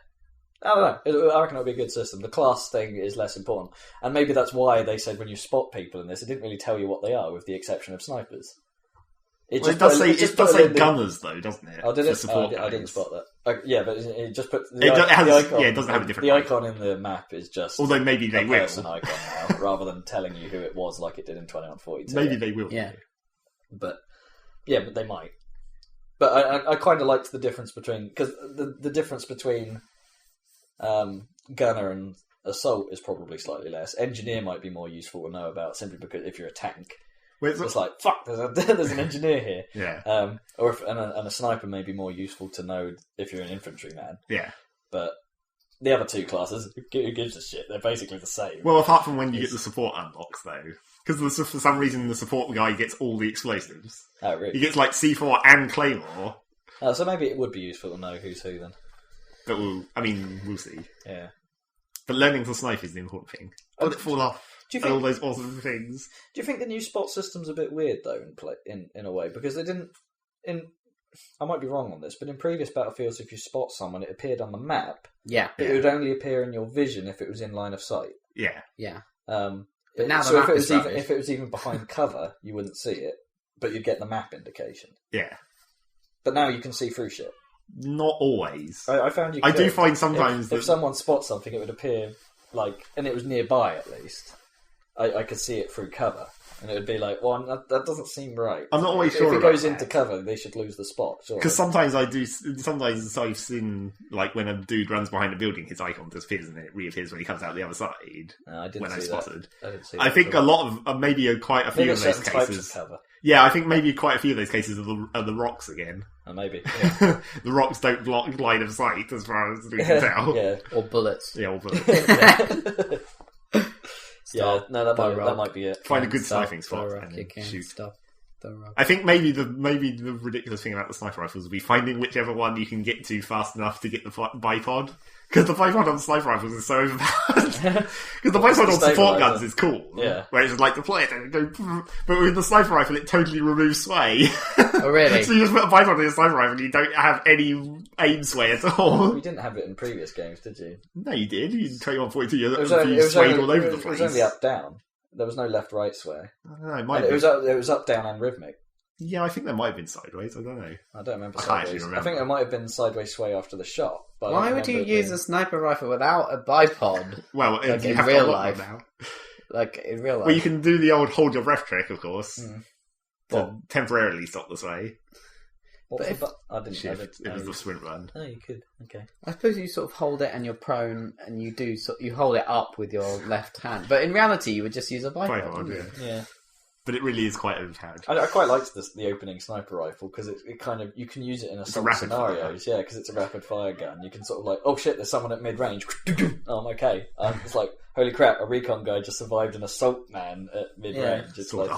I don't know. I reckon it'll be a good system. The class thing is less important, and maybe that's why they said when you spot people in this, it didn't really tell you what they are, with the exception of snipers. It does say gunners, though, doesn't it? Oh, did it? I didn't spot that. Yeah, but it just put the icon. Yeah, it doesn't have a different. The icon in the map is just. Although maybe they will. Person icon now, rather than telling you who it was like it did in 2142. Maybe they will. Yeah, but they might. But I kind of liked the difference between, because the difference between gunner and assault is probably slightly less. Engineer might be more useful to know about, simply because if you're a tank. It's like, fuck, there's an engineer here. Yeah. And a sniper may be more useful to know if you're an infantryman. Yeah. But the other 2 classes, who gives a shit? They're basically the same. Well, apart from when you get the support unlocks, though. Because for some reason the support guy gets all the explosives. Oh, really? He gets like C4 and Claymore. Oh, so maybe it would be useful to know who's who then. But we'll see. Yeah. But learning to snipe is the important thing. Let it fall off. Do you think, all those awesome things. Do you think the new spot system's a bit weird though in a way, because they didn't I might be wrong on this, but in previous Battlefields, if you spot someone, it appeared on the map. Yeah. It would only appear in your vision if it was in line of sight. Yeah. Yeah. But now so if it was even behind cover, you wouldn't see it, but you'd get the map indication. Yeah. But now you can see through shit. Not always. I found you. I do find sometimes if someone spots something, it would appear and it was nearby at least. I could see it through cover, and it would be like, well, that doesn't seem right. I'm not always sure. If it goes into cover, they should lose the spot. Because sometimes Sometimes I've seen when a dude runs behind a building, his icon disappears and then it reappears when he comes out the other side. No, I didn't when I spotted. I didn't see I think a lot of maybe quite a few of those cases. Yeah, I think maybe quite a few of those cases are the rocks again. Maybe. Yeah. The rocks don't block line of sight as far as we can tell. Yeah. Or bullets. Yeah, or bullets. Yeah, no, that might be it. Find a good sniping spot and shoot. I think maybe the ridiculous thing about the sniper rifles will be finding whichever one you can get to fast enough to get the bipod. Because the bipod on sniper rifles is so overpowered. Because the bipod on support guns is cool. Yeah. Where it's just like deploy it and go. But with the sniper rifle, it totally removes sway. Oh, really? So you just put a bipod on your sniper rifle and you don't have any aim sway at all. You didn't have it in previous games, did you? No, you did. You 2142, you swayed all over the place. It was only up-down. There was no left-right sway. I don't know. It was up-down and rhythmic. Yeah, I think there might have been sideways. I don't know. I don't remember. I can't actually remember. I think there might have been sideways sway after the shot. But why would you use a sniper rifle without a bipod? Well, like you in have real to life now. Like in real life. Well, you can do the old hold your breath trick, of course, to temporarily stop the sway. I didn't. Shift. It was the sprint run. Oh, you could. Okay. I suppose you sort of hold it and you're prone, and you hold it up with your left hand. But in reality, you would just use a bipod. Yeah. But it really is quite overpowered. I quite liked the opening sniper rifle because it kind of you can use it in assault scenarios. Yeah, because it's a rapid fire gun. You can sort of like, oh shit, there's someone at mid range. Oh, I'm okay. It's like, holy crap, a recon guy just survived an assault man at mid range. Yeah, it's like.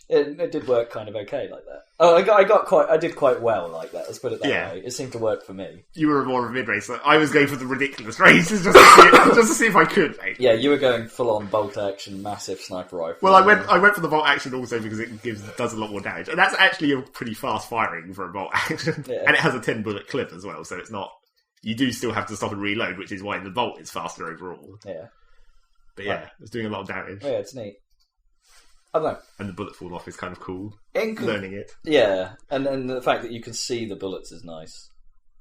It did work kind of okay like that. Oh, I did quite well like that. Let's put it that way. It seemed to work for me. You were more of a mid-race. So I was going for the ridiculous races just to see if I could, mate. Yeah, you were going full-on bolt action, massive sniper rifle. Well, I went for the bolt action also because it does a lot more damage, and that's actually a pretty fast firing for a bolt action, and it has a 10-bullet clip as well. So it's not. You do still have to stop and reload, which is why the bolt is faster overall. Yeah, but yeah, it's doing a lot of damage. Yeah, it's neat. I don't know. And the bullet fall off is kind of cool. Learning it. Yeah, and the fact that you can see the bullets is nice.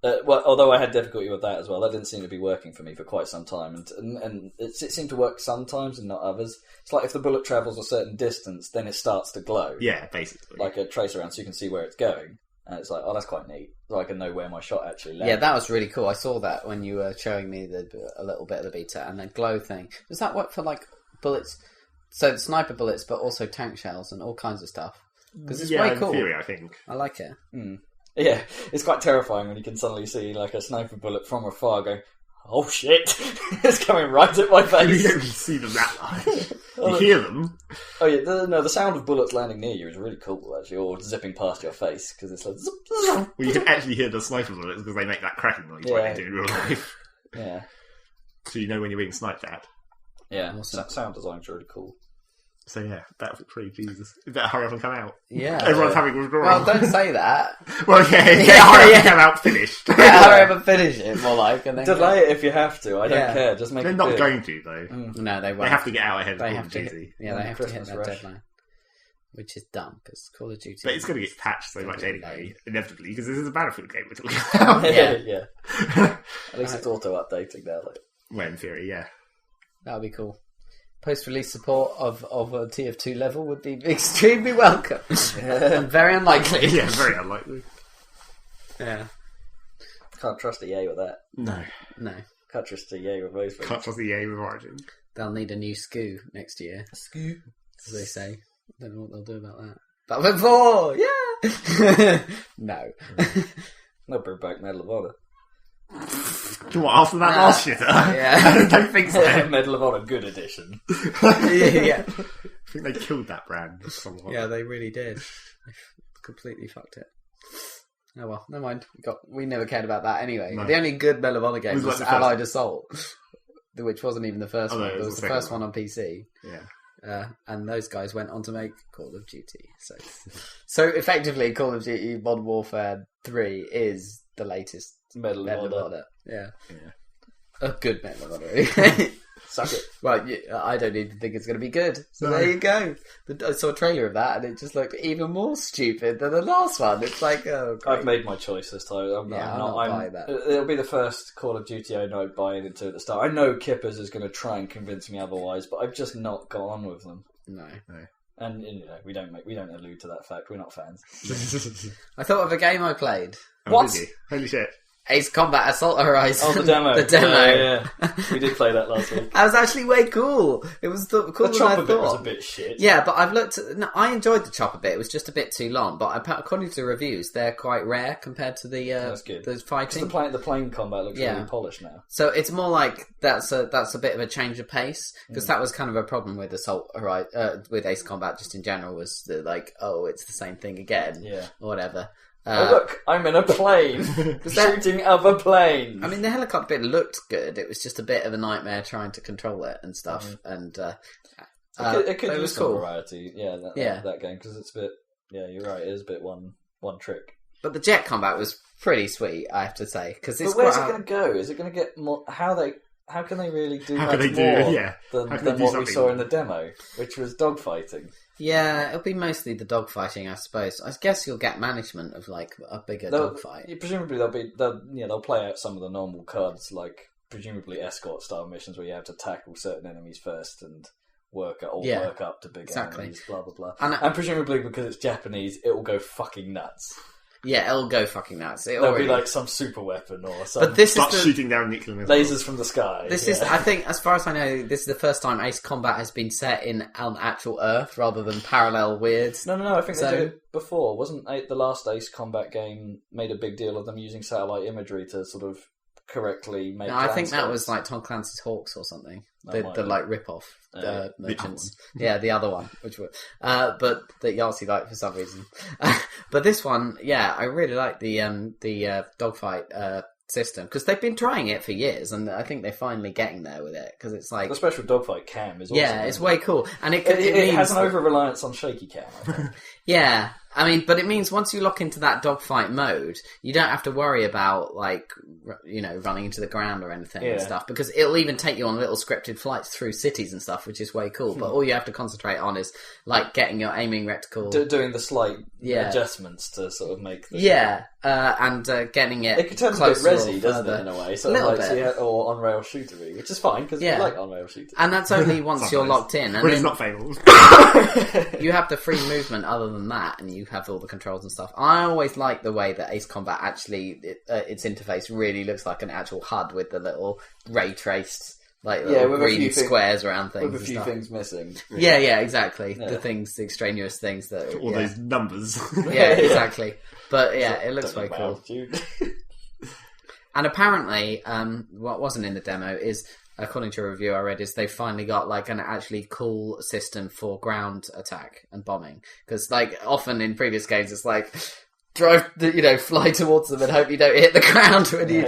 Well, although I had difficulty with that as well, that didn't seem to be working for me for quite some time, and it seemed to work sometimes and not others. It's like if the bullet travels a certain distance, then it starts to glow. Yeah, basically. Like a tracer round, so you can see where it's going. And it's like, oh, that's quite neat. So I can know where my shot actually landed. Yeah, that was really cool. I saw that when you were showing me a little bit of the beta, and the glow thing. Does that work for like bullets? So sniper bullets, but also tank shells and all kinds of stuff. Because it's way cool. In theory, I think. I like it. Mm. Yeah, it's quite terrifying when you can suddenly see like a sniper bullet from afar going, oh shit, it's coming right at my face. You don't really see them that much. You hear them. Oh yeah, the sound of bullets landing near you is really cool actually, or zipping past your face, because it's like... Zip, well, you can actually hear the sniper bullets because they make that cracking noise like they do in real life. Yeah. So you know when you're being sniped at. Yeah, awesome. Sound design's really cool. So yeah, Battlefield 3, Jesus. You better hurry up and come out. Yeah. Everyone's having withdrawal. Well, don't say that. Well, hurry up and come out finished. Hurry up and finish it, more like. And then delay it if you have to, I don't care, just make They're it not good. going to, though. No, they won't. They have to get out ahead of Call of Duty. Duty. They have to hit Christmas that rush. deadline. Which is dumb, because Call of Duty... But it's going to get patched so much anyway, inevitably, because this is a Battlefield game we're talking about. Yeah. At least it's auto-updating now. Like. Well, in theory, yeah. That would be cool. Post-release support of a TF2 level would be extremely welcome. And very unlikely. Yeah, very unlikely. Yeah. Can't trust EA with that. No. Can't trust EA with those things. Can't trust EA with Origin. They'll need a new SKU next year. SKU? As they say. I don't know what they'll do about that. Battlefield 4! Yeah! No. They'll bring back Medal of Honor. What, after that last shitter? Yeah. I don't think so. Medal of Honor Good Edition. Yeah. I think they killed that brand somewhat. Yeah, they really did. They completely fucked it. Oh well, never mind. We never cared about that anyway. No. The only good Medal of Honor game was Allied Assault, which wasn't even the first one. It was the first one on PC. Yeah. And those guys went on to make Call of Duty. So effectively, Call of Duty Modern Warfare 3 is the latest Medal of Honor. Yeah. A good Medal of Honor. Suck it. Well, I don't even think it's going to be good. So there you go. I saw a trailer of that, and it just looked even more stupid than the last one. It's like, oh, great. I've made my choice this time. I'm not buying that. It'll be the first Call of Duty I know buying into at the start. I know Kippers is going to try and convince me otherwise, but I've just not got on with them. No. And we don't allude to that fact. We're not fans. I thought of a game I played. What? Holy shit. Ace Combat Assault Horizon. Oh, the demo. The demo. Yeah. We did play that last week. That was actually way cool. It was cooler than I thought. The chopper bit was a bit shit. Yeah, but I've looked at... No, I enjoyed the chopper bit. It was just a bit too long. But according to the reviews, they're quite rare compared to the fighting. The plane combat looks really polished now. So it's more like that's a bit of a change of pace. Because that was kind of a problem with Assault Horizon, with Ace Combat just in general, was it's the same thing again. Yeah. Or whatever. Look, I'm in a plane, shooting other planes. I mean, the helicopter bit looked good. It was just a bit of a nightmare trying to control it and stuff. And it could use some cool variety. That game, because it's a bit. Yeah, you're right. It is a bit one trick. But the jet combat was pretty sweet, I have to say. But where's it going to go? Is it going to get more? How can they really do much more than what we saw in the demo, which was dogfighting? Yeah, it'll be mostly the dogfighting, I suppose. I guess you'll get management of like a bigger dogfight. Presumably they'll play out some of the normal cards, like presumably escort style missions where you have to tackle certain enemies first and work up to big enemies, blah blah blah. And presumably because it's Japanese, it will go fucking nuts. Yeah, it'll go fucking nuts. There'll be like some super weapon or something. But this is shooting down nuclear missiles. Lasers from the sky. This is, I think, as far as I know, this is the first time Ace Combat has been set in on actual Earth rather than parallel weirds. No. I think they did it before. Wasn't the last Ace Combat game made a big deal of them using satellite imagery to sort of correctly make? No, I think that was like Tom Clancy's Hawks or something. The like rip-off merchants. Yeah, the other one, which were, but that Yahtzee liked for some reason. But this one, I really like the dogfight system because they've been trying it for years, and I think they're finally getting there with it because it's like the special dogfight cam is awesome. Yeah, it's way cool, and it has an over reliance on shaky cam. I think. Yeah, I mean, but it means once you lock into that dogfight mode, you don't have to worry about running into the ground or anything and stuff, because it'll even take you on little scripted flights through cities and stuff, which is way cool. But all you have to concentrate on is like getting your aiming reticle, doing the slight adjustments to sort of make and getting it. It could turn a bit resi, doesn't it, in a way? So or on-rail shootery, which is fine because we like on-rail shooters. And that's only once you're locked in. And it's not Fable. You have the free movement other than that, and you have all the controls and stuff. I always like the way that Ace Combat actually, its interface really looks like an actual HUD with the little ray traced, like little green squares around things. With a few things missing. Really. Yeah, exactly. Yeah. The extraneous things that all those numbers. Yeah, exactly. But it looks very cool. And apparently, what wasn't in the demo is, according to a review I read, is they've finally got like an actually cool system for ground attack and bombing. Because like often in previous games, it's like fly towards them and hope you don't hit the ground when you.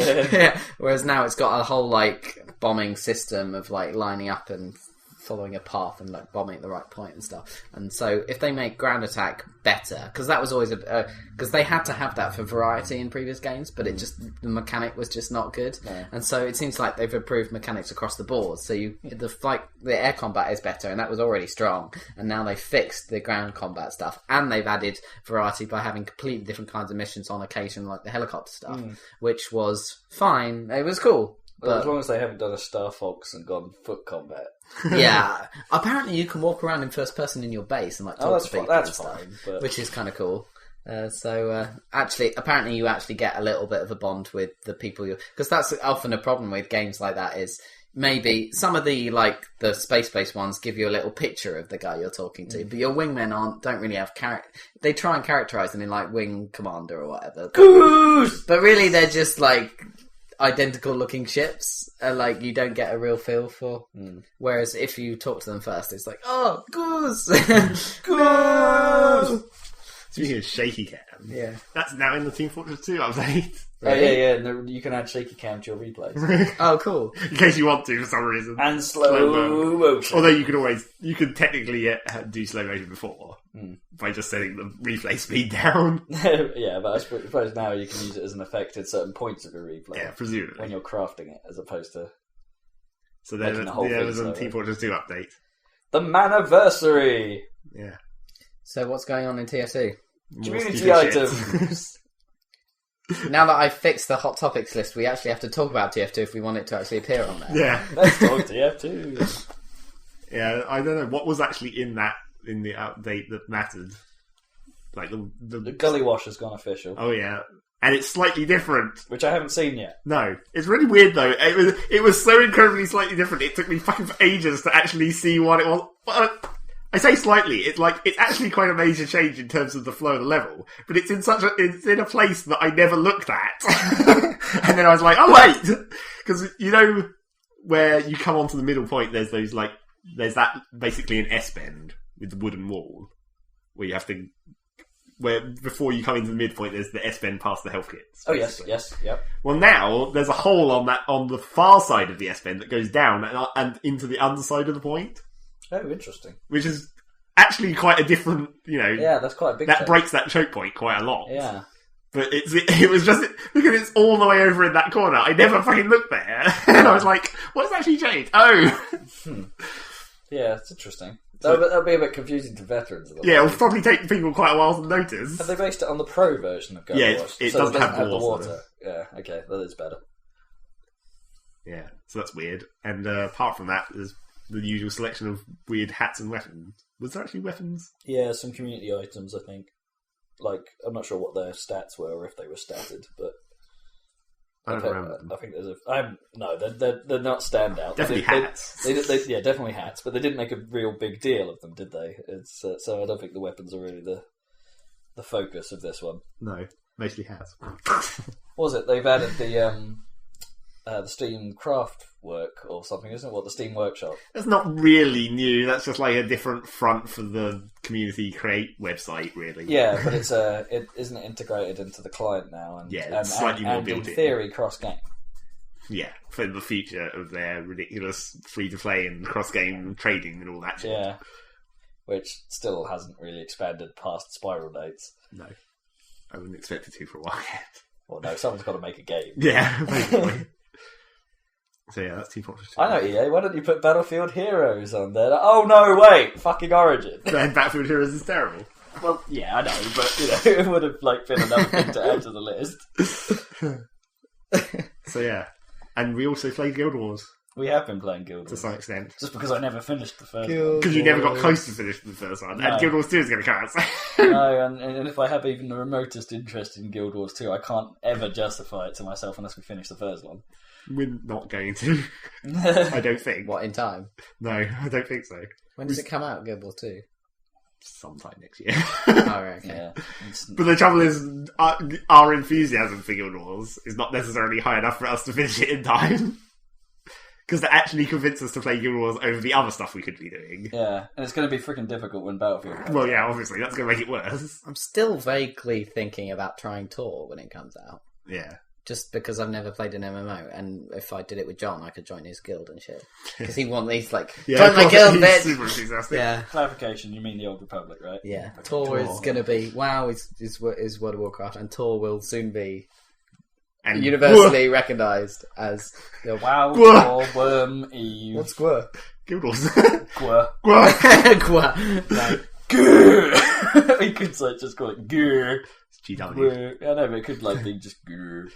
Whereas now it's got a whole like bombing system of like lining up and following a path and like bombing at the right point and stuff. And so if they make ground attack better, because that was always because they had to have that for variety in previous games, but the mechanic was just not good. And so it seems like they've improved mechanics across the board. So the air combat is better, and that was already strong, and now they fixed the ground combat stuff, and they've added variety by having completely different kinds of missions on occasion, like the helicopter stuff, which was fine. It was cool. But as long as they haven't done a Star Fox and gone foot combat. Yeah. Apparently you can walk around in first person in your base and like talk to people. That's fine. But... Which is kind of cool. Actually, apparently you actually get a little bit of a bond with the people you... Because that's often a problem with games like that is... Maybe some of the the space-based ones give you a little picture of the guy you're talking to, but your wingmen don't really have character. They try and characterize them in like Wing Commander or whatever. But really they're just like... identical looking ships, like you don't get a real feel for. Whereas if you talk to them first, it's like, oh, goose, goose. Speaking of shaky cam, that's now in the Team Fortress 2 update. Oh, yeah. No, you can add shaky cam to your replays. Oh, cool. In case you want to, for some reason. And slow motion. Although you could technically do slow motion before by just setting the replay speed down. Yeah, but I suppose now you can use it as an effect at certain points of your replay. Yeah, presumably. When you're crafting it, as opposed to... So there was a Team Fortress 2 update. The Maniversary! Yeah. So what's going on in TF2? Community items! Now that I've fixed the Hot Topics list, we actually have to talk about TF2 if we want it to actually appear on there. Yeah. Let's talk TF2. Yeah, I don't know. What was actually in the update that mattered? Like the Gully Wash has gone official. Oh, yeah. And it's slightly different. Which I haven't seen yet. No. It's really weird, though. It was so incredibly slightly different. It took me fucking ages to actually see what it was. I say slightly. It's actually quite a major change in terms of the flow of the level. But it's in a place that I never looked at. And then I was like, oh, wait! Because, you know, where you come onto the middle point, there's that basically an S-bend with the wooden wall. Where you have to... Where before you come into the midpoint, there's the S-bend past the health kits. Basically. Oh yes, yep. Well, now there's a hole on the far side of the S-bend that goes down and into the underside of the point. Oh, interesting. Which is actually quite a different, Yeah, that's quite a big. That breaks that choke point quite a lot. Yeah. But it was just because it's all the way over in that corner. I never fucking looked there, and I was like, "What's actually changed?" Oh. Yeah, it's interesting. That'll be a bit confusing to veterans. Yeah, it'll probably take people quite a while to notice. Have they based it on the pro version of Gully Wash? It doesn't have the water. Yeah, okay, that is better. Yeah, so that's weird. And apart from that, there's the usual selection of weird hats and weapons. Was there actually weapons? Yeah, some community items, I think. Like, I'm not sure what their stats were or if they were statted, but... I don't remember them. I think there's no, they're not standout. Definitely hats. Yeah, definitely hats, but they didn't make a real big deal of them, did they? It's so I don't think the weapons are really the focus of this one. No, mostly hats. Was it? They've added the Steam Craft work or something, isn't it? What, the Steam Workshop? That's not really new. That's just like a different front for the Community Create website, really. Yeah, but it isn't integrated into the client now, and it's slightly more built in theory cross-game. Yeah, for the future of their ridiculous free-to-play and cross-game trading and all that shit. Yeah, which still hasn't really expanded past Spiral dates. No, I wouldn't expect it to for a while yet. Well, no, someone's got to make a game. Yeah, basically. So yeah, that's Team Fortress 2. I know, EA. Why don't you put Battlefield Heroes on there? Oh no, wait! Fucking Origin. Then Battlefield Heroes is terrible. Well, yeah, I know, but it would have been another thing to add to the list. So yeah, and we also played Guild Wars. We have been playing Guild Wars to some extent, just because I never finished the first one. Because you never got close to finishing the first one, and Guild Wars 2 is going to come out. No, and if I have even the remotest interest in Guild Wars 2, I can't ever justify it to myself unless we finish the first one. We're not going to. I don't think. What, in time? No, I don't think so. When does it come out, Guild Wars 2? Sometime next year. Oh, right, okay. Yeah. But the trouble is, our enthusiasm for Guild Wars is not necessarily high enough for us to finish it in time. Because they actually convince us to play Guild Wars over the other stuff we could be doing. Yeah, and it's going to be freaking difficult when Battlefield comes Well, yeah, obviously, that's going to make it worse. I'm still vaguely thinking about trying Tor when it comes out. Yeah. Just because I've never played an MMO, and if I did it with John, I could join his guild and shit. Because he wants these, like, join my guild, bitch! Super enthusiastic. Yeah. Clarification, you mean the Old Republic, right? Yeah. Tor is going to be, WoW is World of Warcraft, and Tor will soon be universally recognised as the WoW, Tor, Worm, Eve. What's Gwr? Guild Wars. Gwr. Gwr. Like, Grr. You could just call it Grr. GW. Grr. I know, but it could be just Grr.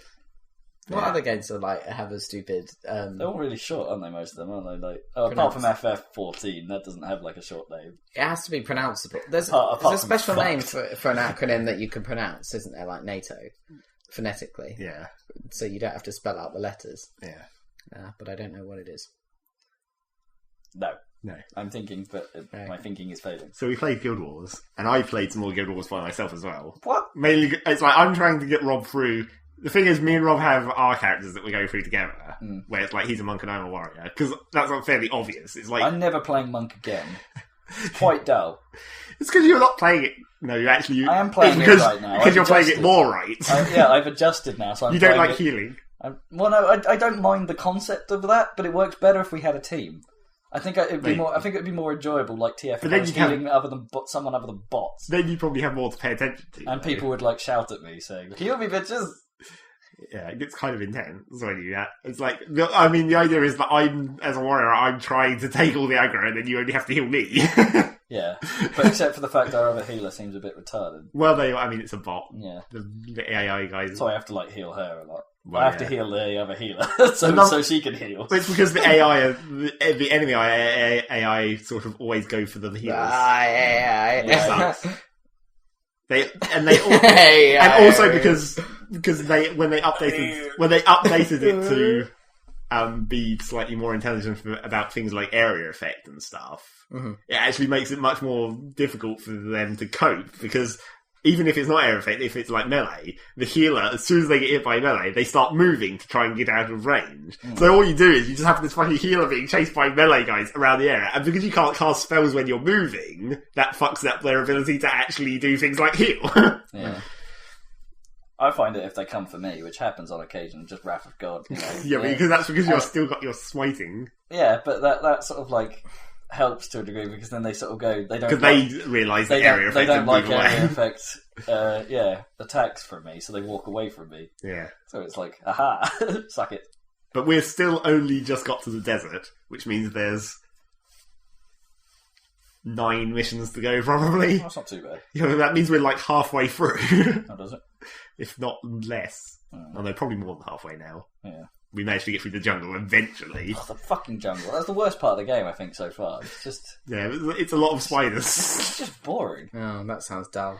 What other games are have a stupid? They're all really short, aren't they? Most of them, aren't they? Apart from FF14, that doesn't have a short name. It has to be pronounceable. There's a special name for an acronym that you can pronounce, isn't there? Like NATO, phonetically. Yeah. So you don't have to spell out the letters. Yeah. But I don't know what it is. No, I'm thinking, but my thinking is failing. So we played Guild Wars, and I played some more Guild Wars by myself as well. What? Mainly, it's like I'm trying to get Rob through. The thing is, me and Rob have our characters that we go through together, where it's like he's a monk and I'm a warrior, because that's fairly obvious. It's like I'm never playing monk again. It's quite dull. It's because you're not playing it. No, you actually. I am playing it right now. Because you're playing it more right. I've adjusted now. So you don't like healing. Well, no, I don't mind the concept of that, but it works better if we had a team. I think it'd be more. I think it'd be more enjoyable, like TF, if I was healing someone other than bots. Then you probably have more to pay attention to. And people would like shout at me saying, "Heal me, bitches!" Yeah, it gets kind of intense when you do that. It's like, I mean, the idea is that as a warrior, I'm trying to take all the aggro, and then you only have to heal me. Yeah, but except for the fact our other healer seems a bit retarded. Well, it's a bot. Yeah, the AI guys. So I have to like heal her a lot. Well, I have to heal the other healer, so she can heal. It's because the AI, the enemy AI, sort of always go for the healers. And also because when they updated it to be slightly more intelligent about things like area effect and stuff, it actually makes it much more difficult for them to cope, because even if it's not area effect, if it's like melee, the healer, as soon as they get hit by melee, they start moving to try and get out of range. So all you do is you just have this fucking healer being chased by melee guys around the area, and because you can't cast spells when you're moving, that fucks up their ability to actually do things like heal. Yeah. I find it if they come for me, which happens on occasion, just wrath of God. Yeah, because that's because you've still got your smiting. Yeah, but that sort of like helps to a degree, because then they sort of go, they don't, because they realise the area effect. They don't like area effect attacks from me, so they walk away from me. Yeah. So it's like, aha, suck it. But we're still only just got to the desert, which means there's 9 missions to go, probably. That's not too bad. Yeah, that means we're like halfway through. How does it? If not less. Oh no, probably more than halfway now. Yeah. We managed to get through the jungle eventually. Oh, the fucking jungle. That's the worst part of the game, I think, so far. It's just... Yeah, it's a lot of spiders. It's just boring. Oh, that sounds dull.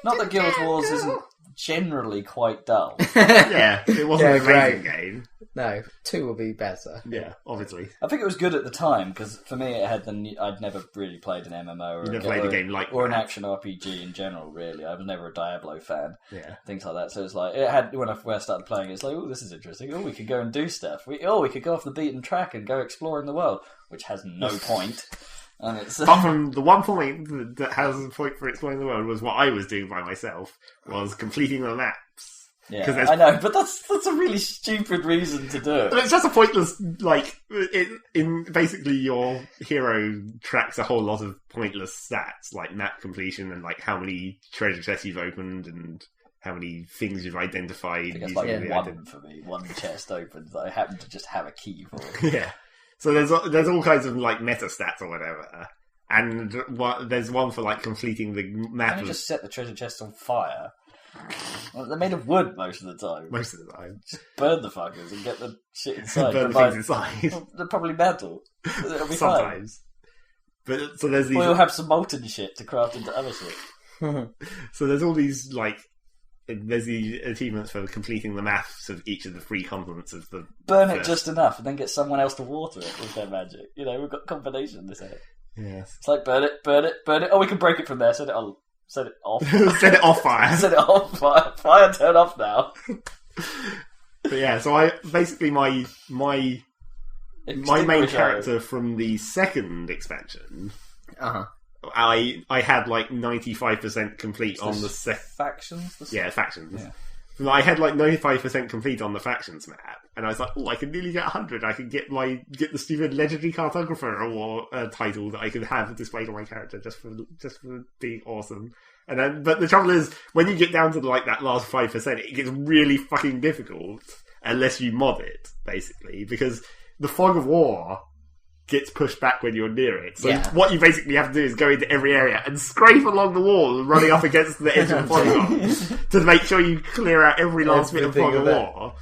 Not that Guild Wars isn't generally quite dull. Yeah, it wasn't an amazing game. No, 2 will be better. Yeah, obviously. I think it was good at the time, because for me it had I'd never really played an MMO or an action RPG in general, really. I was never a Diablo fan. Yeah. Things like that. So it's like, it had, when I started playing, it's like, oh, this is interesting. Oh, we could go and do stuff. We could go off the beaten track and go exploring the world, which has no point. And it's apart from the one point that has a point for exploring the world was what I was doing by myself, was completing the maps. Yeah, I know, but that's a really stupid reason to do it. It's just a pointless, like, in basically your hero tracks a whole lot of pointless stats, like map completion and like how many treasure chests you've opened and how many things you've identified. I think it's like one for me, one chest opened that I happen to just have a key for. Yeah. So there's all kinds of like meta stats or whatever, and there's one for like completing the map. Can you just set the treasure chests on fire? Well, they're made of wood most of the time. Most of the time. Just burn the fuckers and get the shit inside. Burn the things inside. Well, they're probably metal. It'll be sometimes. Fine. But so there's these. Or you'll have some molten shit to craft into other shit. So there's all these like. There's the achievements for completing the maths of each of the 3 continents of the... Burn it just enough and then get someone else to water it with their magic. You know, we've got combination this here. Yes. It's like burn it, burn it, burn it. Oh, we can break it from there. Set it off. Set it off fire. Set it off fire. Fire turn off now. But yeah, so I basically my main character from the second expansion... I had like 95% complete on the factions. Factions. Yeah. I had like 95% complete on the factions map, and I was like, "Oh, I can nearly get 100. I can get the stupid legendary cartographer or title that I could have displayed on my character just for being awesome." And then, but the trouble is, when you get down to like that last 5%, it gets really fucking difficult unless you mod it, basically, because the fog of war gets pushed back when you're near it. So what you basically have to do is go into every area and scrape along the wall, running up against the edge of the polygon to make sure you clear out every last bit of fog of war.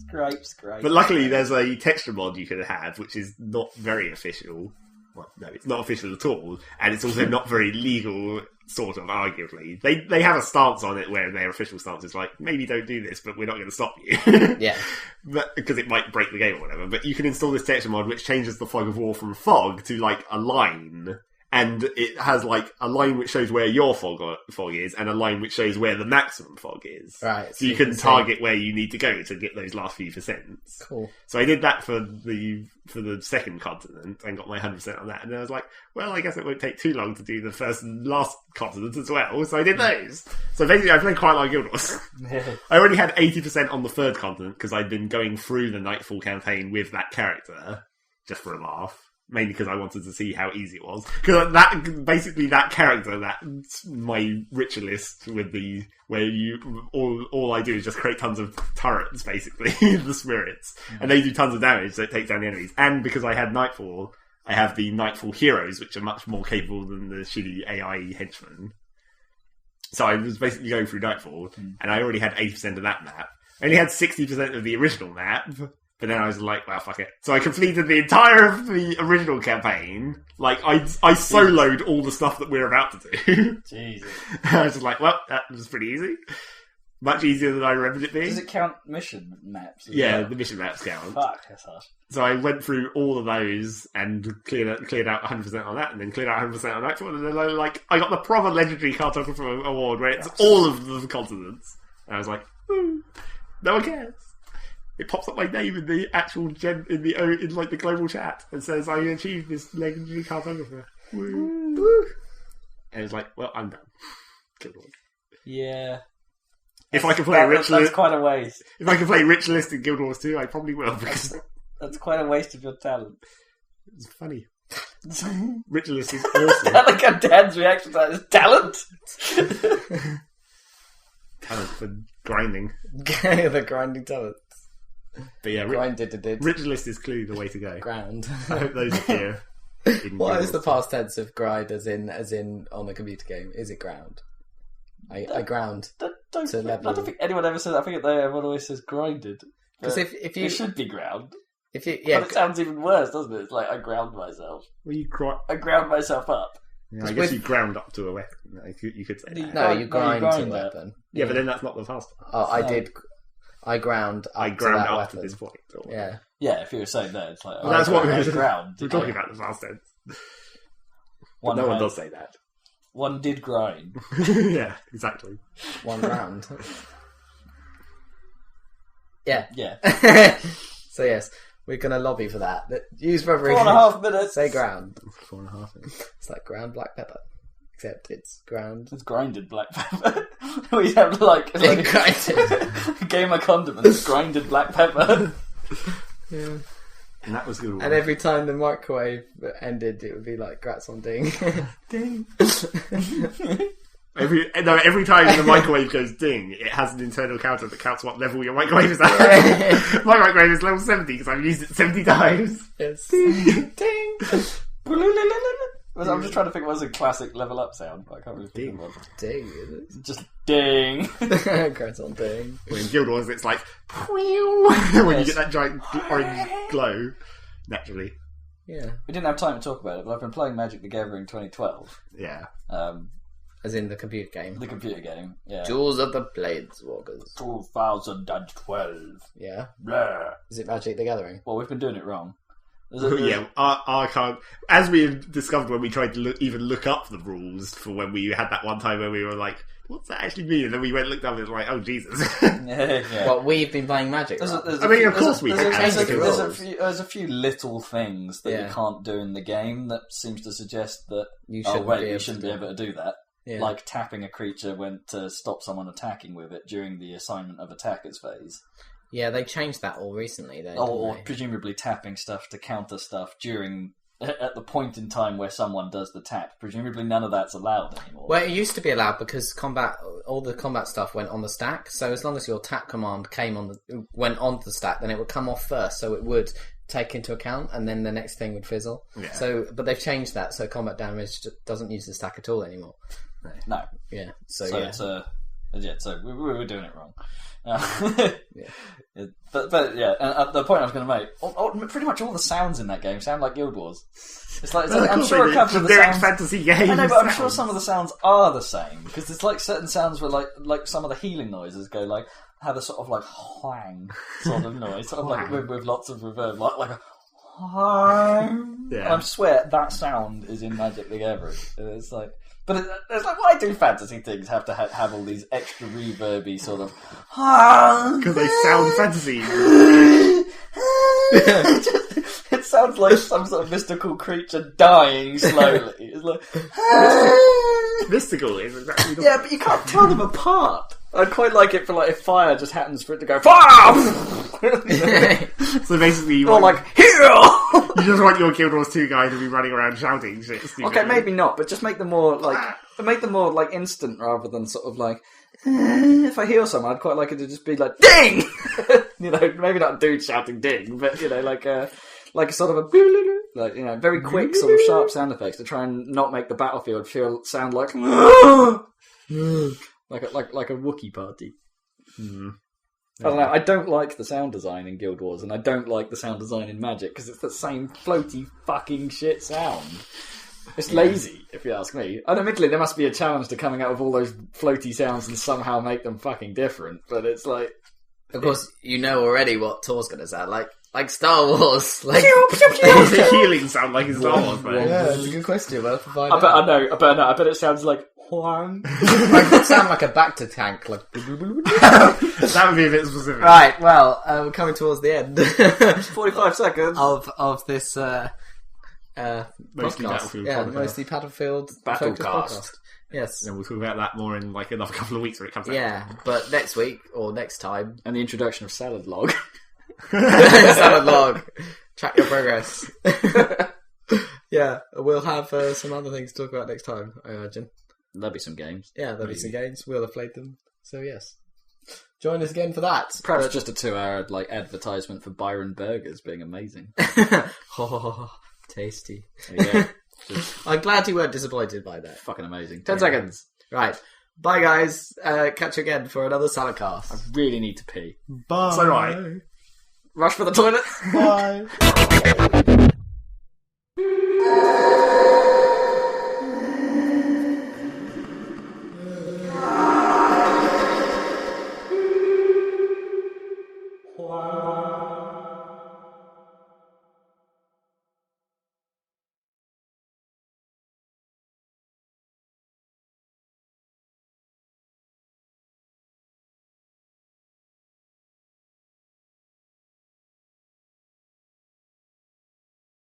Scrape. But luckily there's a texture mod you could have, which is not very official. Well, no, it's not official at all, and it's also not very legal, sort of, arguably. They have a stance on it where their official stance is like, maybe don't do this, but we're not going to stop you. Yeah. But, because it might break the game or whatever. But you can install this texture mod which changes the fog of war from fog to like a line, and it has like a line which shows where your fog is, and a line which shows where the maximum fog is. Right. So you can target where you need to go to get those last few percents. Cool. So I did that for the second continent and got my 100% on that, and then I was like, well, I guess it won't take too long to do the first and last continent as well. So I did those. So basically, I played quite a lot of Guild Wars. I already had 80% on the third continent because I'd been going through the Nightfall campaign with that character just for a laugh. Mainly because I wanted to see how easy it was. Because that character, that's my ritualist with where all I do is just create tons of turrets, basically, the spirits. And they do tons of damage, so it takes down the enemies. And because I had Nightfall, I have the Nightfall heroes, which are much more capable than the shitty AI henchmen. So I was basically going through Nightfall, and I already had 80% of that map. I only had 60% of the original map. But then I was like, well, fuck it. So I completed the entire of the original campaign. Like, I soloed all the stuff that we're about to do. Jesus. I was just like, well, that was pretty easy. Much easier than I remembered it being. Does it count mission maps? Yeah, the mission maps count. Fuck, that's harsh. So I went through all of those and cleared out 100% on that, and then cleared out 100% on Nightfall, and then I got the proper legendary cartographer award where it's all of the continents. And I was like, no one cares. It pops up my name in the actual in like the global chat and says I achieved this legendary cartographer. Woo. And it's like, well, I'm done. Guild Wars. Yeah. If I can play that's quite a waste. If I can play ritualist in Guild Wars 2, I probably will because that's quite a waste of your talent. It's funny. Ritualist is awesome. I like how Dan's reaction to that is talent. Talent for grinding. The grinding talent. But yeah, Ritualist is clearly the way to go. Ground. I hope those appear. What is the past tense of grind as in on a computer game? Is it ground? I ground I don't think anyone ever says that. I think everyone always says grinded. Because if you... It should be ground. But it sounds even worse, doesn't it? It's like I ground myself. Well, I ground myself up. Yeah, I guess you ground up to a weapon. You could say that. No, you grind to a weapon. Yeah, but then that's not the fast one. Oh, I ground up to this point. Yeah. Yeah, if you were saying that, it's like... Well, that's what we're ground. We're talking about the fast tense. But no one does say that. One did grind. Yeah, exactly. One round. Yeah. Yeah. So yes, we're going to lobby for that. Use rubbery... 4.5 minutes. Say ground. 4.5 minutes. It's like ground black pepper. Except it's ground. It's grinded black pepper. We have like grinded. Game of condiments, grinded black pepper. Yeah. And that was good. And every time the microwave ended, it would be like grats on ding. Ding. Every time the microwave goes ding, it has an internal counter that counts what level your microwave is at. My microwave is level 70 because I've used it 70 times. Yes. Ding. Ding. I'm just trying to think what was a classic level up sound, but I can't really think of one. Ding, is it? Just ding. Grats on ding. Well, in Guild Wars, it's like when you get that giant orange glow, naturally. Yeah. We didn't have time to talk about it, but I've been playing Magic the Gathering 2012. Yeah. As in the computer game. The computer game, yeah. Jewels of the Bladeswalkers. 2012. Yeah. Blah. Is it Magic the Gathering? Well, we've been doing it wrong. Yeah, I can't. As we discovered when we tried to look up the rules for when we had that one time where we were like, "What's that actually mean?" And then we went and looked up and it was like, "Oh Jesus!" Yeah. Well, we've been playing Magic. There's a few little things that you can't do in the game that seems to suggest that you shouldn't be able to do that. Yeah. Like tapping a creature to stop someone attacking with it during the assignment of attackers phase. Yeah, they changed that all recently. Or presumably tapping stuff to counter stuff at the point in time where someone does the tap. Presumably none of that's allowed anymore. Well, it used to be allowed because all the combat stuff went on the stack. So as long as your tap command went onto the stack, then it would come off first. So it would take into account, and then the next thing would fizzle. Yeah. But they've changed that, so combat damage doesn't use the stack at all anymore. No. Yeah. So we're doing it wrong. Yeah. But yeah, and the point I was going to make, pretty much all the sounds in that game sound like Guild Wars. It's like I'm sure a couple of the sounds. Fantasy games. I know, but I'm sure some of the sounds are the same because there's like certain sounds where like some of the healing noises go like have a sort of like whang sort of noise, sort of like with lots of reverb, like a I swear that sound is in Magic the Gathering. It's like, but it's like, why do fantasy things have to have all these extra reverby sort of? Because they sound fantasy. It sounds like some sort of mystical creature dying slowly. It's like mystical is exactly the but you can't tell them apart. I'd quite like it for like if fire just happens for it to go fire. So basically, you just want your Guild Wars 2 guy to be running around shouting shit. Okay, maybe not, but just make them more like instant rather than sort of like. If I heal someone, I'd quite like it to just be like ding. Maybe not a dude shouting ding, but like a sort of a like very quick sort of sharp sound effects to try and not make the battlefield sound like like a Wookiee party. I don't know. I don't like the sound design in Guild Wars, and I don't like the sound design in Magic because it's the same floaty fucking shit sound. It's lazy, if you ask me. And admittedly, there must be a challenge to coming out of all those floaty sounds and somehow make them fucking different. But it's like, of course, you know already what Tor's going to sound like Star Wars. Like the healing sound like in Star Wars, man. Yeah, it's a good question. Well, I bet it sounds like. It could sound like a Bacta tank. Like that would be a bit specific. Right. Well, we're coming towards the end. 45 seconds of this. Mostly podcast. Battlefield. Yeah, mostly Battlefield podcast. Yes. And we'll talk about that more in like another couple of weeks when it comes out. Yeah, but next week or next time. And the introduction of Salad Log. Salad Log. Track your progress. Yeah, we'll have some other things to talk about next time, I imagine. There'll be some games. Yeah, there'll be some games. We'll have played them. So yes. Join us again for that. Perhaps just a 2-hour advertisement for Byron Burgers being amazing. Tasty. Yeah. I'm glad you weren't disappointed by that. Fucking amazing. 10 seconds. Right. Bye, guys. Catch you again for another Saladcast. I really need to pee. Bye. So right. Rush for the toilet. Bye.